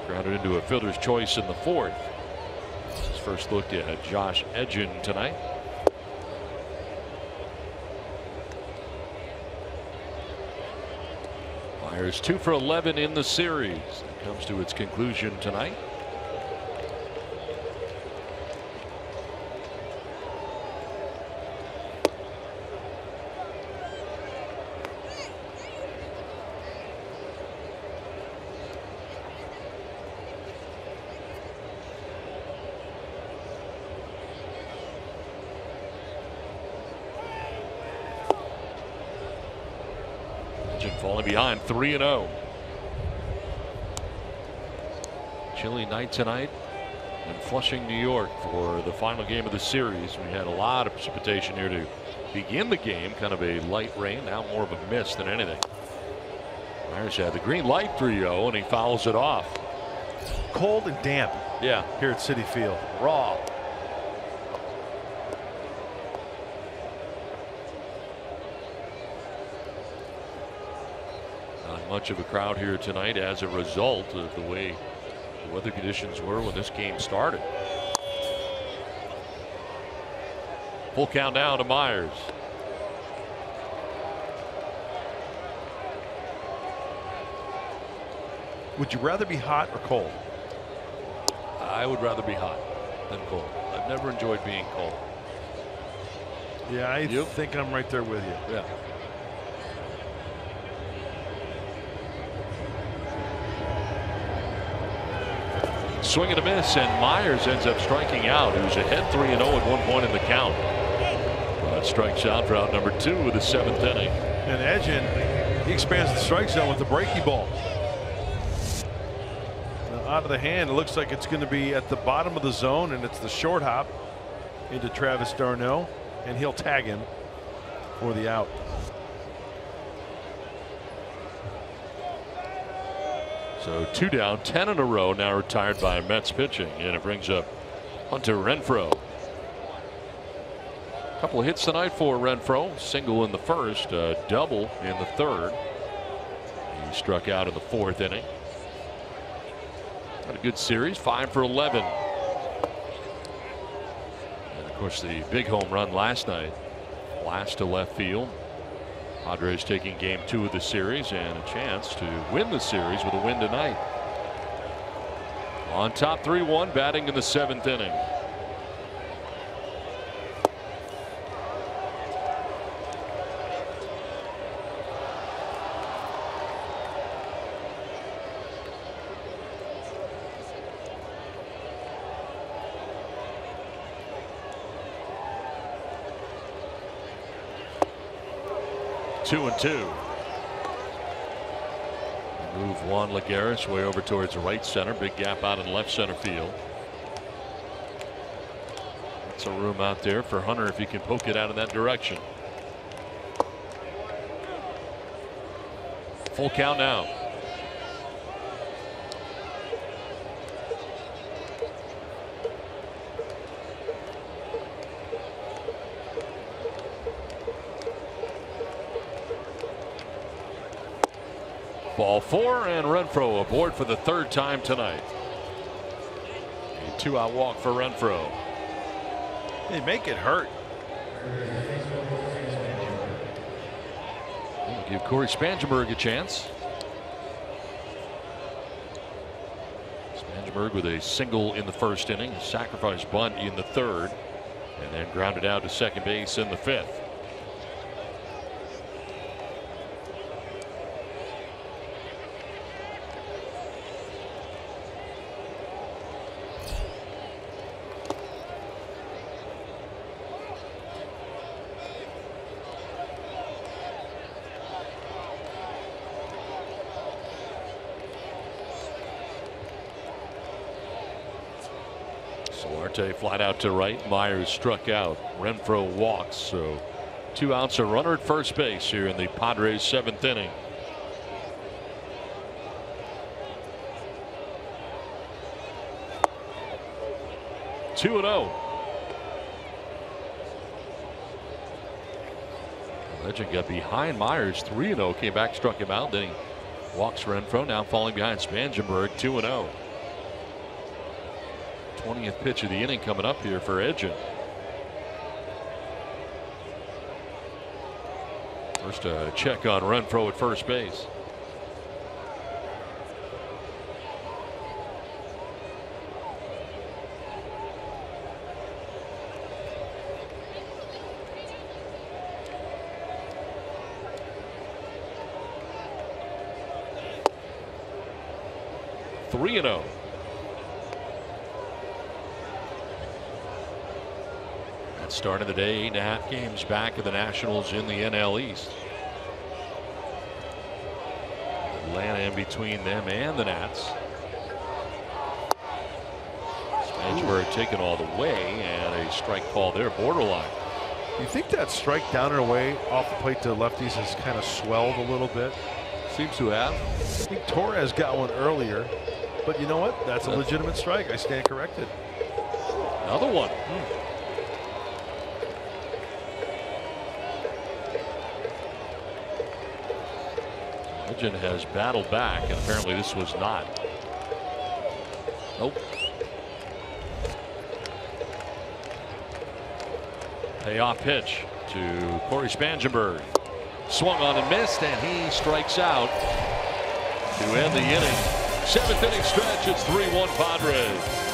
S4: grounded into a fielder's choice in the 4th. His first look at Josh Edgin tonight. Myers 2 for 11 in the series. It comes to its conclusion tonight. Falling behind 3-0. Chilly night tonight in Flushing, New York for the final game of the series. We had a lot of precipitation here to begin the game, kind of a light rain, now more of a mist than anything. Myers had the green light 3-0 and he fouls it off.
S8: Cold and damp.
S4: Yeah.
S8: Here at Citi Field. Raw.
S4: Much of a crowd here tonight as a result of the way the weather conditions were when this game started. Full count now to Myers.
S8: Would you rather be hot or cold?
S4: I would rather be hot than cold. I've never enjoyed being cold.
S8: Yeah, I think I'm right there with you.
S4: Yeah. Swing and a miss, and Myers ends up striking out. He was ahead 3-0 at one point in the count. But strikes out for out number 2 of the 7th inning.
S8: And Edgin He expands the strike zone with the breaky ball. Now out of the hand, it looks like it's going to be at the bottom of the zone, and it's the short hop into Travis d'Arnaud, and he'll tag him for the out.
S4: So 2 down, 10 in a row now retired by Mets pitching, and it brings up Hunter Renfroe. Couple of hits tonight for Renfroe. Single in the first, double in the third. He struck out in the 4th inning. Had a good series, 5 for 11. And of course, the big home run last night, blast to left field. Padres taking game 2 of the series and a chance to win the series with a win tonight. On top 3-1, batting in the 7th inning. Two and two. Move Juan Lagares way over towards right center. Big gap out in left center field. That's a room out there for Hunter if he can poke it out in that direction. Full count now. Ball 4, and Renfroe aboard for the 3rd time tonight. A 2-out walk for Renfroe.
S8: They make it hurt.
S4: We'll give Corey Spangenberg a chance. Spangenberg with a single in the 1st inning, a sacrifice bunt in the 3rd, and then grounded out to second base in the 5th. Solarte flat out to right. Myers struck out. Renfroe walks. So 2 outs, a runner at first base here in the Padres 7th inning. Two and 0. Legend got behind Myers 3-0. Came back, struck him out. Then he walks Renfroe. Now falling behind Spangenberg 2-0. 20th pitch of the inning coming up here for Edgin. First a check on Renfroe at first base. Three and 0. Start of the day, 8.5 games back of the Nationals in the NL East. Atlanta in between them and the Nats. Spangenberg taken all the way, and a strike call there, borderline.
S8: You think that strike down and away off the plate to lefties has kind of swelled a little bit?
S4: Seems to have.
S8: I think Torres got one earlier, but you know what? That's a legitimate strike. I stand corrected.
S4: Another one. Legend has battled back, and apparently this was not. Nope. Payoff pitch to Corey Spangenberg. Swung on and missed, and he strikes out to end the inning. 7th inning stretch. It's 3-1 Padres.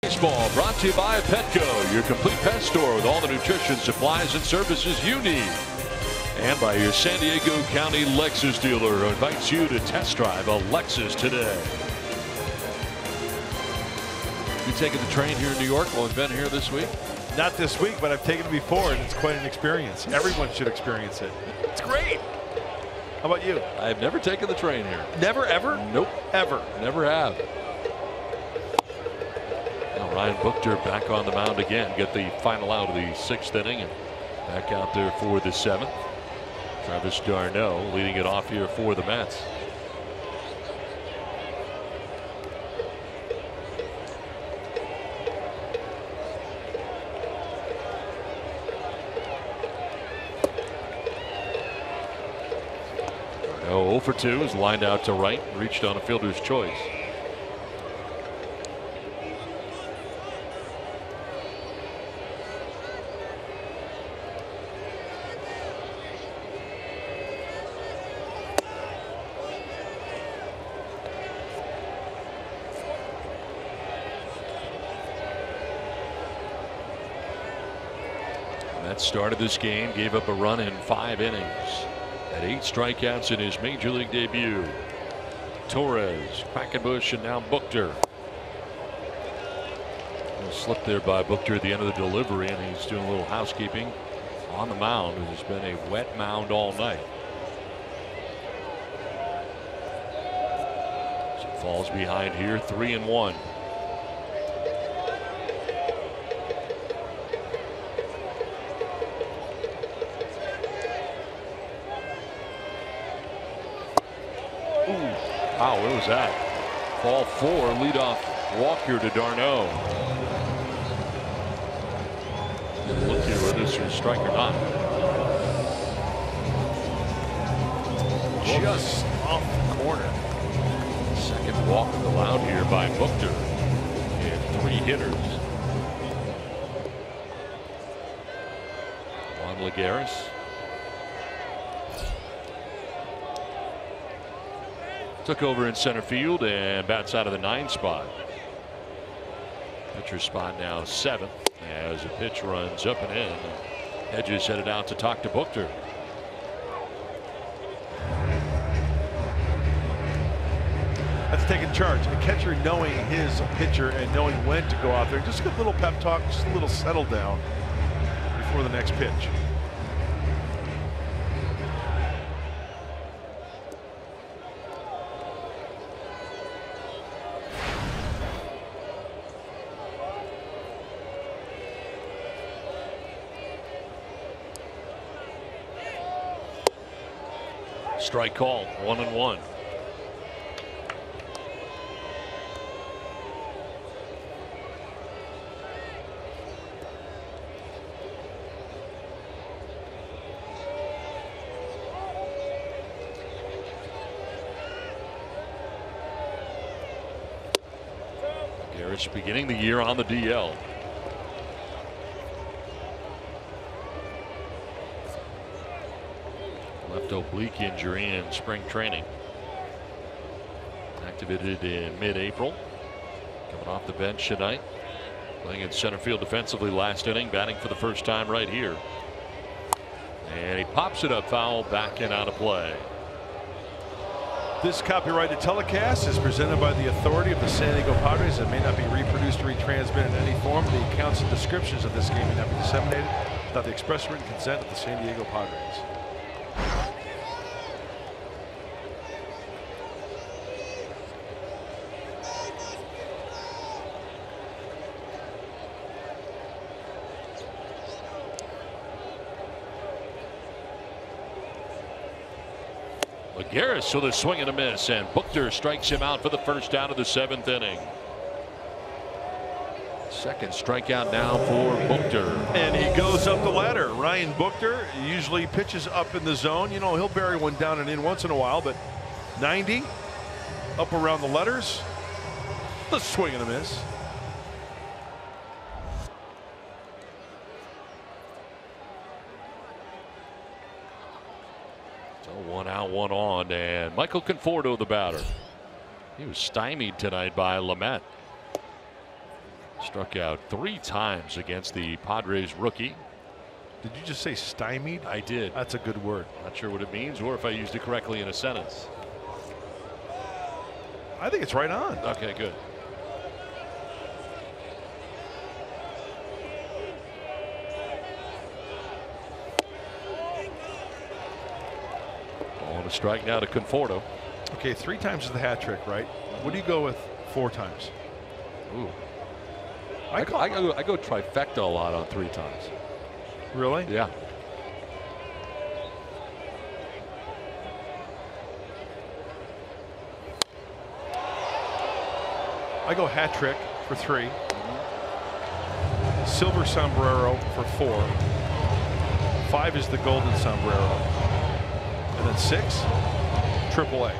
S4: Baseball brought to you by Petco, your complete pet store with all the nutrition, supplies, and services you need. And by your San Diego County Lexus dealer, who invites you to test drive a Lexus today. You taking the train here in New York while we've been here this week?
S8: Not this week, but I've taken it before, and it's quite an experience. Everyone should experience it. It's great. How about you?
S4: I've never taken the train here.
S8: Never, ever?
S4: Nope.
S8: Ever.
S4: Never have. Now Ryan Buchter back on the mound again. Get the final out of the 6th inning and back out there for the 7th. Travis d'Arnaud leading it off here for the Mets. D'Arnaud 0 for 2 is lined out to right, reached on a fielder's choice. Started this game, gave up a run in 5 innings. Had 8 strikeouts in his major league debut. Torres, Quackenbush, and now Buchter. A slip there by Buchter at the end of the delivery, and he's doing a little housekeeping on the mound. It has been a wet mound all night. So falls behind here, 3-1. Wow, what was that? Ball 4, leadoff walk here to d'Arnaud. Look here whether this is a strike or not. Just off the corner. Second walk allowed here by Buchter. And 3 hitters. Juan Lagares. Took over in center field and bats out of the 9 spot. Pitcher spot now 7th as a pitch runs up and in. Hedges headed out to talk to Buchter.
S8: That's taking charge. A catcher knowing his pitcher and knowing when to go out there. Just a little pep talk, just a little settle down before the next pitch.
S4: Strike call, 1-1. Garrett's beginning the year on the DL. Oblique injury in spring training. Activated in mid-April. Coming off the bench tonight. Playing in center field defensively last inning. Batting for the first time right here. And he pops it up foul, back and out of play.
S8: This copyrighted telecast is presented by the authority of the San Diego Padres and may not be reproduced or retransmitted in any form. The accounts and descriptions of this game may not be disseminated without the express written consent of the San Diego Padres.
S4: Lagares with a swing and a miss, and Buchter strikes him out for the first out of the 7th inning. Second strikeout now for Buchter.
S8: And he goes up the ladder. Ryan Buchter usually pitches up in the zone. You know, he'll bury one down and in once in a while, but 90 up around the letters. The swing and a miss.
S4: So 1 out, 1 on, and Michael Conforto, the batter. He was stymied tonight by Lamet. Struck out 3 times against the Padres rookie.
S8: Did you just say stymied?
S4: I did.
S8: That's a good word.
S4: Not sure what it means or if I used it correctly in a sentence.
S8: I think it's right on.
S4: Okay, good. On a strike now to Conforto.
S8: Okay, 3 times is the hat trick, right? What do you go with 4 times?
S4: Ooh. I go trifecta a lot on 3 times.
S8: Really?
S4: Yeah.
S8: I go hat trick for 3. Silver sombrero for 4. 5 is the golden sombrero. And then 6, triple A.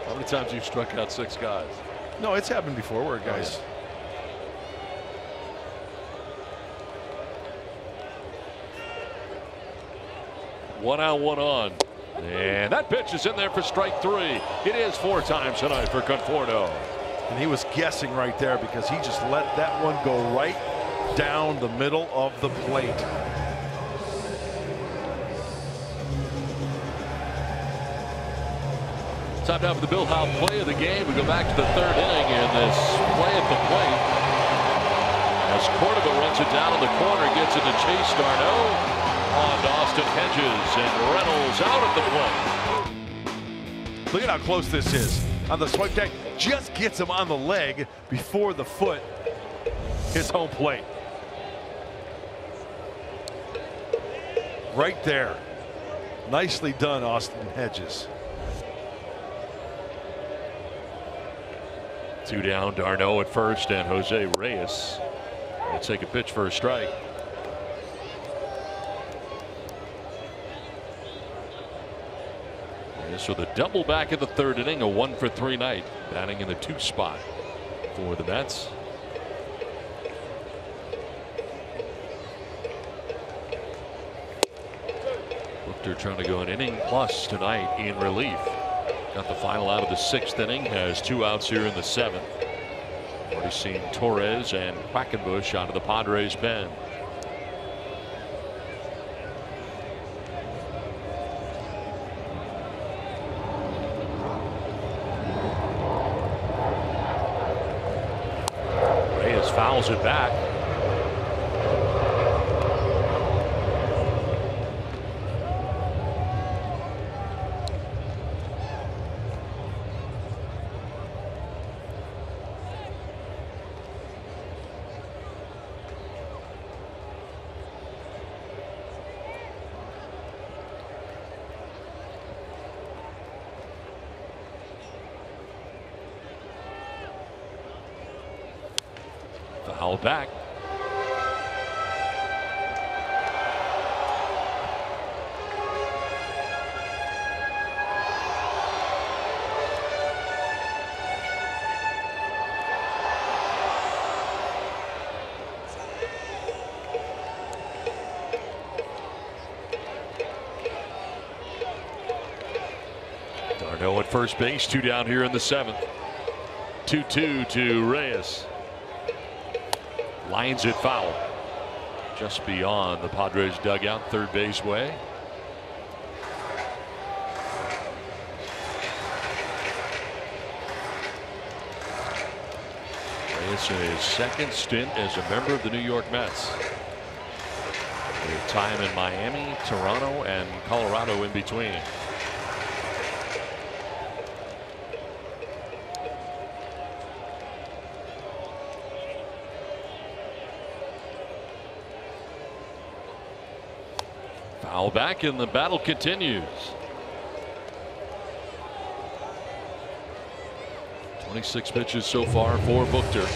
S4: How many times you've struck out 6 guys?
S8: No, it's happened before where guys.
S4: One out, one on. And that pitch is in there for strike 3. It is 4 times tonight for Conforto.
S8: And he was guessing right there because he just let that one go right down the middle of the plate.
S4: Time now for the Bill Howe play of the game. We go back to the 3rd inning in this play at the plate. As Cordova runs it down in the corner, gets it to Chase Darno. On to Austin Hedges, and Reynolds out at the plate.
S8: Look at how close this is. On the swipe deck, just gets him on the leg before the foot hits home plate. Right there. Nicely done, Austin Hedges.
S4: 2 down, Darno at first, and Jose Reyes will take a pitch for a strike. So the double back in the 3rd inning, a 1-for-3 night, batting in the 2 spot for the Mets. Richter trying to go an inning plus tonight in relief. Got the final out of the 6th inning, has 2 outs here in the 7th. Already seen Torres and Quackenbush out of the Padres pen. Fouls it back. Foul back. Darno at first base, 2 down here in the 7th. 2-2 to Reyes. Lines it foul. Just beyond the Padres dugout, 3rd base way. Reyes in his 2nd stint as a member of the New York Mets. With time in Miami, Toronto, and Colorado in between. Foul back, and the battle continues. 26 pitches so far for Buchter.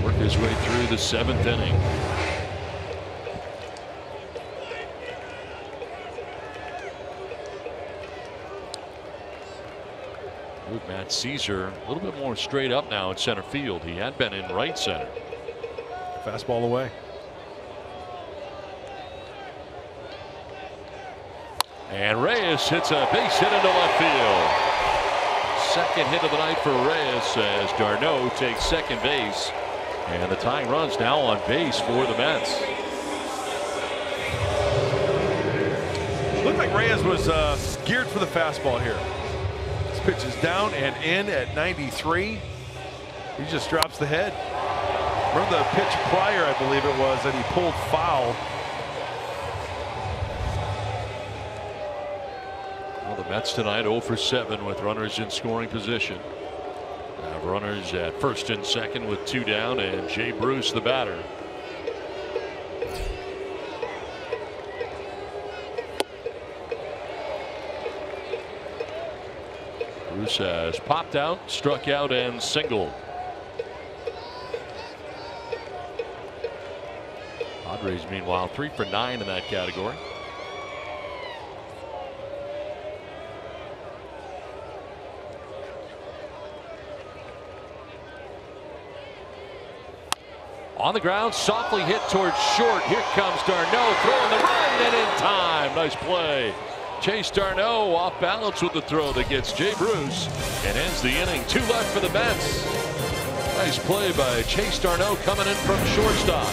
S4: Work his way through the 7th inning. With Matt Caesar a little bit more straight up now in center field. He had been in right center.
S8: Fastball away. And
S4: Reyes hits a base hit into left field. second hit of the night for Reyes as d'Arnaud takes second base. And the tying run's now on base for the Mets.
S8: Looked like Reyes was geared for the fastball here. This pitch is down and in at 93. He just drops the head. Remember the pitch prior, I believe it was, that he pulled foul.
S4: Well, the Mets tonight 0 for 7 with runners in scoring position. Have runners at first and second with 2 down, and Jay Bruce the batter. Bruce has popped out, struck out, and singled. Padres, meanwhile, 3 for 9 in that category. On the ground, softly hit towards short. Here comes d'Arnaud throwing the run and in time. Nice play. Chase d'Arnaud off balance with the throw that gets Jay Bruce and ends the inning. 2 left for the Mets. Nice play by Chase d'Arnaud coming in from shortstop.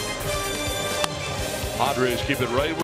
S4: Padres keep it right.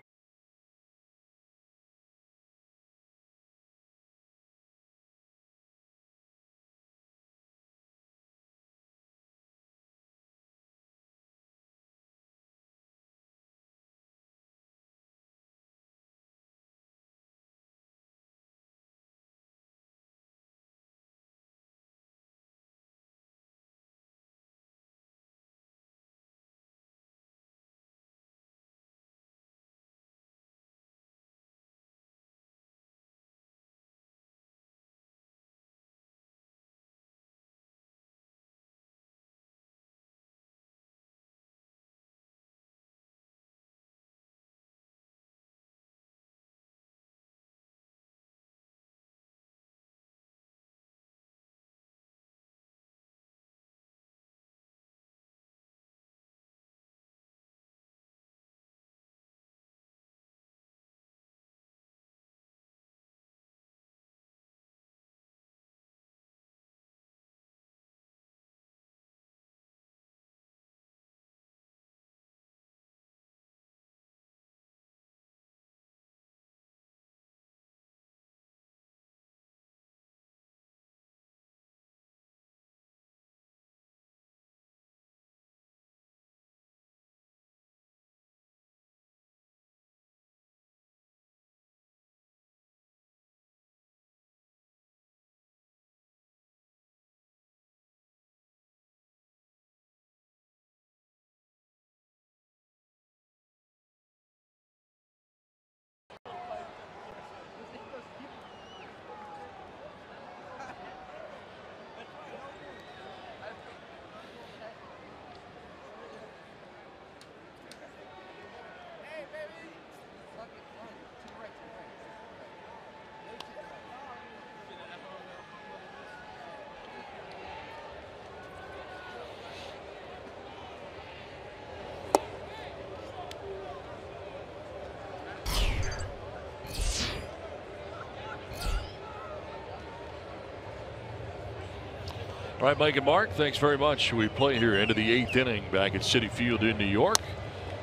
S4: All right, Mike and Mark, thanks very much. We play here into the 8th inning back at Citi Field in New York.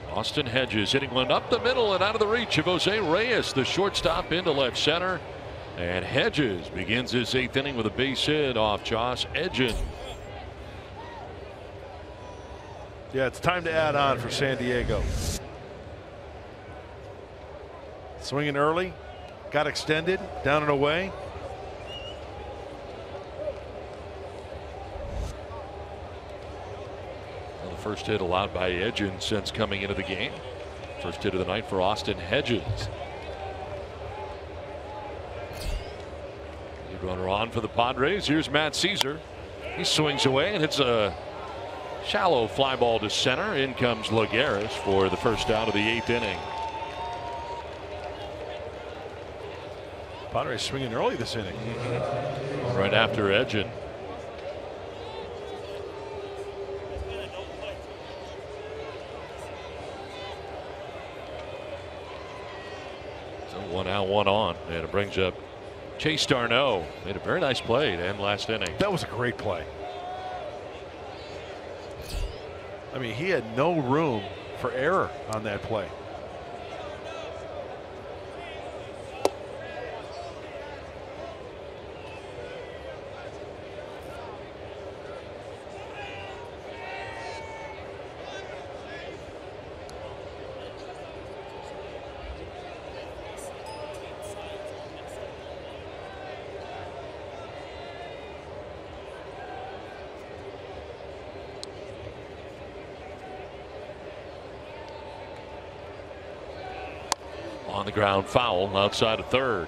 S4: Austin Hedges hitting one up the middle and out of the reach of Jose Reyes, the shortstop, into left center. And Hedges begins his 8th inning with a base hit off Josh Edgin.
S8: Yeah, it's time to add on for San Diego. Swinging early, got extended, down and away.
S4: First hit allowed by Edgin since coming into the game. First hit of the night for Austin Hedges. Lead runner on for the Padres. Here's Matt Caesar. He swings away and hits a shallow fly ball to center. In comes Lagares for the first out of the 8th inning.
S8: Padres swinging early this inning.
S4: Right after Edgin. So 1 out, 1 on, and it brings up Chase Darno made a very nice play to end last inning.
S8: That was a great play. I mean, he had no room for error on that play.
S4: On the ground, foul outside of third.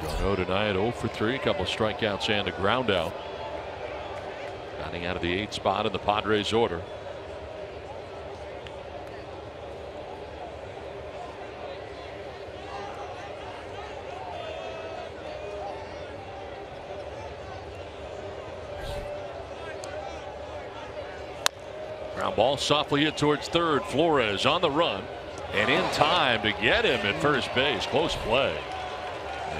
S4: Darno tonight 0 for 3, a couple of strikeouts and a ground out. Batting out of the 8th spot in the Padres order. Ground ball softly hit towards third. Flores on the run. And in time to get him at first base. Close play.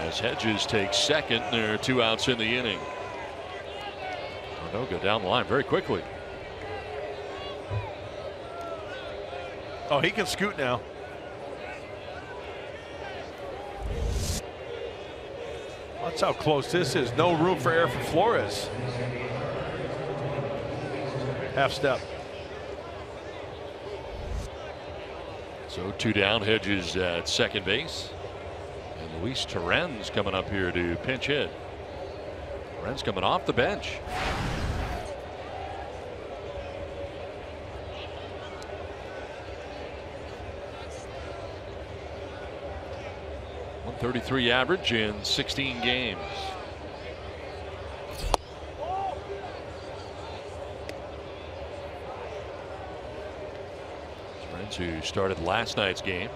S4: As Hedges takes second, there are 2 outs in the inning. Darno go down the line very quickly.
S8: Oh, he can scoot now. That's how close this is. No room for error for Flores. Half step.
S4: So 2 down, Hedges at second base. And Luis Torrens coming up here to pinch hit. Torrens coming off the bench. .133 average in 16 games. Who started last night's game.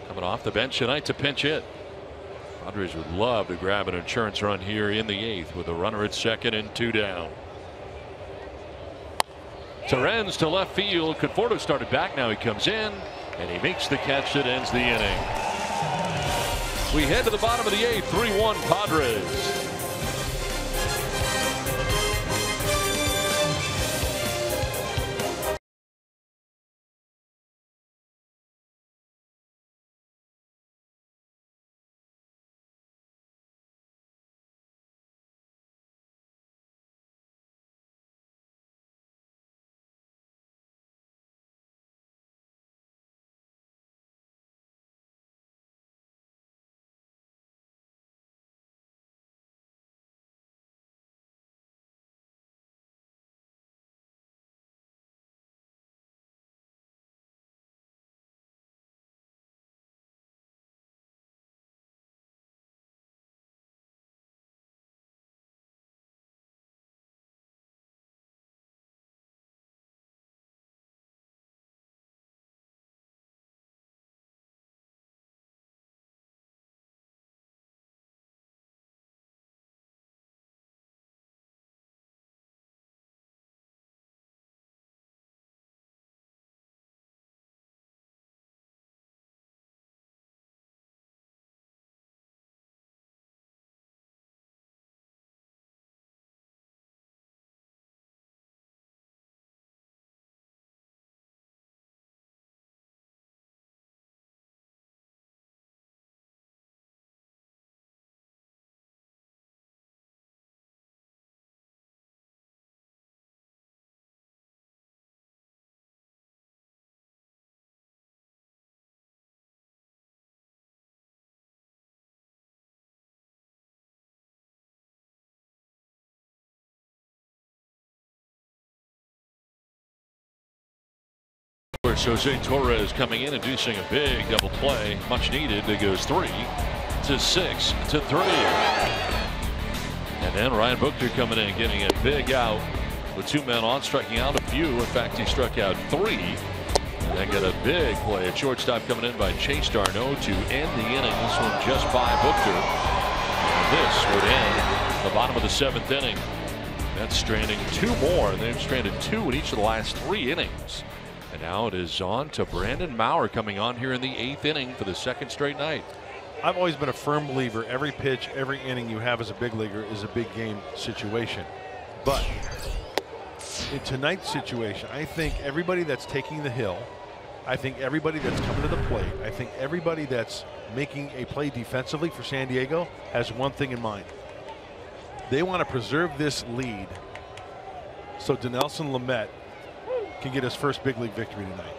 S4: Coming off the bench tonight to pinch hit. Padres would love to grab an insurance run here in the 8th with a runner at second and 2 down. Torrens to left field. Conforto started back. Now he comes in and he makes the catch that ends the inning. We head to the bottom of the 8th. 3-1 Padres. Jose Torres coming in, inducing a big double play, much needed. It goes 3 to 6 to 3. And then Ryan Buchter coming in, getting a big out with 2 men on, striking out a few. In fact, he struck out 3. And then got a big play at shortstop coming in by Chase Darno to end the inning. This one just by Buchter. And this would end the bottom of the 7th inning. That's stranding 2 more. They've stranded 2 in each of the last 3 innings. And now it is on to Brandon Maurer coming on here in the 8th inning for the 2nd straight night.
S8: I've always been a firm believer every pitch, every inning you have as a big leaguer is a big game situation. But in tonight's situation, I think everybody that's taking the hill, I think everybody that's coming to the plate, I think everybody that's making a play defensively for San Diego has one thing in mind. They want to preserve this lead so Dinelson Lamet can get his first big league victory tonight.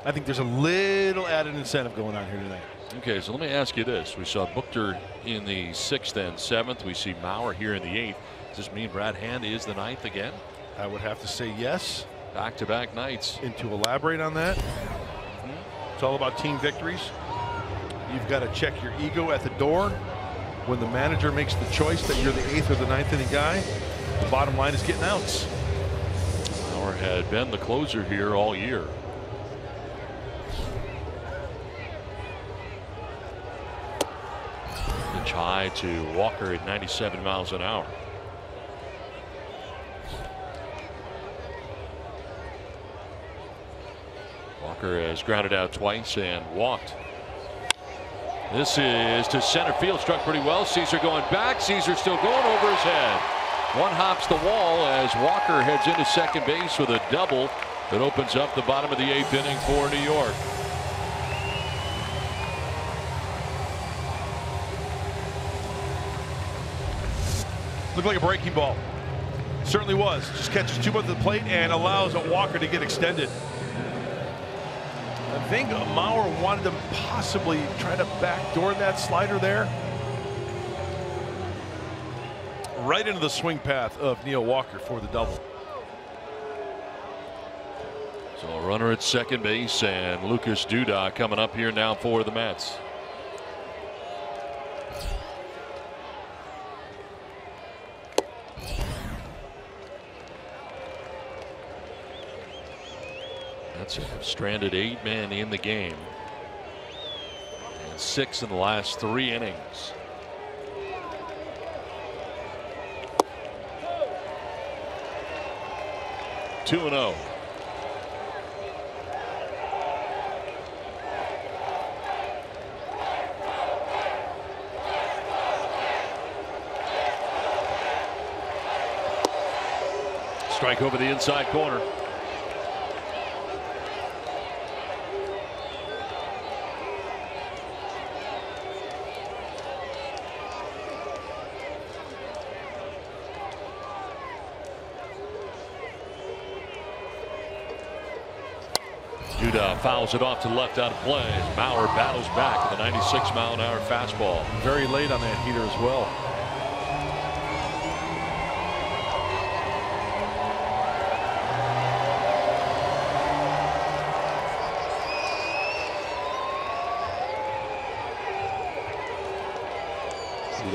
S8: I think there's a little added incentive going on here tonight.
S4: Okay, so let me ask you this. We saw Buchter in the 6th and 7th. We see Maurer here in the 8th. Does this mean Brad Hand is the 9th again?
S8: I would have to say yes.
S4: Back-to-back nights.
S8: And to elaborate on that, it's all about team victories. You've got to check your ego at the door. When the manager makes the choice that you're the 8th or the 9th inning guy, the bottom line is getting outs.
S4: Maurer had been the closer here all year. Pitch high to Walker at 97 miles an hour. Walker has grounded out twice and walked. This is to center field, struck pretty well. Caesar going back. Caesar still going over his head. One hops the wall as Walker heads into second base with a double that opens up the bottom of the 8th inning for New York.
S8: Looked like a breaking ball. Certainly was. Just catches two at the plate and allows Walker to get extended. I think Maurer wanted to possibly try to backdoor that slider there. Right into the swing path of Neil Walker for the double.
S4: So a runner at second base and Lucas Duda coming up here now for the Mets. Mets have stranded 8 men in the game and 6 in the last 3 innings. Two and 0. Strike over the inside corner. Duda fouls it off to the left out of play. Maurer battles back with a 96-mile-an-hour fastball.
S8: Very late on that heater as well.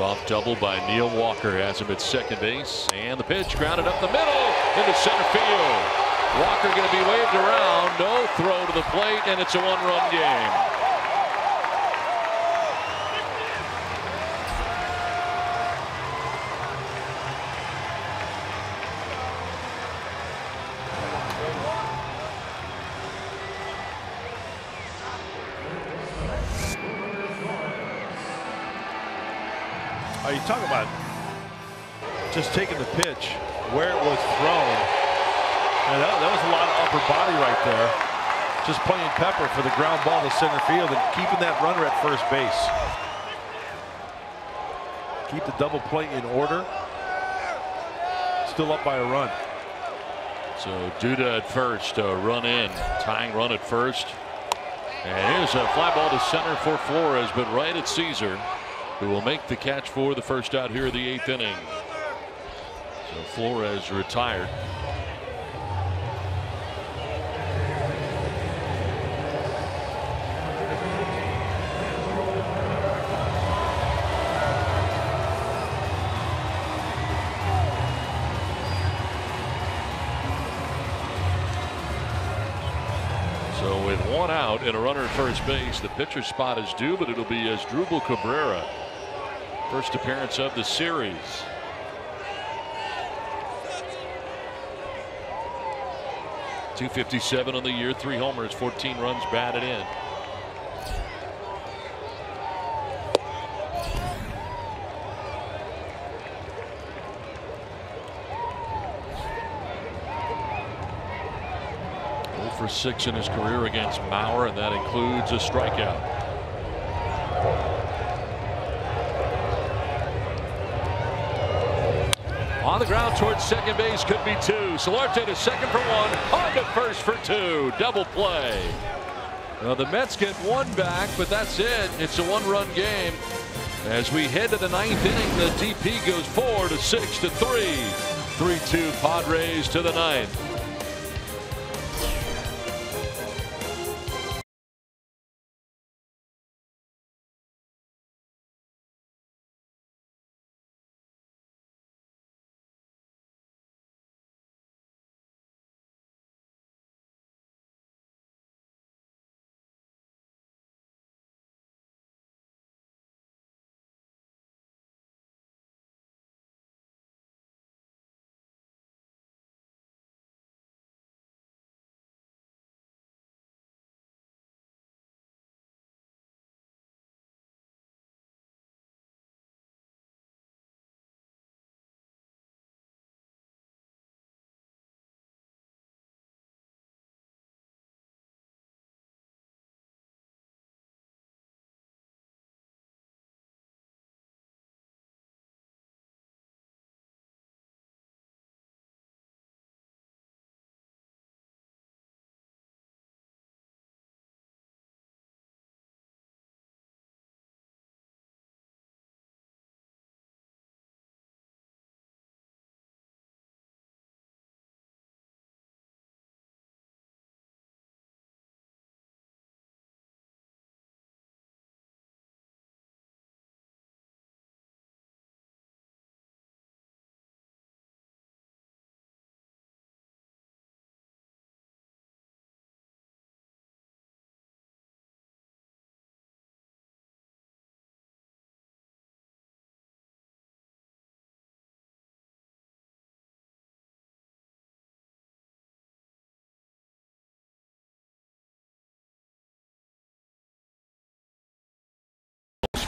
S4: Off double by Neil Walker has him at second base, and the pitch grounded up the middle into center field. Walker going to be waved around. No throw to the plate, and it's a one-run game.
S8: You talk about just taking the pitch where it was thrown. And that was a lot of upper body right there. Just playing pepper for the ground ball to center field and keeping that runner at first base. Keep the double play in order. Still up by a run.
S4: So Duda at first, a run in, tying run at first. And here's a fly ball to center for Flores, but right at Caesar, who will make the catch for the first out here in the 8th inning. So Flores retired. So with one out and a runner at first base, the pitcher spot is due, but it'll be Asdrubal Cabrera. First appearance of the series. .257 on the year, 3 homers, 14 runs batted in. For 6 in his career against Mauer, and that includes a strikeout. On the ground towards second base, could be 2. Solarte to second for 1, on to first for 2. Double play. Well, the Mets get 1 back, but that's it. It's a 1-run game. As we head to the 9th inning, the DP goes 4 to 6 to 3. 3-2 Padres to the 9th.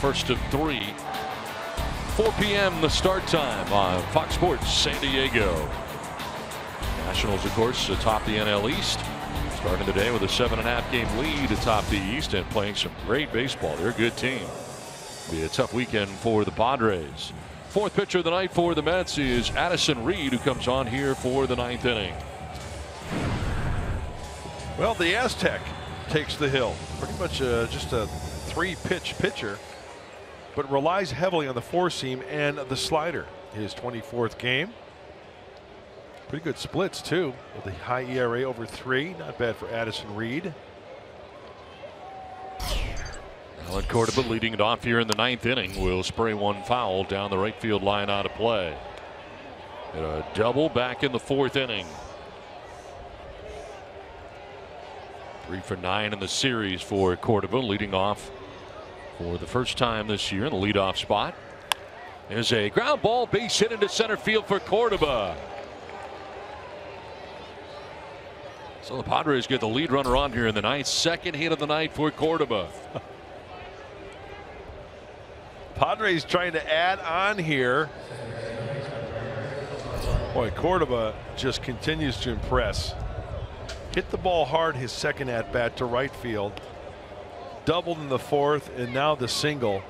S4: First of 3. 4 p.m. the start time on Fox Sports San Diego. Nationals, of course, atop the NL East. Starting the day with a 7.5 game lead atop the East and playing some great baseball. They're a good team. Be a tough weekend for the Padres. 4th pitcher of the night for the Mets is Addison Reed, who comes on here for the 9th inning.
S8: Well, the Aztec takes the hill. Pretty much just a 3-pitch pitcher, but relies heavily on the 4-seam and the slider. His 24th game. Pretty good splits too, with a high ERA over 3. Not bad for Addison Reed.
S4: Alan Cordoba leading it off here in the 9th inning will spray 1 foul down the right field line out of play. And a double back in the 4th inning. 3 for 9 in the series for Cordoba, leading off for the first time this year in the leadoff spot. There's a ground ball, base hit into center field for Cordoba. So the Padres get the lead runner on here in the 9th. 2nd hit of the night for Cordoba.
S8: Padres trying to add on here. Boy, Cordoba just continues to impress. Hit the ball hard his 2nd at bat to right field. Doubled in the 4th, and now the single.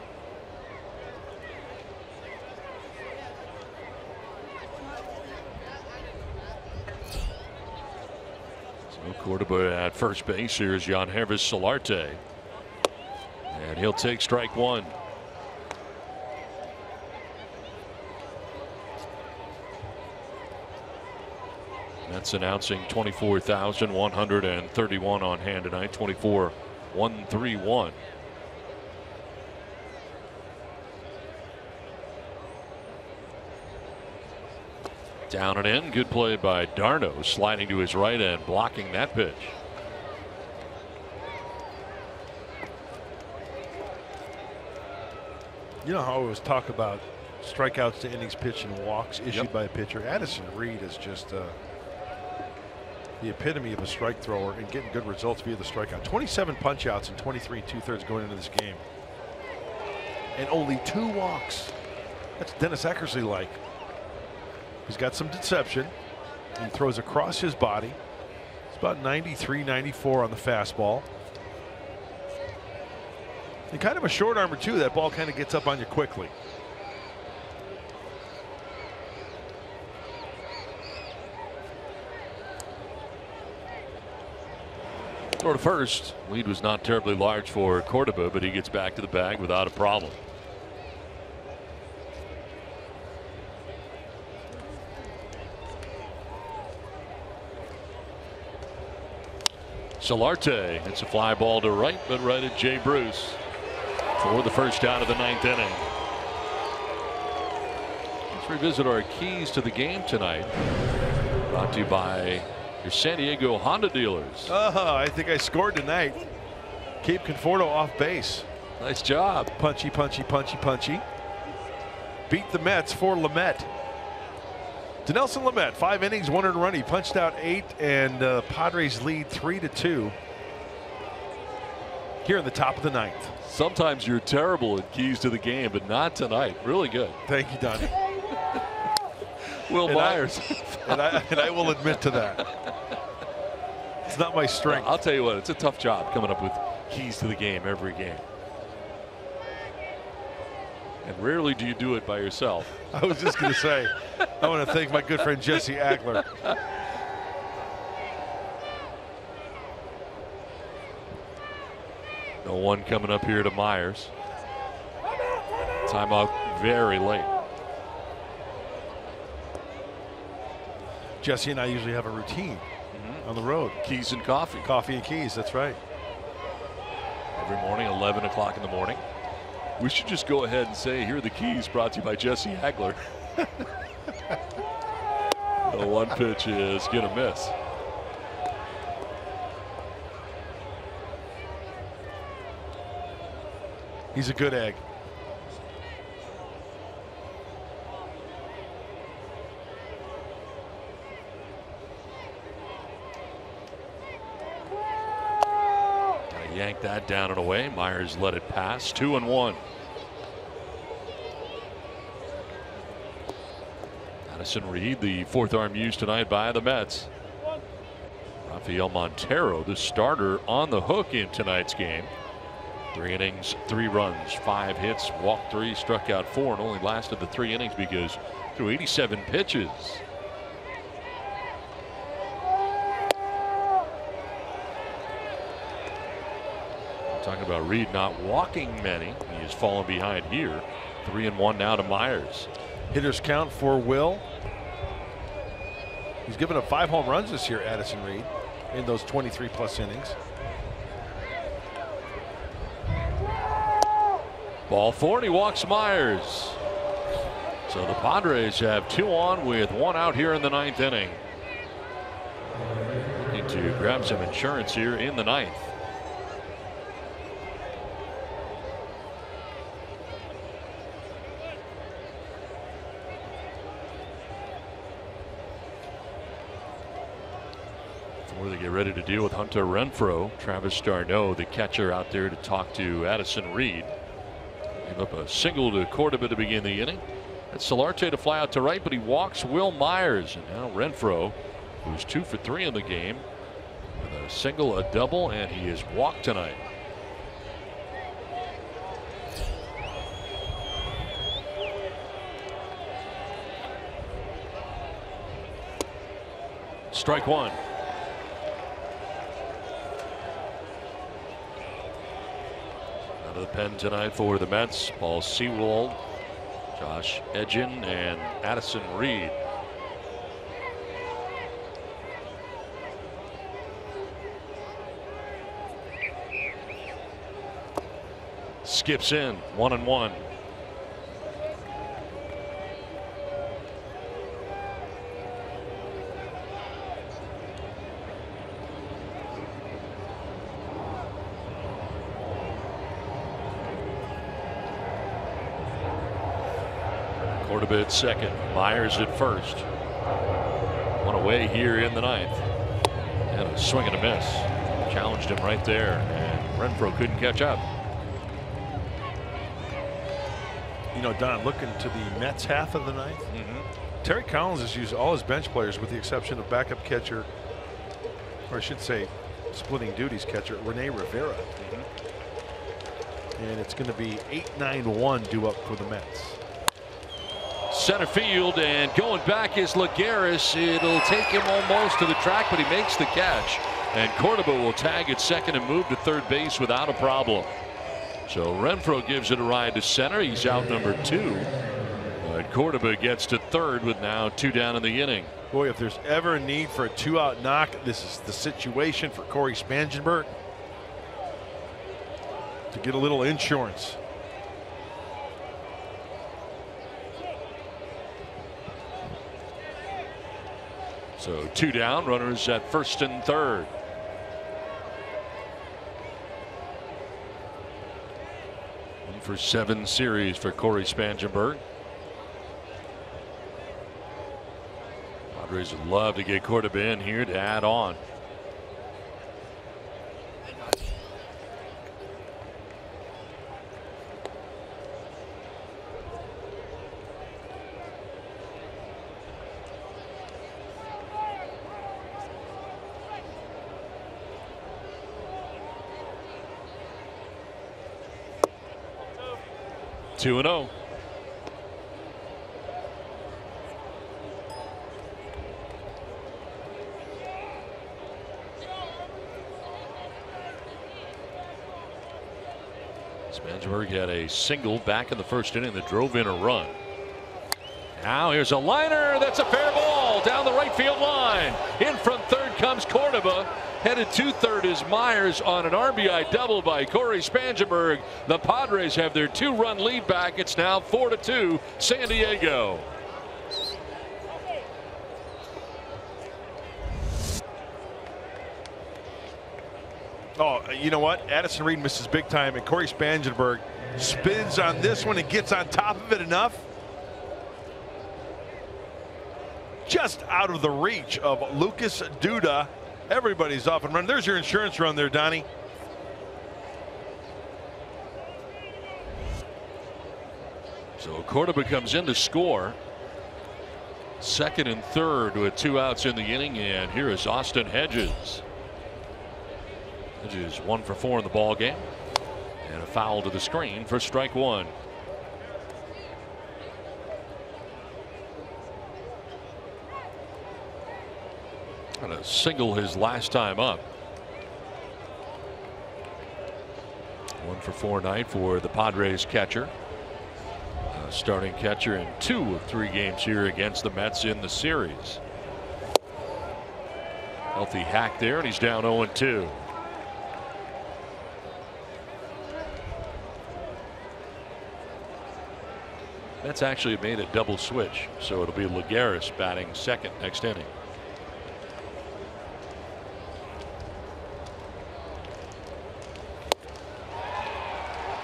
S4: So Cordoba at first base. Here's Yangervis Solarte. And he'll take strike 1. That's announcing 24,131 on hand tonight. 24,131. Down and in. Good play by Darno, sliding to his right and blocking that pitch.
S8: You know how I always talk about strikeouts to innings pitched and walks issued by a pitcher. Addison Reed is just the epitome of a strike thrower and getting good results via the strikeout. 27 punch outs and 23 2/3 going into this game. And only 2 walks. That's Dennis Eckersley like. He's got some deception. He throws across his body. It's about 93, 94 on the fastball. And kind of a short armor too. That ball kind of gets up on you quickly.
S4: Throw to first. Lead was not terribly large for Cordoba, but he gets back to the bag without a problem. Solarte, it's a fly ball to right, but right at Jay Bruce for the first out of the 9th inning. Let's revisit our keys to the game tonight. Brought to you by your San Diego Honda dealers.
S8: Oh, I think I scored tonight. Keep Conforto off base.
S4: Nice job.
S8: Punchy, punchy, punchy, punchy. Beat the Mets for Lamet. Dinelson Lamet, 5 innings, 1 earned run. He punched out 8, and Padres lead 3-2 here in the top of the 9th.
S4: Sometimes you're terrible at keys to the game, but not tonight. Really good.
S8: Thank you, Donnie.
S4: Will Myers.
S8: And I will admit to that. It's not my strength.
S4: I'll tell you what, it's a tough job coming up with keys to the game every game. And rarely do you do it by yourself.
S8: I was just going to say, I want to thank my good friend Jesse Agler.
S4: No one coming up here to Myers. Timeout very late.
S8: Jesse and I usually have a routine on the road.
S4: Keys and coffee.
S8: Coffee and keys, that's right.
S4: Every morning, 11 o'clock in the morning. We should just go ahead and say, here are the keys, brought to you by Jesse Hagler. The one pitch is going to miss.
S8: He's a good egg.
S4: Yank that down and away. Myers let it pass. 2-1. Addison Reed, the 4th arm used tonight by the Mets. Rafael Montero, the starter, on the hook in tonight's game. 3 innings, 3 runs, 5 hits, walked 3, struck out 4, and only lasted the 3 innings because threw 87 pitches. Talking about Reed not walking many. He has fallen behind here. 3-1 now to Myers.
S8: Hitters count for Will. He's given up 5 home runs this year, Addison Reed, in those 23+ innings.
S4: Ball 4, and he walks Myers. So the Padres have 2 on with 1 out here in the 9th inning. Need to grab some insurance here in the 9th. They get ready to deal with Hunter Renfroe. Travis Starneau, the catcher, out there to talk to Addison Reed. Gave up a single to Cordoba to begin the inning. That's Solarte to fly out to right, but he walks Will Myers. And now Renfroe, who's 2 for 3 in the game, with a single, a double, and he is walked tonight. Strike 1. Out of the pen tonight for the Mets, Paul Sewald, Josh Edgin, and Addison Reed. Skips in, 1-1. Cordoba at second, Myers at first. One away here in the 9th. And a swing and a miss. Challenged him right there, and Renfroe couldn't catch up.
S8: You know, Don, looking to the Mets half of the ninth, Terry Collins has used all his bench players with the exception of backup catcher, or I should say splitting duties catcher, Rene Rivera. And it's going to be 8-9-1 due up for the Mets.
S4: Center field, and going back is Lagares. It'll take him almost to the track, but he makes the catch. And Cordoba will tag at second and move to third base without a problem. So Renfroe gives it a ride to center. He's out number 2. But Cordoba gets to third with now 2 down in the inning.
S8: Boy, if there's ever a need for a 2-out knock, this is the situation for Corey Spangenberg to get a little insurance.
S4: So 2 down, runners at first and third. For 7 series for Corey Spangenberg. Padres would love to get Cordoba in here to add on. Two and 0. Spangenberg had a single back in the first inning that drove in a run. Now here's a liner. That's a fair ball down the right field line. In from third comes Cordoba. Headed to third is Myers on an RBI double by Corey Spangenberg. The Padres have their 2-run lead back. It's now 4-2 San Diego.
S8: Oh, you know what? Addison Reed misses big time, and Corey Spangenberg spins on this one and gets on top of it enough. Just out of the reach of Lucas Duda. Everybody's off and running. There's your insurance run there, Donnie.
S4: So Cordoba comes in to score. Second and third with 2 outs in the inning, and here is Austin Hedges. Hedges 1 for 4 in the ball game, and a foul to the screen for strike 1. And a single his last time up. 1 for 4 night for the Padres catcher. Starting catcher in 2 of 3 games here against the Mets in the series. Healthy hack there, and he's down 0-2. Mets actually made a double switch, so it'll be Lagares batting second next inning.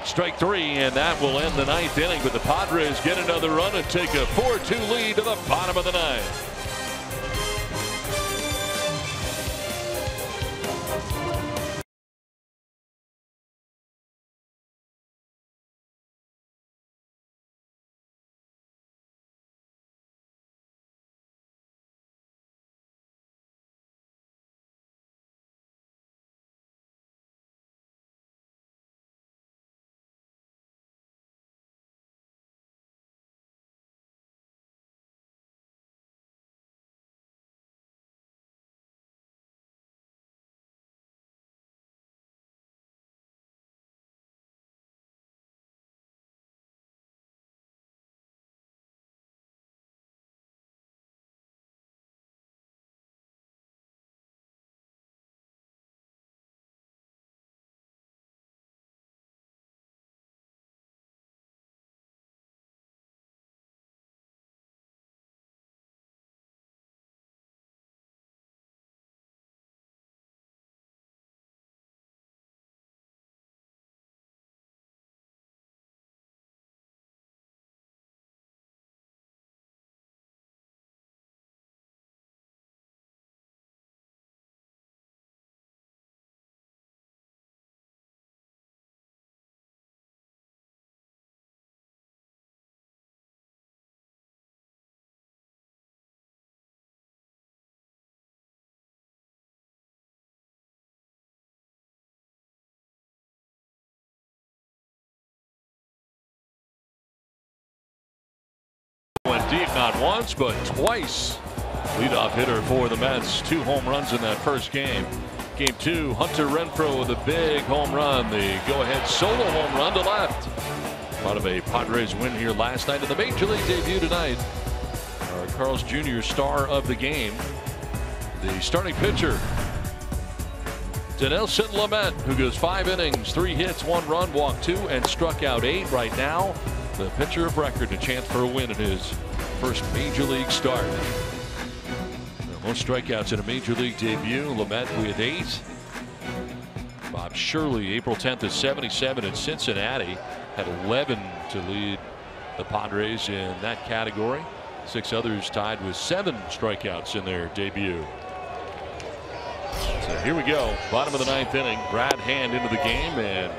S4: Strike 3, and that will end the 9th inning, but the Padres get another run and take a 4-2 lead to the bottom of the 9th. Indeed, not once, but twice. Leadoff hitter for the Mets. 2 home runs in that first game. Game 2, Hunter Renfroe with a big home run. The go-ahead solo home run to left. Part of a Padres win here last night in the Major League debut tonight. Our Carl's Jr. star of the game. The starting pitcher, Dinelson Lamet, who goes 5 innings, 3 hits, 1 run, walked 2, and struck out 8. Right now, the pitcher of record, a chance for a win in his first Major League start. Most strikeouts in a Major League debut. Lamet with 8. Bob Shirley, April 10th at 77 in Cincinnati, had 11 to lead the Padres in that category. 6 others tied with 7 strikeouts in their debut. So here we go, bottom of the 9th inning. Brad Hand into the game, and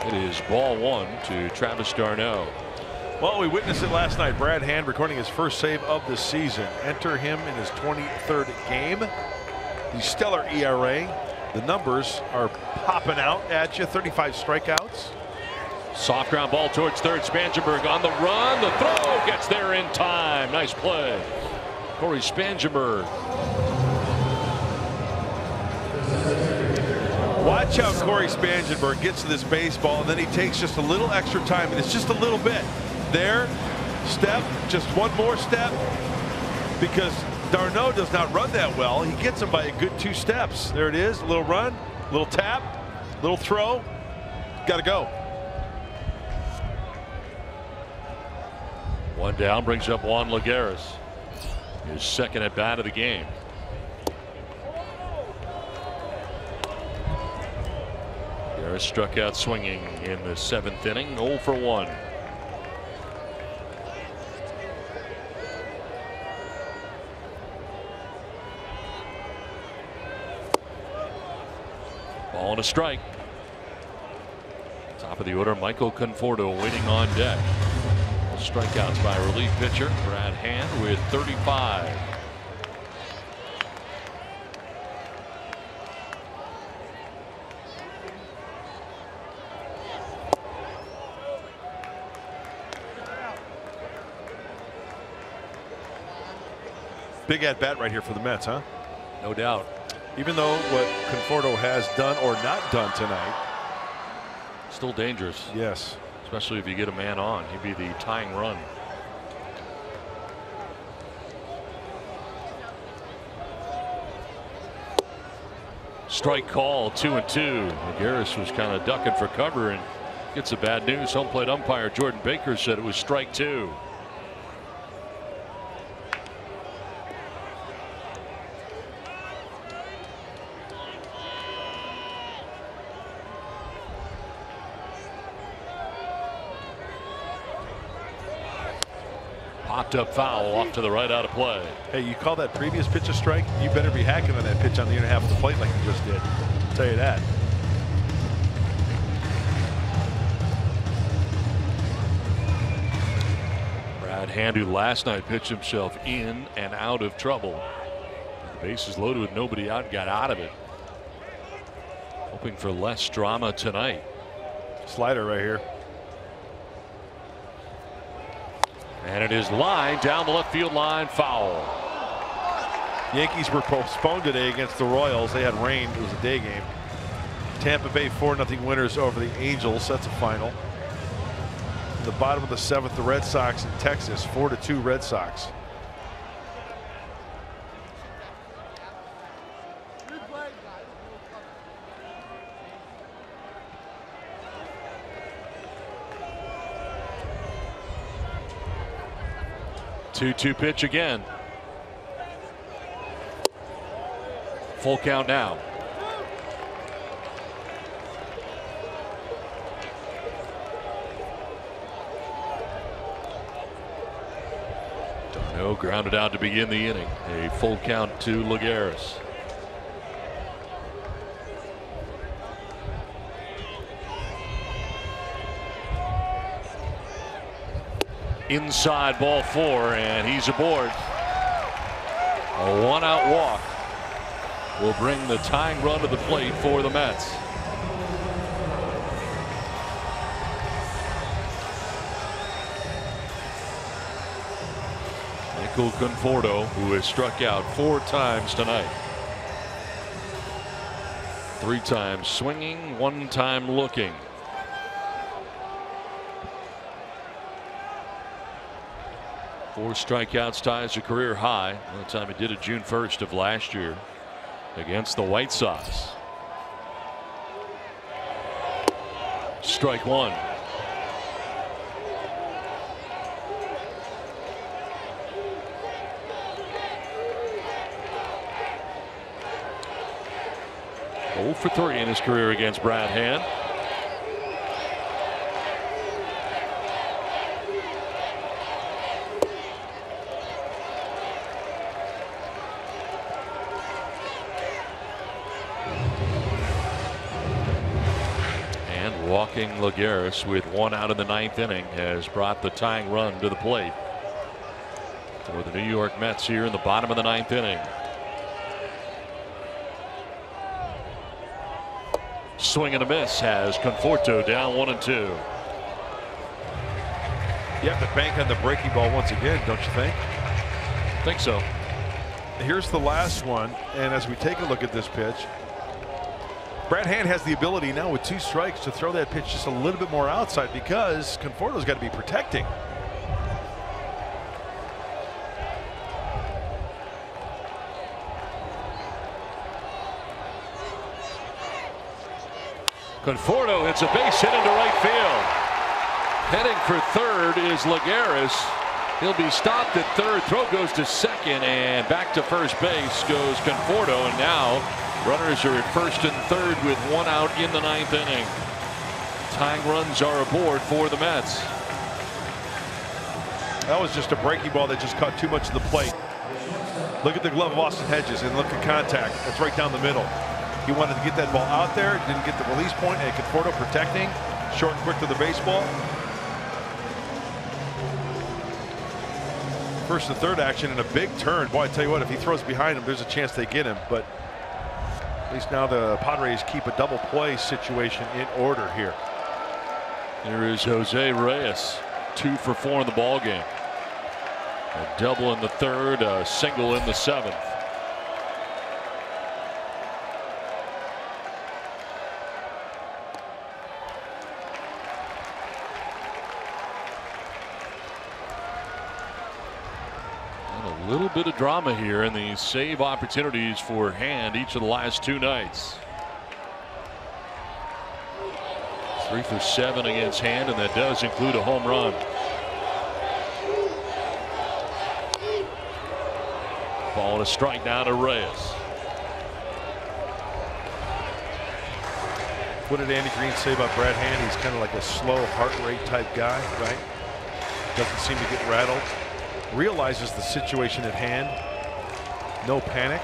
S4: it is ball 1 to Travis d'Arnaud.
S8: Well, we witnessed it last night. Brad Hand recording his first save of the season. Enter him in his 23rd game. The stellar ERA. The numbers are popping out at you. 35 strikeouts.
S4: Soft ground ball towards third. Spangenberg on the run. The throw gets there in time. Nice play. Corey Spangenberg.
S8: Watch how Corey Spangenberg gets to this baseball, and then he takes just a little extra time, and it's just a little bit. There, step, just one more step, because d'Arnaud does not run that well. He gets him by a good 2 steps. There it is, a little run, a little tap, a little throw. Got to go.
S4: 1 down brings up Juan Lagares. His second at bat of the game. Lagares struck out swinging in the 7th inning. 0 for 1. Ball and a strike. Top of the order, Michael Conforto waiting on deck. Strikeouts by relief pitcher Brad Hand with 35.
S8: Big at bat right here for the Mets, huh?
S4: No doubt.
S8: Even though what Conforto has done or not done tonight,
S4: still dangerous.
S8: Yes.
S4: Especially if you get a man on. He'd be the tying run. Strike call, 2-2. Lagares was kind of ducking for cover and gets the bad news. Home plate umpire Jordan Baker said it was strike 2. Popped up foul off to the right, out of play.
S8: Hey, you call that previous pitch a strike? You better be hacking on that pitch on the inner half of the plate like you just did. I'll tell you that.
S4: Brad Hand, who last night pitched himself in and out of trouble. The bases loaded with nobody out, got out of it. Hoping for less drama tonight.
S8: Slider right here.
S4: And it is lined down the left field line, foul.
S8: Yankees were postponed today against the Royals. They had rain. It was a day game. Tampa Bay 4-0 winners over the Angels. That's a final. In the bottom of the 7th, the Red Sox in Texas, 4-2 Red Sox.
S4: Two pitch again. Full count now. d'Arnaud grounded out to begin the inning. A full count to Lagares. Inside, ball 4, and he's aboard. A 1-out walk will bring the tying run to the plate for the Mets. Michael Conforto, who has struck out 4 times tonight. 3 times swinging, 1 time looking. Four strikeouts ties a career high. The time he did it June 1st of last year against the White Sox. Strike 1. For 3 in his career against Brad Hand. And walking Lagares with 1 out in the 9th inning has brought the tying run to the plate for the New York Mets here in the bottom of the 9th inning. Swing and a miss has Conforto down 1-2.
S8: You have to bank on the breaking ball once again, don't you think?
S4: Think so.
S8: Here's the last one, and as we take a look at this pitch, Brad Hand has the ability now with 2 strikes to throw that pitch just a little bit more outside because Conforto's got to be protecting.
S4: Conforto hits a base hit into right field. Heading for third is Lagares. He'll be stopped at third. Throw goes to second, and back to first base goes Conforto. And now runners are at first and third with 1 out in the 9th inning. Tying runs are aboard for the Mets.
S8: That was just a breaking ball that just caught too much of the plate. Look at the glove of Austin Hedges and look at contact. That's right down the middle. He wanted to get that ball out there, didn't get the release point, and Conforto protecting, short and quick to the baseball. First and third action and a big turn. Boy, I tell you what, if he throws behind him, there's a chance they get him. But at least now the Padres keep a double play situation in order here.
S4: Here is Jose Reyes, 2 for 4 in the ball game. A double in the 3rd, a single in the 7th. A little bit of drama here in the save opportunities for Hand each of the last 2 nights. 3 for 7 against Hand, and that does include a home run. Ball and a strike now to Reyes.
S8: What did Andy Green say about Brad Hand? He's kind of like a slow heart rate type guy, right? Doesn't seem to get rattled. Realizes the situation at hand. No panic.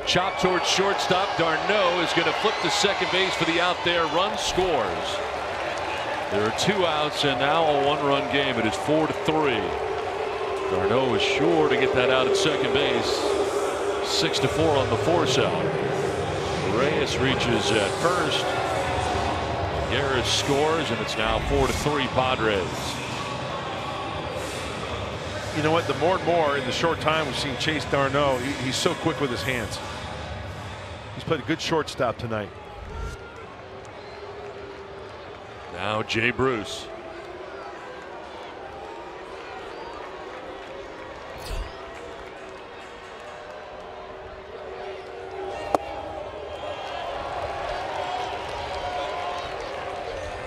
S4: Chop towards shortstop. D'Arnaud is going to flip to second base for the out there. Run scores. There are 2 outs and now a 1-run game. It is 4-3. D'Arnaud is sure to get that out at second base. 6-4 on the force out. Reyes reaches at first. Garrett scores, and it's now 4-3 Padres.
S8: You know what? The more and more in the short time we've seen Chase D'Arnaud, he's so quick with his hands. He's played a good shortstop tonight.
S4: Now Jay Bruce.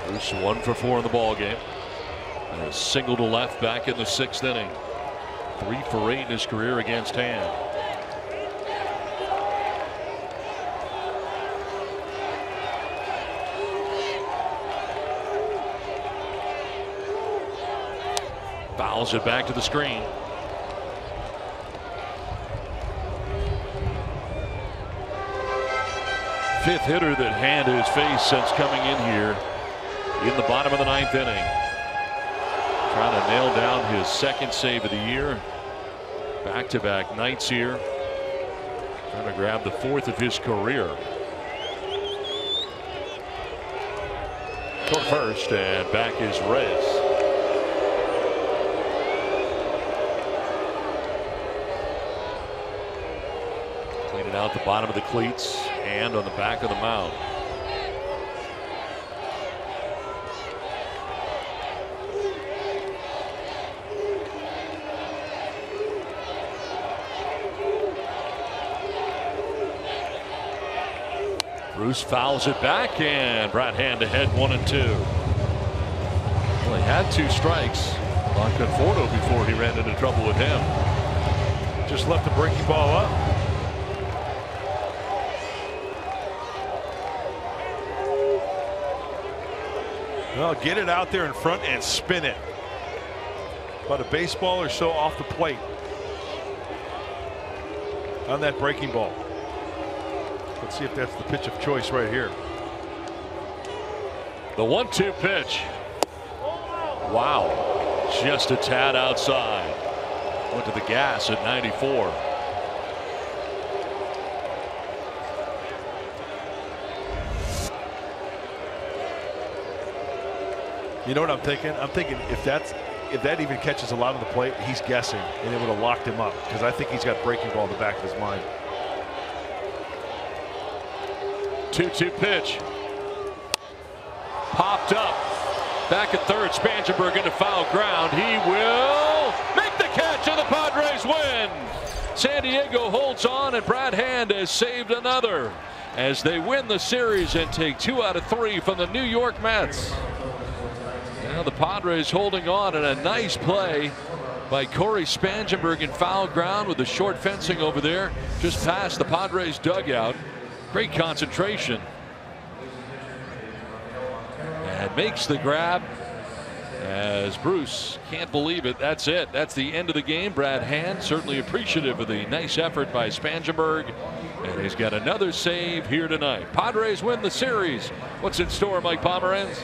S4: Bruce 1 for 4 in the ball game. And a single to left back in the 6th inning. 3 for 8 in his career against Hand. Fouls it back to the screen. Fifth hitter that Hand has faced since coming in here in the bottom of the 9th inning. Trying to nail down his 2nd save of the year. Back-to-back nights here. Trying to grab the 4th of his career. Toward first, and back is Reyes. Cleaning out the bottom of the cleats and on the back of the mound. Bruce fouls it back, and Brad Hand ahead 1-2. Well, he had 2 strikes on Conforto before he ran into trouble with him.
S8: Just left the breaking ball up. Well, get it out there in front and spin it. About a baseball or so off the plate on that breaking ball. Let's see if that's the pitch of choice right here.
S4: The 1-2 pitch. Wow. Just a tad outside. Went to the gas at 94.
S8: You know what I'm thinking? I'm thinking if that even catches a lot on the plate, he's guessing, and it would have locked him up, because I think he's got breaking ball in the back of his mind.
S4: 2-2 pitch. Popped up. Back at third, Spangenberg into foul ground. He will make the catch, and the Padres win. San Diego holds on, and Brad Hand has saved another as they win the series and take 2 out of 3 from the New York Mets. Now the Padres holding on, and a nice play by Corey Spangenberg in foul ground with the short fencing over there just past the Padres dugout. Great concentration. And makes the grab as Bruce can't believe it. That's it. That's the end of the game. Brad Hand certainly appreciative of the nice effort by Spangenberg. And he's got another save here tonight. Padres win the series. What's in store, Mike Pomeranz?